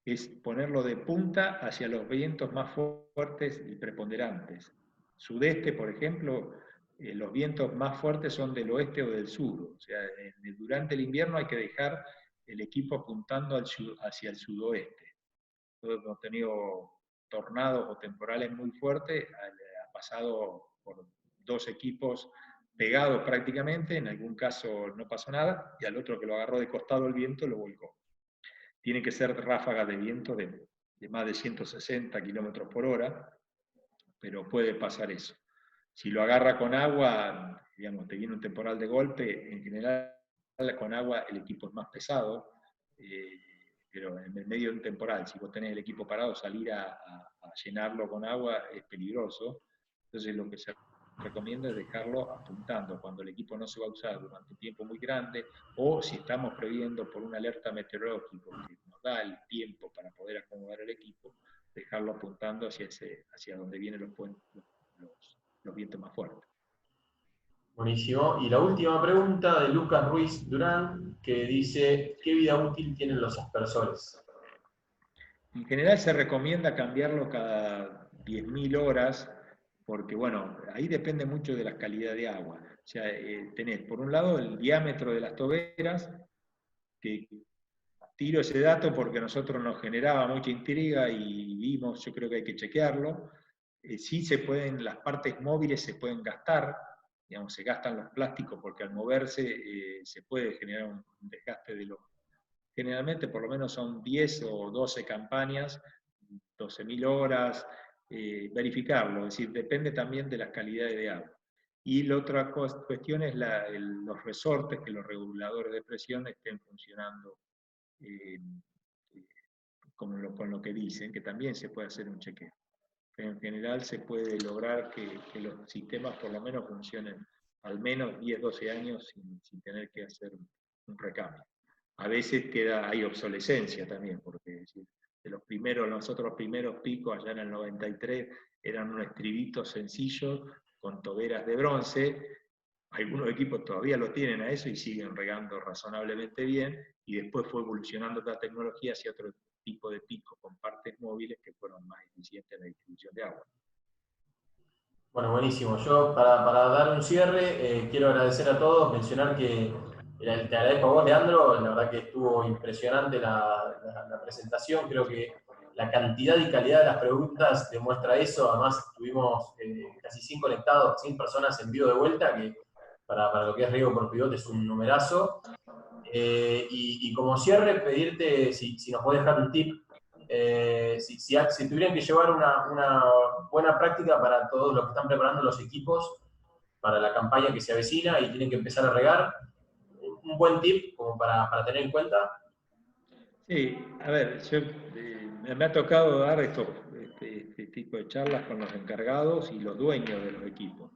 es ponerlo de punta hacia los vientos más fuertes y preponderantes. Sudeste, por ejemplo, los vientos más fuertes son del oeste o del sur. O sea, durante el invierno hay que dejar el equipo apuntando hacia el sudoeste. Todos hemos tenido tornados o temporales muy fuertes, ha pasado por 2 equipos pegados prácticamente, en algún caso no pasó nada, y al otro que lo agarró de costado el viento lo volcó. Tienen que ser ráfagas de viento de más de 160 kilómetros por hora, pero puede pasar eso. Si lo agarra con agua, digamos, te viene un temporal de golpe, en general con agua el equipo es más pesado, pero en el medio de un temporal, si vos tenés el equipo parado, salir a llenarlo con agua es peligroso. Entonces lo que se recomienda es dejarlo apuntando cuando el equipo no se va a usar durante un tiempo muy grande, o si estamos previendo por una alerta meteorológica que nos da el tiempo para poder acomodar el equipo, dejarlo apuntando hacia donde vienen los vientos más fuertes. Buenísimo. Y la última pregunta de Lucas Ruiz Durán que dice, ¿qué vida útil tienen los aspersores? En general se recomienda cambiarlo cada 10.000 horas, porque bueno, ahí depende mucho de la calidad de agua. O sea, tenés por un lado el diámetro de las toberas, que tiro ese dato porque a nosotros nos generaba mucha intriga y vimos, yo creo que hay que chequearlo. Sí se pueden, las partes móviles se pueden gastar, digamos, se gastan los plásticos porque al moverse se puede generar un desgaste de los... Generalmente por lo menos son 10 o 12 campañas, 12.000 horas, verificarlo, es decir, depende también de las calidades de agua. Y la otra cuestión es los resortes, que los reguladores de presión estén funcionando con lo que dicen, que también se puede hacer un chequeo. Pero en general se puede lograr que los sistemas por lo menos funcionen al menos 10, 12 años sin tener que hacer un recambio. A veces hay obsolescencia también, porque nosotros los primeros picos allá en el 93 eran un estribito sencillo con toberas de bronce. Algunos equipos todavía lo tienen a eso y siguen regando razonablemente bien, y después fue evolucionando la tecnología hacia otro tipo de picos con partes móviles que fueron más eficientes en la distribución de agua. Bueno, buenísimo. Yo, para dar un cierre, quiero agradecer a todos, mencionar que te agradezco a vos, Leandro, la verdad que estuvo impresionante la presentación, creo que la cantidad y calidad de las preguntas demuestra eso, además tuvimos casi 100 conectados, 100 personas en vivo de vuelta, que para lo que es riego por pivote es un numerazo. Y como cierre, pedirte si nos podés dejar un tip. Si tuvieran que llevar una buena práctica para todos los que están preparando los equipos para la campaña que se avecina y tienen que empezar a regar, un buen tip como para tener en cuenta. Sí, a ver, me ha tocado dar este tipo de charlas con los encargados y los dueños de los equipos.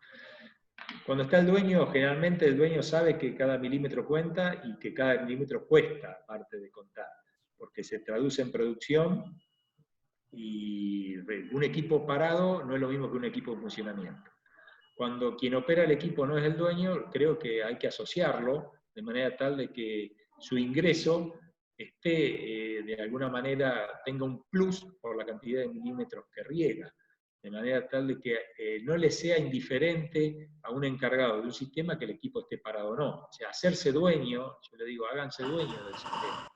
Cuando está el dueño, generalmente el dueño sabe que cada milímetro cuenta y que cada milímetro cuesta, aparte de contar, porque se traduce en producción, y un equipo parado no es lo mismo que un equipo en funcionamiento. Cuando quien opera el equipo no es el dueño, creo que hay que asociarlo de manera tal de que su ingreso de alguna manera tenga un plus por la cantidad de milímetros que riega, de manera tal de que no le sea indiferente a un encargado de un sistema que el equipo esté parado o no. O sea, hacerse dueño, yo le digo, háganse dueños del sistema.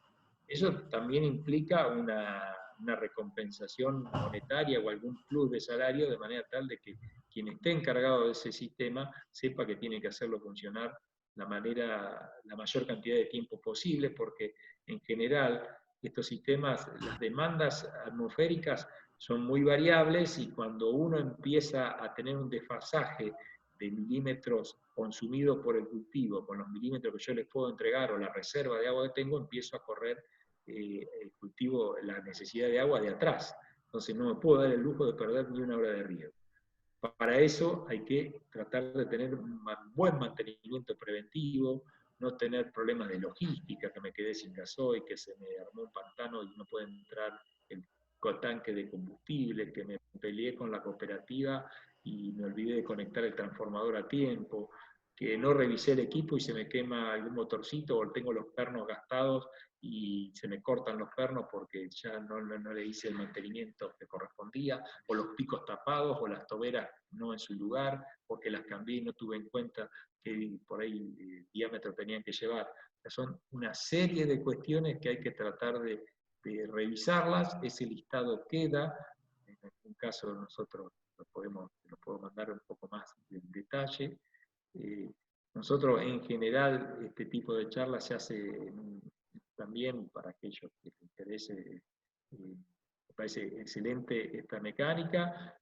Eso también implica una recompensación monetaria o algún plus de salario, de manera tal de que quien esté encargado de ese sistema sepa que tiene que hacerlo funcionar la mayor cantidad de tiempo posible, porque en general estos sistemas, las demandas atmosféricas son muy variables, y cuando uno empieza a tener un desfasaje de milímetros consumidos por el cultivo con los milímetros que yo les puedo entregar o la reserva de agua que tengo, empiezo a correr el cultivo, la necesidad de agua de atrás. Entonces no me puedo dar el lujo de perder ni una hora de riego. Para eso hay que tratar de tener un buen mantenimiento preventivo, no tener problemas de logística, que me quedé sin gasoil, que se me armó un pantano y no puede entrar el tanque de combustible, que me peleé con la cooperativa y me olvidé de conectar el transformador a tiempo, que no revisé el equipo y se me quema algún motorcito, o tengo los pernos gastados y se me cortan los pernos porque ya no le hice el mantenimiento que correspondía, o los picos tapados, o las toberas no en su lugar, porque las cambié y no tuve en cuenta que por ahí el diámetro tenían que llevar. O sea, son una serie de cuestiones que hay que tratar de revisarlas. Ese listado queda, en algún caso nosotros lo puedo mandar un poco más en detalle. Nosotros en general este tipo de charlas se hace también para aquellos que les interese. Me parece excelente esta mecánica.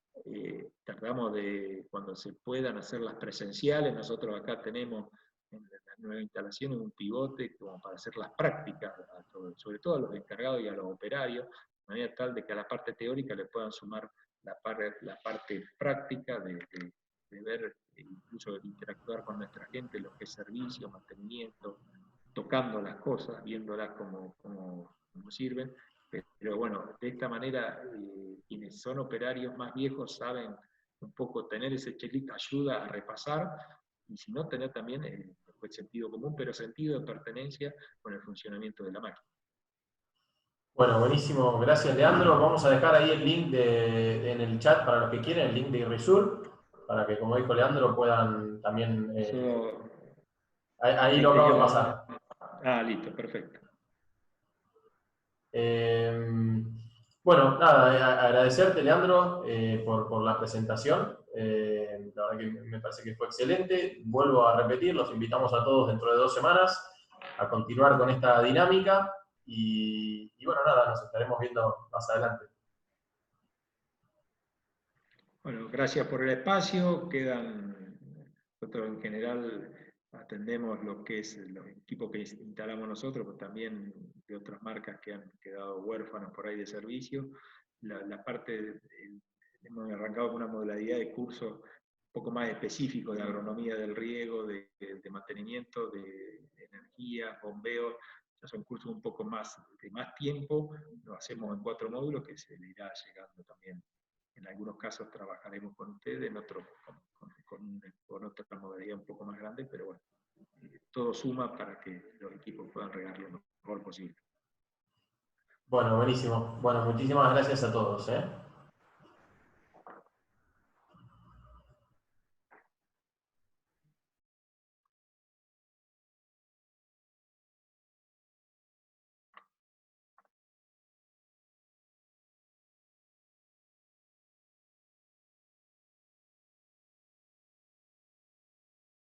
Tratamos de, cuando se puedan hacer las presenciales, nosotros acá tenemos en la nueva instalación un pivote como para hacer las prácticas, sobre todo a los encargados y a los operarios, de manera tal de que a la parte teórica le puedan sumar la parte práctica de ver, incluso de interactuar con nuestra gente, lo que es servicio, mantenimiento, tocando las cosas, viéndolas como sirven. Pero bueno, de esta manera quienes son operarios más viejos saben un poco, tener ese checklist ayuda a repasar, y si no, tener también después sentido común, pero sentido de pertenencia con el funcionamiento de la máquina. Bueno, buenísimo. Gracias, Leandro. Vamos a dejar ahí el link en el chat para los que quieren, el link de Irrisur, para que, como dijo Leandro, puedan también... ahí lo acabo de pasar. Listo, perfecto. Bueno, nada, agradecerte, Leandro, por la presentación. La verdad que me parece que fue excelente. Vuelvo a repetir, los invitamos a todos dentro de 2 semanas a continuar con esta dinámica y bueno, nada, nos estaremos viendo más adelante. Bueno, gracias por el espacio. Nosotros en general atendemos lo que es los equipos que instalamos nosotros, pero también de otras marcas que han quedado huérfanos por ahí de servicio. Hemos arrancado con una modalidad de curso un poco más específico de agronomía del riego, de mantenimiento, de energía, bombeo. Ya son cursos un poco más de más tiempo, lo hacemos en 4 módulos que se le irá llegando también. En algunos casos trabajaremos con ustedes, en otros con otra modalidad un poco más grande, pero bueno, todo suma para que los equipos puedan regar lo mejor posible. Bueno, buenísimo. Bueno, muchísimas gracias a todos.